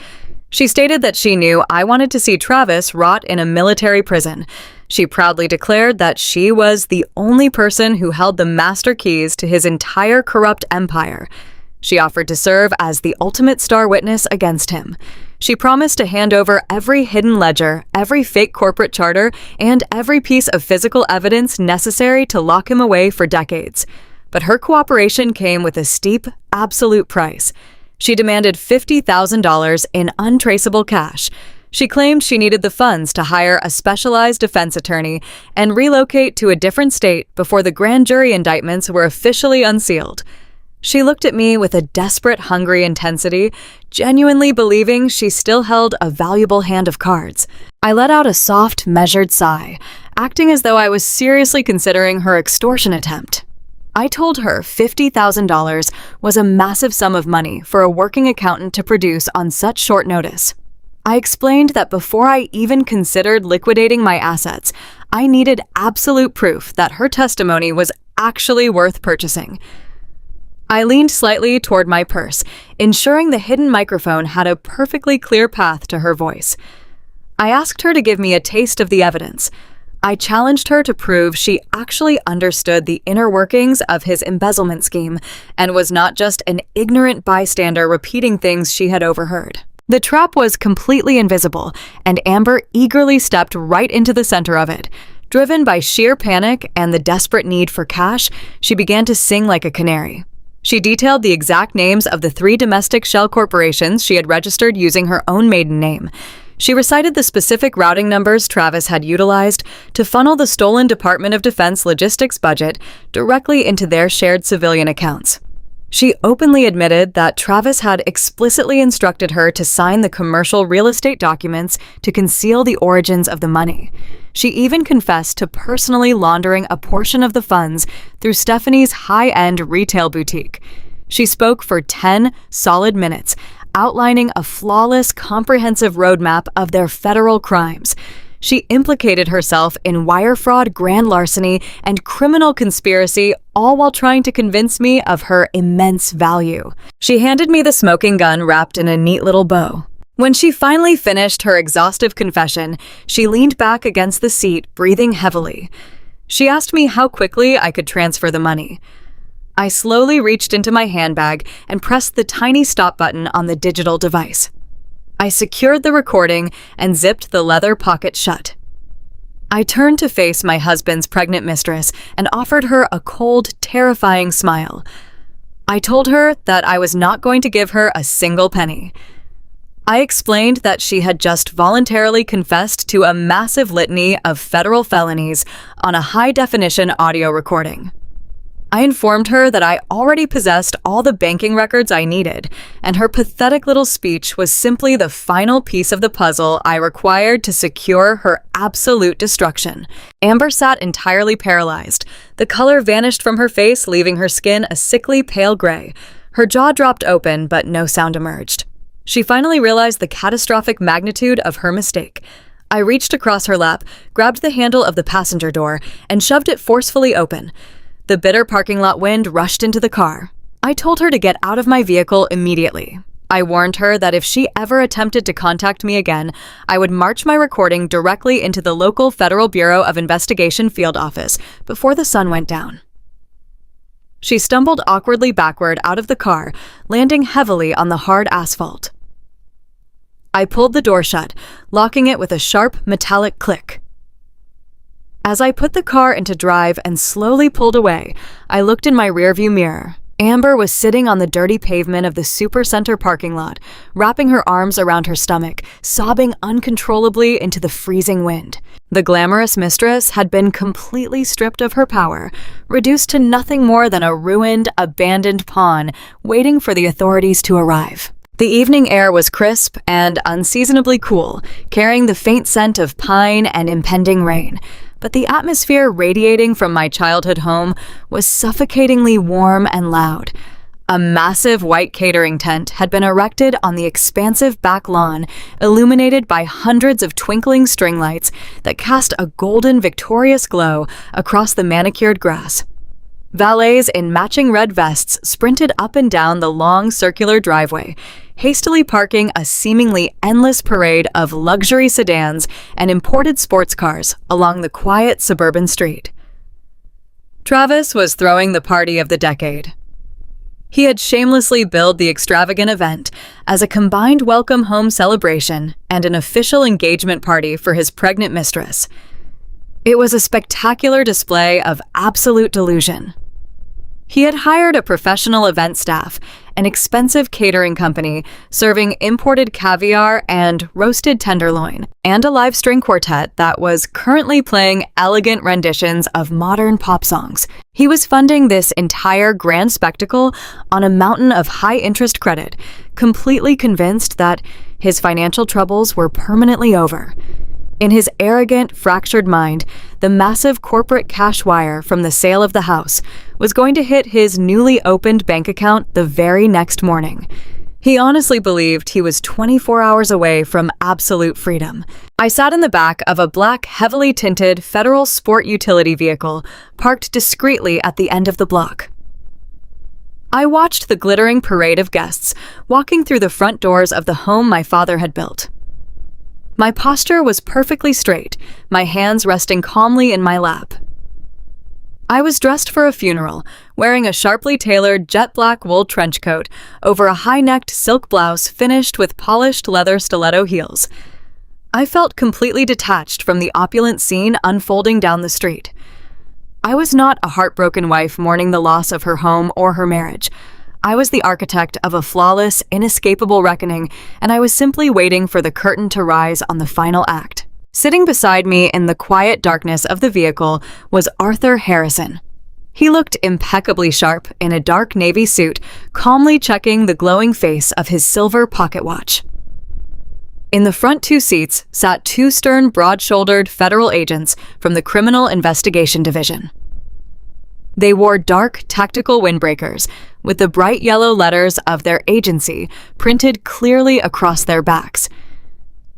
She stated that she knew I wanted to see Travis rot in a military prison. She proudly declared that she was the only person who held the master keys to his entire corrupt empire. She offered to serve as the ultimate star witness against him. She promised to hand over every hidden ledger, every fake corporate charter, and every piece of physical evidence necessary to lock him away for decades. But her cooperation came with a steep, absolute price. She demanded $50,000 in untraceable cash. She claimed she needed the funds to hire a specialized defense attorney and relocate to a different state before the grand jury indictments were officially unsealed. She looked at me with a desperate, hungry intensity, genuinely believing she still held a valuable hand of cards. I let out a soft, measured sigh, acting as though I was seriously considering her extortion attempt. I told her $50,000 was a massive sum of money for a working accountant to produce on such short notice. I explained that before I even considered liquidating my assets, I needed absolute proof that her testimony was actually worth purchasing. I leaned slightly toward my purse, ensuring the hidden microphone had a perfectly clear path to her voice. I asked her to give me a taste of the evidence. I challenged her to prove she actually understood the inner workings of his embezzlement scheme and was not just an ignorant bystander repeating things she had overheard. The trap was completely invisible, and Amber eagerly stepped right into the center of it. Driven by sheer panic and the desperate need for cash, she began to sing like a canary. She detailed the exact names of the 3 domestic shell corporations she had registered using her own maiden name. She recited the specific routing numbers Travis had utilized to funnel the stolen Department of Defense logistics budget directly into their shared civilian accounts. She openly admitted that Travis had explicitly instructed her to sign the commercial real estate documents to conceal the origins of the money. She even confessed to personally laundering a portion of the funds through Stephanie's high-end retail boutique. She spoke for 10 solid minutes, outlining a flawless, comprehensive roadmap of their federal crimes. She implicated herself in wire fraud, grand larceny, and criminal conspiracy, all while trying to convince me of her immense value. She handed me the smoking gun wrapped in a neat little bow. When she finally finished her exhaustive confession, she leaned back against the seat, breathing heavily. She asked me how quickly I could transfer the money. I slowly reached into my handbag and pressed the tiny stop button on the digital device. I secured the recording and zipped the leather pocket shut. I turned to face my husband's pregnant mistress and offered her a cold, terrifying smile. I told her that I was not going to give her a single penny. I explained that she had just voluntarily confessed to a massive litany of federal felonies on a high-definition audio recording. I informed her that I already possessed all the banking records I needed, and her pathetic little speech was simply the final piece of the puzzle I required to secure her absolute destruction. Amber sat entirely paralyzed. The color vanished from her face, leaving her skin a sickly pale gray. Her jaw dropped open, but no sound emerged. She finally realized the catastrophic magnitude of her mistake. I reached across her lap, grabbed the handle of the passenger door, and shoved it forcefully open. The bitter parking lot wind rushed into the car. I told her to get out of my vehicle immediately. I warned her that if she ever attempted to contact me again, I would march my recording directly into the local Federal Bureau of Investigation field office before the sun went down. She stumbled awkwardly backward out of the car, landing heavily on the hard asphalt. I pulled the door shut, locking it with a sharp, metallic click. As I put the car into drive and slowly pulled away, I looked in my rearview mirror. Amber was sitting on the dirty pavement of the Supercenter parking lot, wrapping her arms around her stomach, sobbing uncontrollably into the freezing wind. The glamorous mistress had been completely stripped of her power, reduced to nothing more than a ruined, abandoned pawn, waiting for the authorities to arrive. The evening air was crisp and unseasonably cool, carrying the faint scent of pine and impending rain. But the atmosphere radiating from my childhood home was suffocatingly warm and loud. A massive white catering tent had been erected on the expansive back lawn, illuminated by hundreds of twinkling string lights that cast a golden, victorious glow across the manicured grass. Valets in matching red vests sprinted up and down the long circular driveway, hastily parking a seemingly endless parade of luxury sedans and imported sports cars along the quiet suburban street. Travis was throwing the party of the decade. He had shamelessly billed the extravagant event as a combined welcome home celebration and an official engagement party for his pregnant mistress. It was a spectacular display of absolute delusion. He had hired a professional event staff, an expensive catering company serving imported caviar and roasted tenderloin, and a live string quartet that was currently playing elegant renditions of modern pop songs. He was funding this entire grand spectacle on a mountain of high-interest credit, completely convinced that his financial troubles were permanently over. In his arrogant, fractured mind, the massive corporate cash wire from the sale of the house was going to hit his newly opened bank account the very next morning. He honestly believed he was 24 hours away from absolute freedom. I sat in the back of a black, heavily tinted federal sport utility vehicle parked discreetly at the end of the block. I watched the glittering parade of guests walking through the front doors of the home my father had built. My posture was perfectly straight, my hands resting calmly in my lap. I was dressed for a funeral, wearing a sharply tailored jet black wool trench coat over a high-necked silk blouse finished with polished leather stiletto heels. I felt completely detached from the opulent scene unfolding down the street. I was not a heartbroken wife mourning the loss of her home or her marriage. I was the architect of a flawless, inescapable reckoning, and I was simply waiting for the curtain to rise on the final act. Sitting beside me in the quiet darkness of the vehicle was Arthur Harrison. He looked impeccably sharp in a dark navy suit, calmly checking the glowing face of his silver pocket watch. In the front two seats sat two stern, broad-shouldered federal agents from the Criminal Investigation Division. They wore dark, tactical windbreakers, with the bright yellow letters of their agency printed clearly across their backs.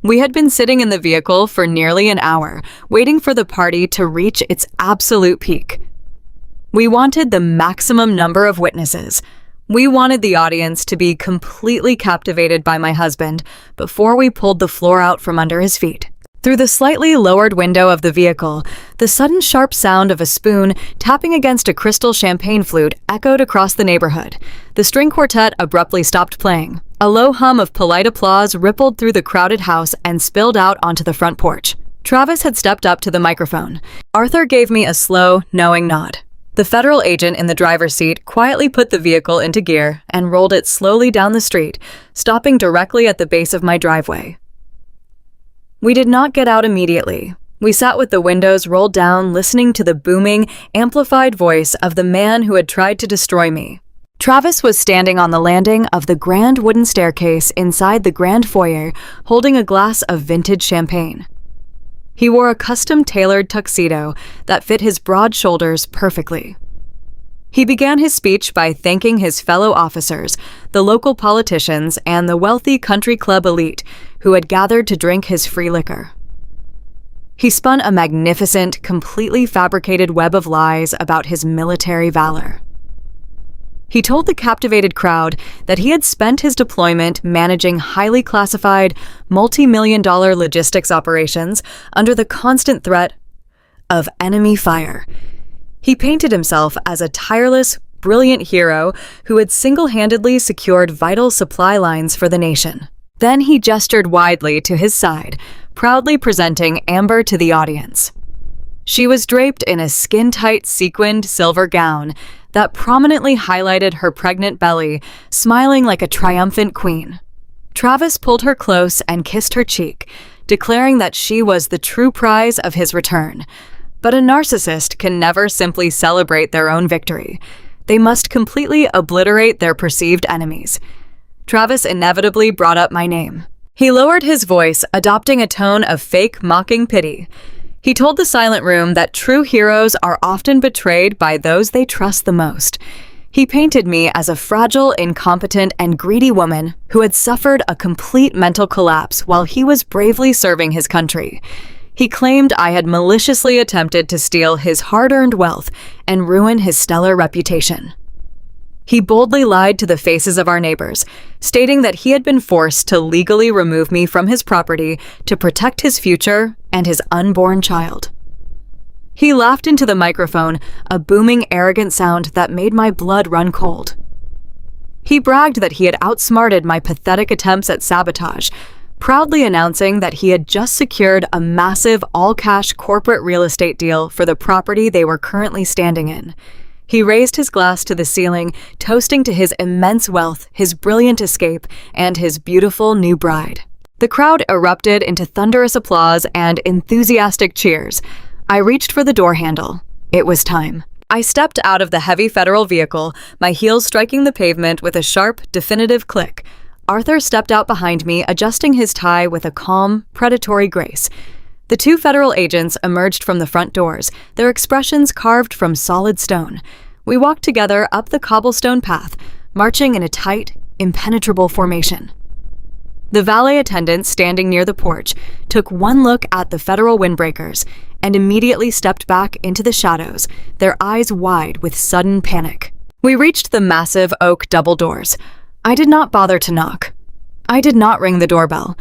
We had been sitting in the vehicle for nearly an hour, waiting for the party to reach its absolute peak. We wanted the maximum number of witnesses. We wanted the audience to be completely captivated by my husband before we pulled the floor out from under his feet. Through the slightly lowered window of the vehicle, the sudden sharp sound of a spoon tapping against a crystal champagne flute echoed across the neighborhood. The string quartet abruptly stopped playing. A low hum of polite applause rippled through the crowded house and spilled out onto the front porch. Travis had stepped up to the microphone. Arthur gave me a slow, knowing nod. The federal agent in the driver's seat quietly put the vehicle into gear and rolled it slowly down the street, stopping directly at the base of my driveway. We did not get out immediately. We sat with the windows rolled down, listening to the booming, amplified voice of the man who had tried to destroy me. Travis was standing on the landing of the grand wooden staircase inside the grand foyer, holding a glass of vintage champagne. He wore a custom-tailored tuxedo that fit his broad shoulders perfectly. He began his speech by thanking his fellow officers, the local politicians, and the wealthy country club elite who had gathered to drink his free liquor. He spun a magnificent, completely fabricated web of lies about his military valor. He told the captivated crowd that he had spent his deployment managing highly classified, multi-million-dollar logistics operations under the constant threat of enemy fire. He painted himself as a tireless, brilliant hero who had single-handedly secured vital supply lines for the nation. Then he gestured widely to his side, proudly presenting Amber to the audience. She was draped in a skin-tight sequined silver gown that prominently highlighted her pregnant belly, smiling like a triumphant queen. Travis pulled her close and kissed her cheek, declaring that she was the true prize of his return. But a narcissist can never simply celebrate their own victory. They must completely obliterate their perceived enemies. Travis inevitably brought up my name. He lowered his voice, adopting a tone of fake, mocking pity. He told the silent room that true heroes are often betrayed by those they trust the most. He painted me as a fragile, incompetent, and greedy woman who had suffered a complete mental collapse while he was bravely serving his country. He claimed I had maliciously attempted to steal his hard-earned wealth and ruin his stellar reputation. He boldly lied to the faces of our neighbors, stating that he had been forced to legally remove me from his property to protect his future and his unborn child. He laughed into the microphone, a booming, arrogant sound that made my blood run cold. He bragged that he had outsmarted my pathetic attempts at sabotage, proudly announcing that he had just secured a massive all-cash corporate real estate deal for the property they were currently standing in. He raised his glass to the ceiling, toasting to his immense wealth, his brilliant escape, and his beautiful new bride. The crowd erupted into thunderous applause and enthusiastic cheers. I reached for the door handle. It was time. I stepped out of the heavy federal vehicle, my heels striking the pavement with a sharp, definitive click. Arthur stepped out behind me, adjusting his tie with a calm, predatory grace. The two federal agents emerged from the front doors, their expressions carved from solid stone. We walked together up the cobblestone path, marching in a tight, impenetrable formation. The valet attendant standing near the porch took one look at the federal windbreakers and immediately stepped back into the shadows, their eyes wide with sudden panic. We reached the massive oak double doors. I did not bother to knock. I did not ring the doorbell.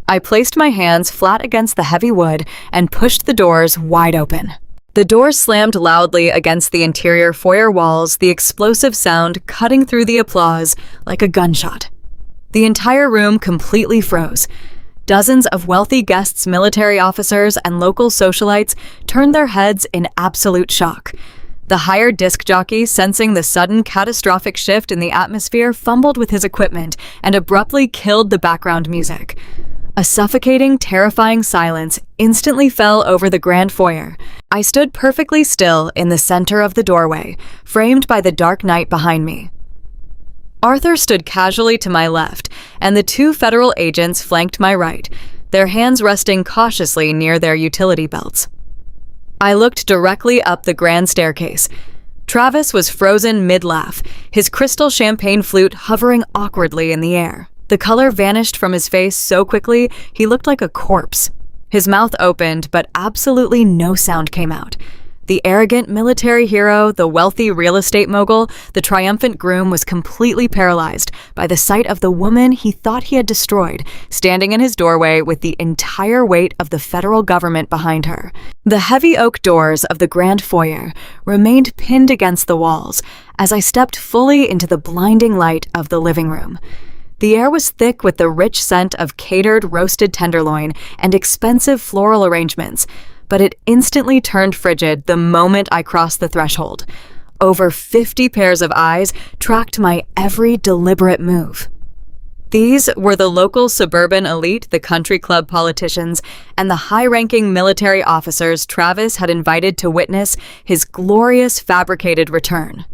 I placed my hands flat against the heavy wood and pushed the doors wide open. The doors slammed loudly against the interior foyer walls, the explosive sound cutting through the applause like a gunshot. The entire room completely froze. Dozens of wealthy guests, military officers, and local socialites turned their heads in absolute shock. The hired disc jockey, sensing the sudden catastrophic shift in the atmosphere, fumbled with his equipment and abruptly killed the background music. A suffocating, terrifying silence instantly fell over the grand foyer. I stood perfectly still in the center of the doorway, framed by the dark night behind me. Arthur stood casually to my left, and the two federal agents flanked my right, their hands resting cautiously near their utility belts. I looked directly up the grand staircase. Travis was frozen mid-laugh, his crystal champagne flute hovering awkwardly in the air. The color vanished from his face so quickly, he looked like a corpse. His mouth opened, but absolutely no sound came out. The arrogant military hero, the wealthy real estate mogul, the triumphant groom was completely paralyzed by the sight of the woman he thought he had destroyed, standing in his doorway with the entire weight of the federal government behind her. The heavy oak doors of the grand foyer remained pinned against the walls as I stepped fully into the blinding light of the living room. The air was thick with the rich scent of catered roasted tenderloin and expensive floral arrangements, but it instantly turned frigid the moment I crossed the threshold. Over 50 pairs of eyes tracked my every deliberate move. These were the local suburban elite, the country club politicians, and the high-ranking military officers Travis had invited to witness his glorious fabricated return.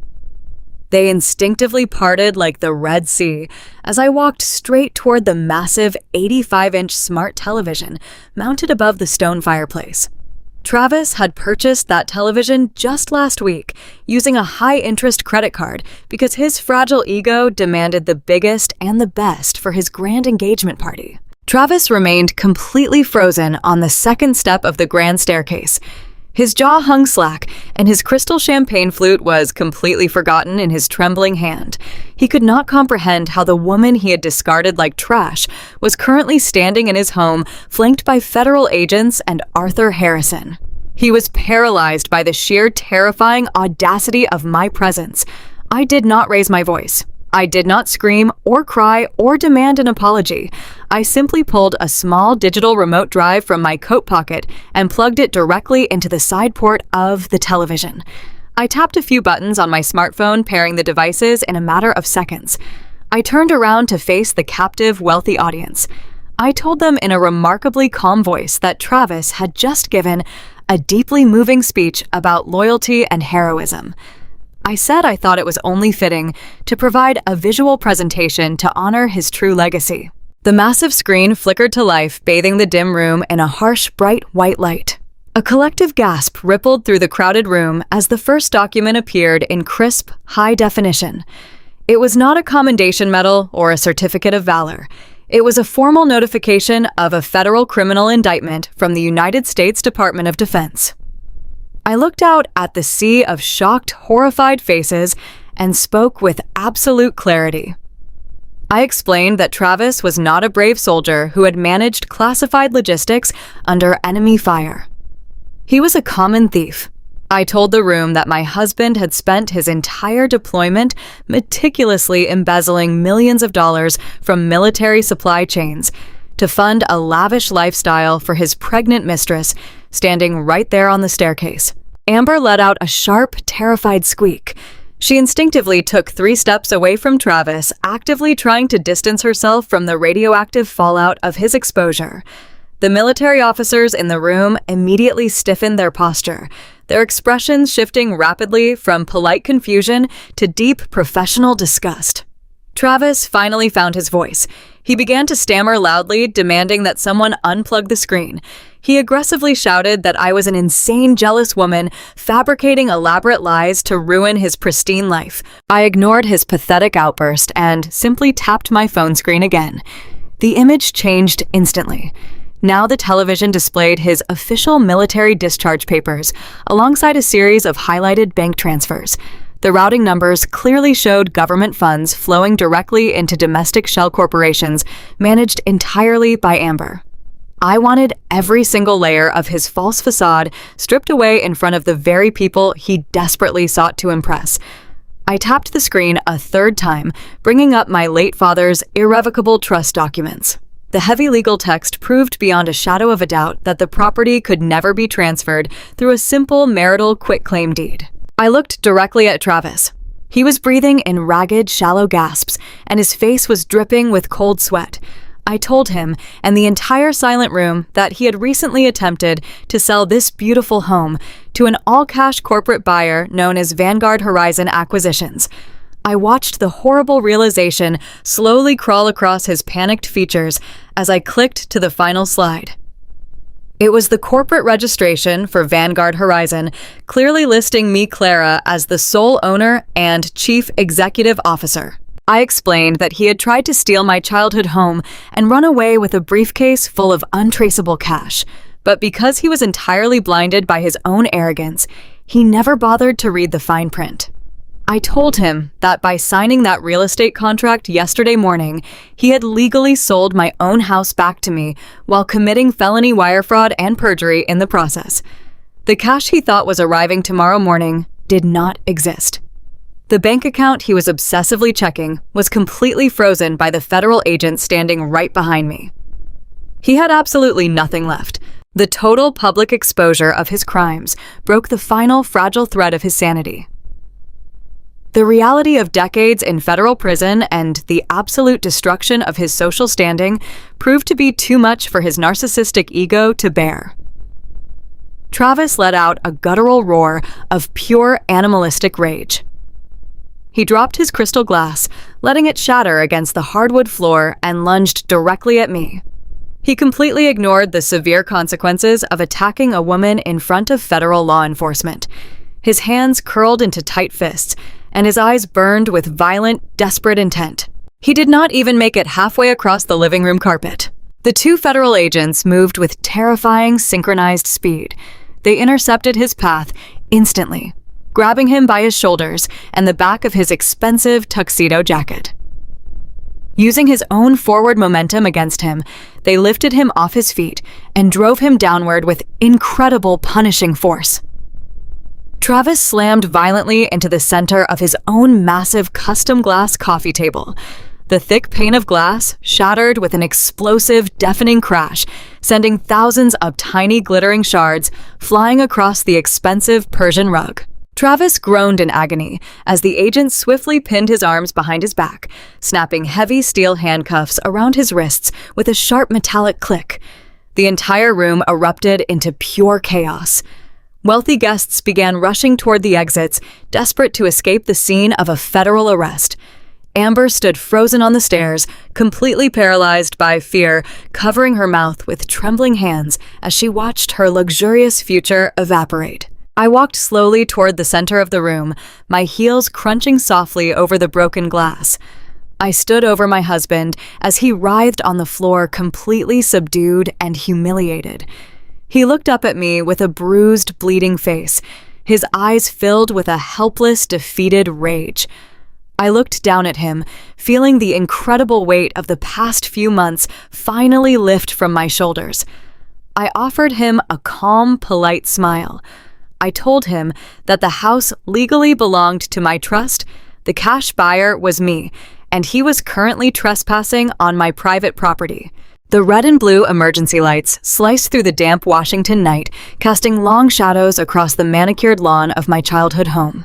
They instinctively parted like the Red Sea as I walked straight toward the massive 85-inch smart television mounted above the stone fireplace. Travis had purchased that television just last week using a high-interest credit card because his fragile ego demanded the biggest and the best for his grand engagement party. Travis remained completely frozen on the second step of the grand staircase. His jaw hung slack, and his crystal champagne flute was completely forgotten in his trembling hand. He could not comprehend how the woman he had discarded like trash was currently standing in his home, flanked by federal agents and Arthur Harrison. He was paralyzed by the sheer terrifying audacity of my presence. I did not raise my voice. I did not scream or cry or demand an apology. I simply pulled a small digital remote drive from my coat pocket and plugged it directly into the side port of the television. I tapped a few buttons on my smartphone, pairing the devices in a matter of seconds. I turned around to face the captive, wealthy audience. I told them in a remarkably calm voice that Travis had just given a deeply moving speech about loyalty and heroism. I said I thought it was only fitting to provide a visual presentation to honor his true legacy. The massive screen flickered to life, bathing the dim room in a harsh, bright white light. A collective gasp rippled through the crowded room as the first document appeared in crisp, high definition. It was not a commendation medal or a certificate of valor. It was a formal notification of a federal criminal indictment from the United States Department of Defense. I looked out at the sea of shocked, horrified faces and spoke with absolute clarity. I explained that Travis was not a brave soldier who had managed classified logistics under enemy fire. He was a common thief. I told the room that my husband had spent his entire deployment meticulously embezzling millions of dollars from military supply chains to fund a lavish lifestyle for his pregnant mistress, standing right there on the staircase. Amber let out a sharp, terrified squeak. She instinctively took 3 steps away from Travis, actively trying to distance herself from the radioactive fallout of his exposure. The military officers in the room immediately stiffened their posture, their expressions shifting rapidly from polite confusion to deep professional disgust. Travis finally found his voice. He began to stammer loudly, demanding that someone unplug the screen. He aggressively shouted that I was an insane, jealous woman fabricating elaborate lies to ruin his pristine life. I ignored his pathetic outburst and simply tapped my phone screen again. The image changed instantly. Now the television displayed his official military discharge papers, alongside a series of highlighted bank transfers. The routing numbers clearly showed government funds flowing directly into domestic shell corporations managed entirely by Amber. I wanted every single layer of his false facade stripped away in front of the very people he desperately sought to impress. I tapped the screen a 3rd time, bringing up my late father's irrevocable trust documents. The heavy legal text proved beyond a shadow of a doubt that the property could never be transferred through a simple marital quitclaim deed. I looked directly at Travis. He was breathing in ragged, shallow gasps, and his face was dripping with cold sweat. I told him and the entire silent room that he had recently attempted to sell this beautiful home to an all-cash corporate buyer known as Vanguard Horizon Acquisitions. I watched the horrible realization slowly crawl across his panicked features as I clicked to the final slide. It was the corporate registration for Vanguard Horizon, clearly listing me, Clara, as the sole owner and chief executive officer. I explained that he had tried to steal my childhood home and run away with a briefcase full of untraceable cash, but because he was entirely blinded by his own arrogance, he never bothered to read the fine print. I told him that by signing that real estate contract yesterday morning, he had legally sold my own house back to me while committing felony wire fraud and perjury in the process. The cash he thought was arriving tomorrow morning did not exist. The bank account he was obsessively checking was completely frozen by the federal agent standing right behind me. He had absolutely nothing left. The total public exposure of his crimes broke the final fragile thread of his sanity. The reality of decades in federal prison and the absolute destruction of his social standing proved to be too much for his narcissistic ego to bear. Travis let out a guttural roar of pure animalistic rage. He dropped his crystal glass, letting it shatter against the hardwood floor, and lunged directly at me. He completely ignored the severe consequences of attacking a woman in front of federal law enforcement. His hands curled into tight fists, and his eyes burned with violent, desperate intent. He did not even make it halfway across the living room carpet. The two federal agents moved with terrifying, synchronized speed. They intercepted his path instantly, grabbing him by his shoulders and the back of his expensive tuxedo jacket. Using his own forward momentum against him, they lifted him off his feet and drove him downward with incredible punishing force. Travis slammed violently into the center of his own massive custom glass coffee table. The thick pane of glass shattered with an explosive, deafening crash, sending thousands of tiny glittering shards flying across the expensive Persian rug. Travis groaned in agony as the agent swiftly pinned his arms behind his back, snapping heavy steel handcuffs around his wrists with a sharp metallic click. The entire room erupted into pure chaos. Wealthy guests began rushing toward the exits, desperate to escape the scene of a federal arrest. Amber stood frozen on the stairs, completely paralyzed by fear, covering her mouth with trembling hands as she watched her luxurious future evaporate. I walked slowly toward the center of the room, my heels crunching softly over the broken glass. I stood over my husband as he writhed on the floor, completely subdued and humiliated. He looked up at me with a bruised, bleeding face, his eyes filled with a helpless, defeated rage. I looked down at him, feeling the incredible weight of the past few months finally lift from my shoulders. I offered him a calm, polite smile. I told him that the house legally belonged to my trust, the cash buyer was me, and he was currently trespassing on my private property. The red and blue emergency lights sliced through the damp Washington night, casting long shadows across the manicured lawn of my childhood home.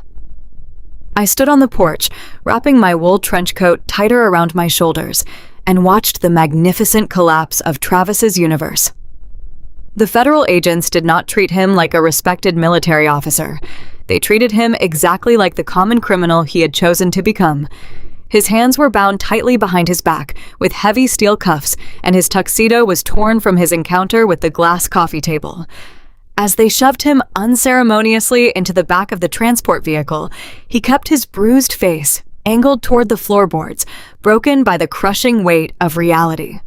I stood on the porch, wrapping my wool trench coat tighter around my shoulders, and watched the magnificent collapse of Travis's universe. The federal agents did not treat him like a respected military officer. They treated him exactly like the common criminal he had chosen to become. His hands were bound tightly behind his back with heavy steel cuffs, and his tuxedo was torn from his encounter with the glass coffee table. As they shoved him unceremoniously into the back of the transport vehicle, he kept his bruised face angled toward the floorboards, broken by the crushing weight of reality.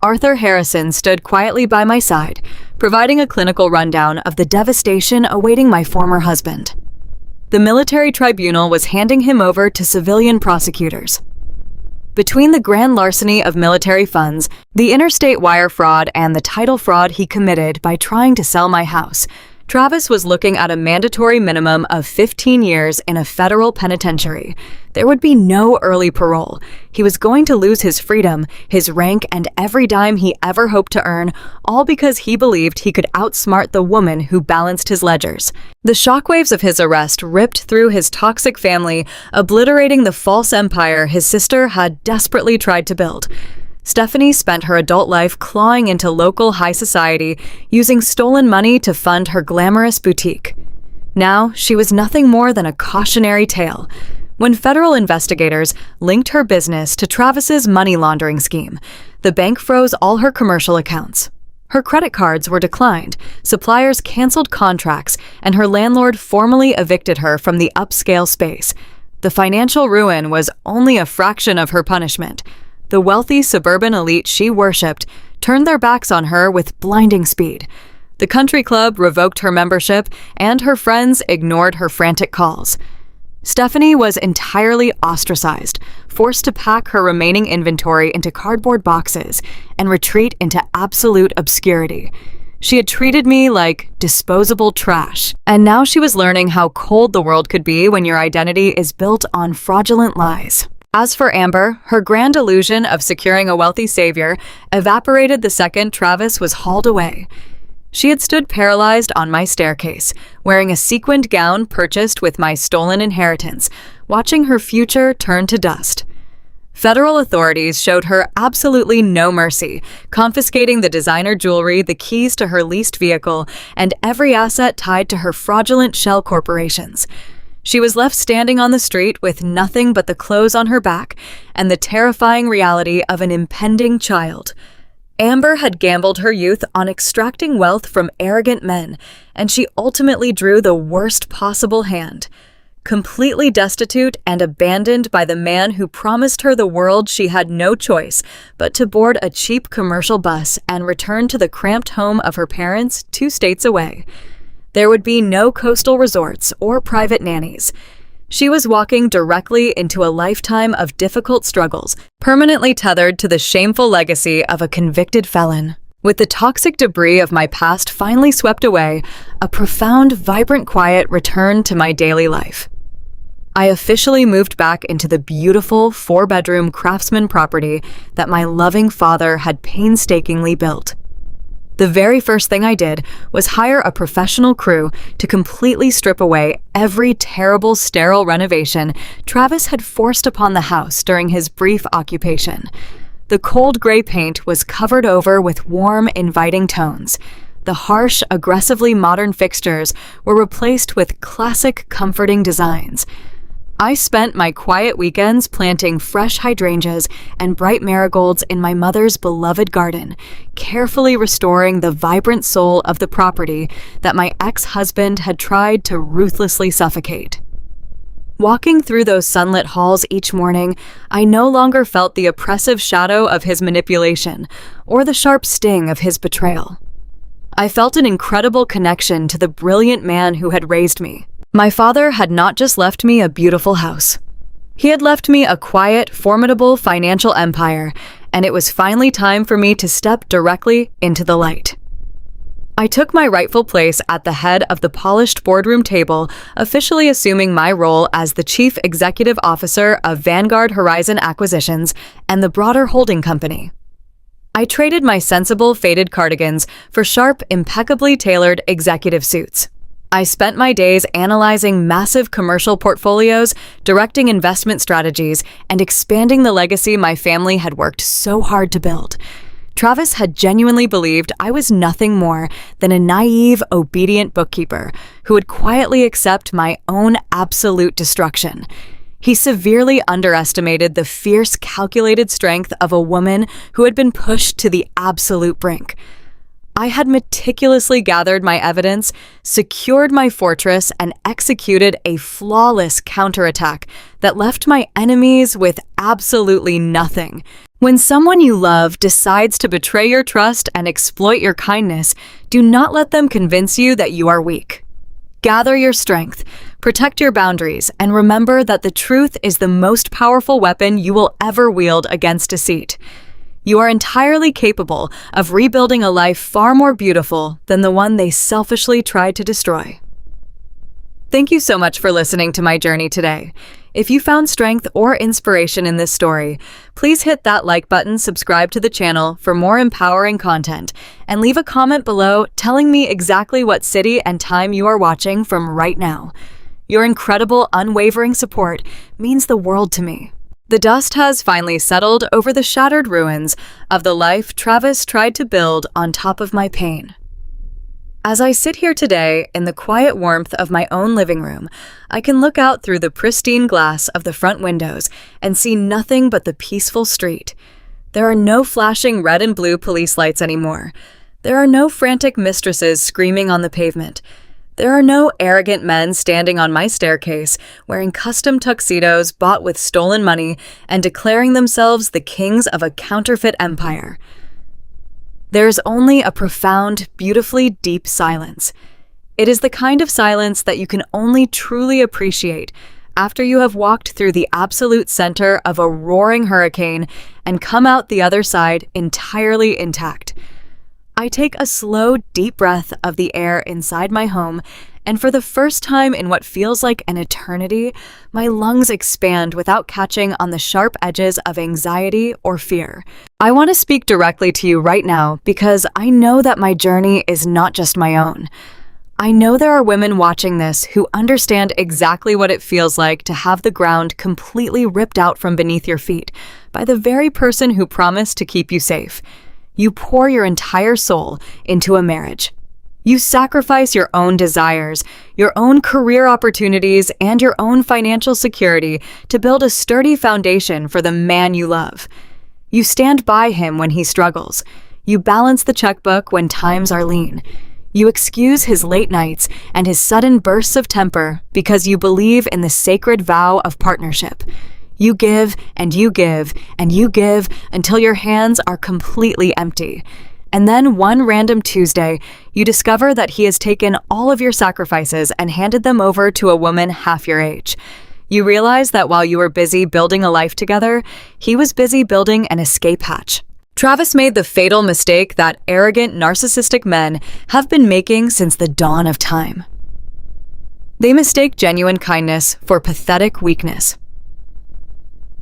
Arthur Harrison stood quietly by my side, providing a clinical rundown of the devastation awaiting my former husband. The military tribunal was handing him over to civilian prosecutors. Between the grand larceny of military funds, the interstate wire fraud, and the title fraud he committed by trying to sell my house, Travis was looking at a mandatory minimum of 15 years in a federal penitentiary. There would be no early parole. He was going to lose his freedom, his rank, and every dime he ever hoped to earn, all because he believed he could outsmart the woman who balanced his ledgers. The shockwaves of his arrest ripped through his toxic family, obliterating the false empire his sister had desperately tried to build. Stephanie spent her adult life clawing into local high society, using stolen money to fund her glamorous boutique. Now, she was nothing more than a cautionary tale. When federal investigators linked her business to Travis's money laundering scheme, the bank froze all her commercial accounts. Her credit cards were declined, suppliers canceled contracts, and her landlord formally evicted her from the upscale space. The financial ruin was only a fraction of her punishment. The wealthy suburban elite she worshipped turned their backs on her with blinding speed. The country club revoked her membership, and her friends ignored her frantic calls. Stephanie was entirely ostracized, forced to pack her remaining inventory into cardboard boxes and retreat into absolute obscurity. She had treated me like disposable trash, and now she was learning how cold the world could be when your identity is built on fraudulent lies. As for Amber, her grand illusion of securing a wealthy savior evaporated the second Travis was hauled away. She had stood paralyzed on my staircase, wearing a sequined gown purchased with my stolen inheritance, watching her future turn to dust. Federal authorities showed her absolutely no mercy, confiscating the designer jewelry, the keys to her leased vehicle, and every asset tied to her fraudulent shell corporations. She was left standing on the street with nothing but the clothes on her back and the terrifying reality of an impending child. Amber had gambled her youth on extracting wealth from arrogant men, and she ultimately drew the worst possible hand. Completely destitute and abandoned by the man who promised her the world, she had no choice but to board a cheap commercial bus and return to the cramped home of her parents 2 states away. There would be no coastal resorts or private nannies. She was walking directly into a lifetime of difficult struggles, permanently tethered to the shameful legacy of a convicted felon. With the toxic debris of my past finally swept away, a profound, vibrant quiet returned to my daily life. I officially moved back into the beautiful 4-bedroom craftsman property that my loving father had painstakingly built. The very first thing I did was hire a professional crew to completely strip away every terrible, sterile renovation Travis had forced upon the house during his brief occupation. The cold gray paint was covered over with warm, inviting tones. The harsh, aggressively modern fixtures were replaced with classic, comforting designs. I spent my quiet weekends planting fresh hydrangeas and bright marigolds in my mother's beloved garden, carefully restoring the vibrant soul of the property that my ex-husband had tried to ruthlessly suffocate. Walking through those sunlit halls each morning, I no longer felt the oppressive shadow of his manipulation or the sharp sting of his betrayal. I felt an incredible connection to the brilliant man who had raised me. My father had not just left me a beautiful house. He had left me a quiet, formidable financial empire, and it was finally time for me to step directly into the light. I took my rightful place at the head of the polished boardroom table, officially assuming my role as the Chief Executive Officer of Vanguard Horizon Acquisitions and the broader holding company. I traded my sensible, faded cardigans for sharp, impeccably tailored executive suits. I spent my days analyzing massive commercial portfolios, directing investment strategies, and expanding the legacy my family had worked so hard to build. Travis had genuinely believed I was nothing more than a naive, obedient bookkeeper who would quietly accept my own absolute destruction. He severely underestimated the fierce, calculated strength of a woman who had been pushed to the absolute brink. I had meticulously gathered my evidence, secured my fortress, and executed a flawless counterattack that left my enemies with absolutely nothing. When someone you love decides to betray your trust and exploit your kindness, do not let them convince you that you are weak. Gather your strength, protect your boundaries, and remember that the truth is the most powerful weapon you will ever wield against deceit. You are entirely capable of rebuilding a life far more beautiful than the one they selfishly tried to destroy. Thank you so much for listening to my journey today. If you found strength or inspiration in this story, please hit that like button, subscribe to the channel for more empowering content, and leave a comment below telling me exactly what city and time you are watching from right now. Your incredible, unwavering support means the world to me. The dust has finally settled over the shattered ruins of the life Travis tried to build on top of my pain. As I sit here today in the quiet warmth of my own living room, I can look out through the pristine glass of the front windows and see nothing but the peaceful street. There are no flashing red and blue police lights anymore. There are no frantic mistresses screaming on the pavement. There are no arrogant men standing on my staircase, wearing custom tuxedos bought with stolen money and declaring themselves the kings of a counterfeit empire. There is only a profound, beautifully deep silence. It is the kind of silence that you can only truly appreciate after you have walked through the absolute center of a roaring hurricane and come out the other side entirely intact. I take a slow, deep breath of the air inside my home, and for the first time in what feels like an eternity, my lungs expand without catching on the sharp edges of anxiety or fear. I want to speak directly to you right now because I know that my journey is not just my own. I know there are women watching this who understand exactly what it feels like to have the ground completely ripped out from beneath your feet by the very person who promised to keep you safe. You pour your entire soul into a marriage. You sacrifice your own desires, your own career opportunities, and your own financial security to build a sturdy foundation for the man you love. You stand by him when he struggles. You balance the checkbook when times are lean. You excuse his late nights and his sudden bursts of temper because you believe in the sacred vow of partnership. You give and you give and you give until your hands are completely empty. And then one random Tuesday, you discover that he has taken all of your sacrifices and handed them over to a woman half your age. You realize that while you were busy building a life together, he was busy building an escape hatch. Travis made the fatal mistake that arrogant, narcissistic men have been making since the dawn of time. They mistake genuine kindness for pathetic weakness.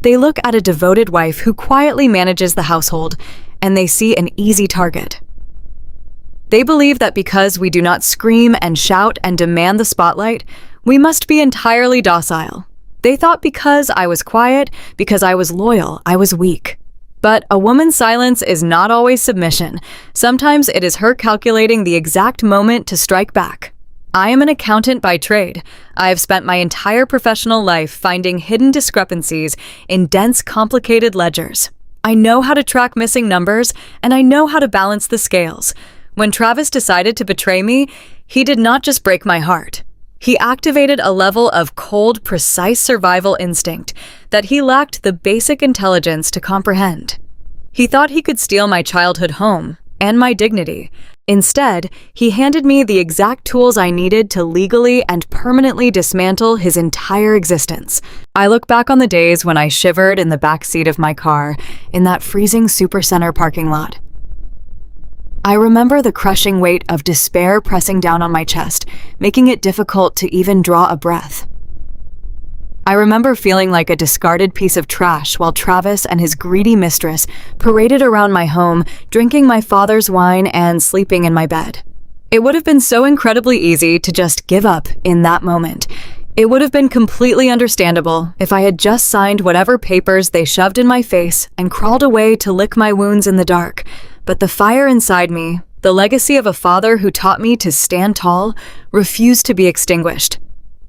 They look at a devoted wife who quietly manages the household, and they see an easy target. They believe that because we do not scream and shout and demand the spotlight, we must be entirely docile. They thought because I was quiet, because I was loyal, I was weak. But a woman's silence is not always submission. Sometimes it is her calculating the exact moment to strike back. I am an accountant by trade. I have spent my entire professional life finding hidden discrepancies in dense, complicated ledgers. I know how to track missing numbers, and I know how to balance the scales. When Travis decided to betray me, he did not just break my heart. He activated a level of cold, precise survival instinct that he lacked the basic intelligence to comprehend. He thought he could steal my childhood home and my dignity. Instead, he handed me the exact tools I needed to legally and permanently dismantle his entire existence. I look back on the days when I shivered in the back seat of my car in that freezing supercenter parking lot. I remember the crushing weight of despair pressing down on my chest, making it difficult to even draw a breath. I remember feeling like a discarded piece of trash while Travis and his greedy mistress paraded around my home, drinking my father's wine and sleeping in my bed. It would have been so incredibly easy to just give up in that moment. It would have been completely understandable if I had just signed whatever papers they shoved in my face and crawled away to lick my wounds in the dark. But the fire inside me, the legacy of a father who taught me to stand tall, refused to be extinguished.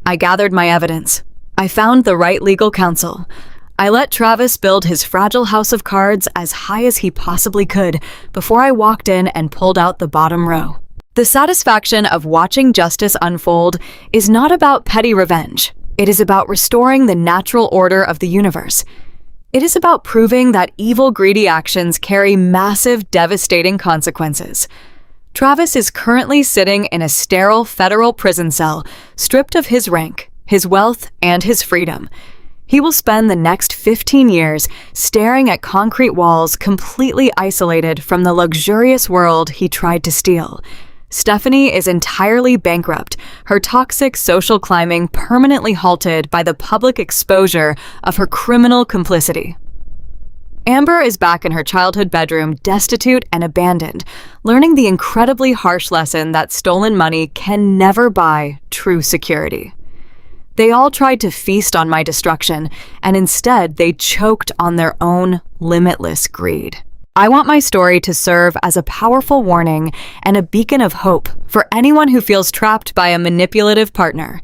I gathered my evidence. I found the right legal counsel. I let Travis build his fragile house of cards as high as he possibly could before I walked in and pulled out the bottom row. The satisfaction of watching justice unfold is not about petty revenge. It is about restoring the natural order of the universe. It is about proving that evil, greedy actions carry massive, devastating consequences. Travis is currently sitting in a sterile federal prison cell, stripped of his rank, his wealth, and his freedom. He will spend the next 15 years staring at concrete walls, completely isolated from the luxurious world he tried to steal. Stephanie is entirely bankrupt, her toxic social climbing permanently halted by the public exposure of her criminal complicity. Amber is back in her childhood bedroom, destitute and abandoned, learning the incredibly harsh lesson that stolen money can never buy true security. They all tried to feast on my destruction, and instead they choked on their own limitless greed. I want my story to serve as a powerful warning and a beacon of hope for anyone who feels trapped by a manipulative partner.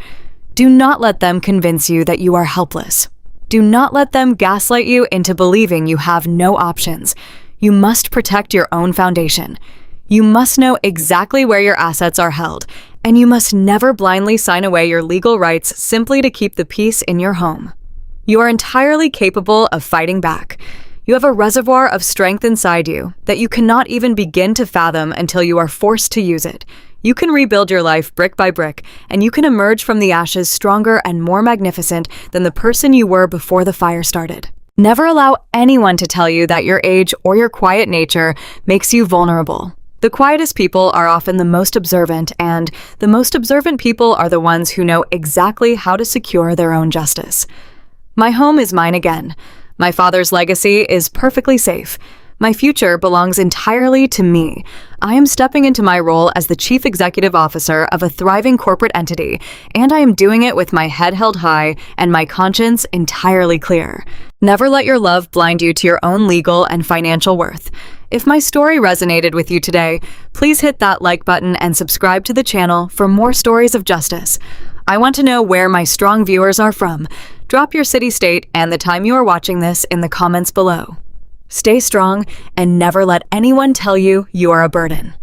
Do not let them convince you that you are helpless. Do not let them gaslight you into believing you have no options. You must protect your own foundation. You must know exactly where your assets are held, and you must never blindly sign away your legal rights simply to keep the peace in your home. You are entirely capable of fighting back. You have a reservoir of strength inside you that you cannot even begin to fathom until you are forced to use it. You can rebuild your life brick by brick, and you can emerge from the ashes stronger and more magnificent than the person you were before the fire started. Never allow anyone to tell you that your age or your quiet nature makes you vulnerable. The quietest people are often the most observant, and the most observant people are the ones who know exactly how to secure their own justice. My home is mine again. My father's legacy is perfectly safe. My future belongs entirely to me. I am stepping into my role as the chief executive officer of a thriving corporate entity, and I am doing it with my head held high and my conscience entirely clear. Never let your love blind you to your own legal and financial worth. If my story resonated with you today, please hit that like button and subscribe to the channel for more stories of justice. I want to know where my strong viewers are from. Drop your city, state, and the time you are watching this in the comments below. Stay strong and never let anyone tell you you are a burden.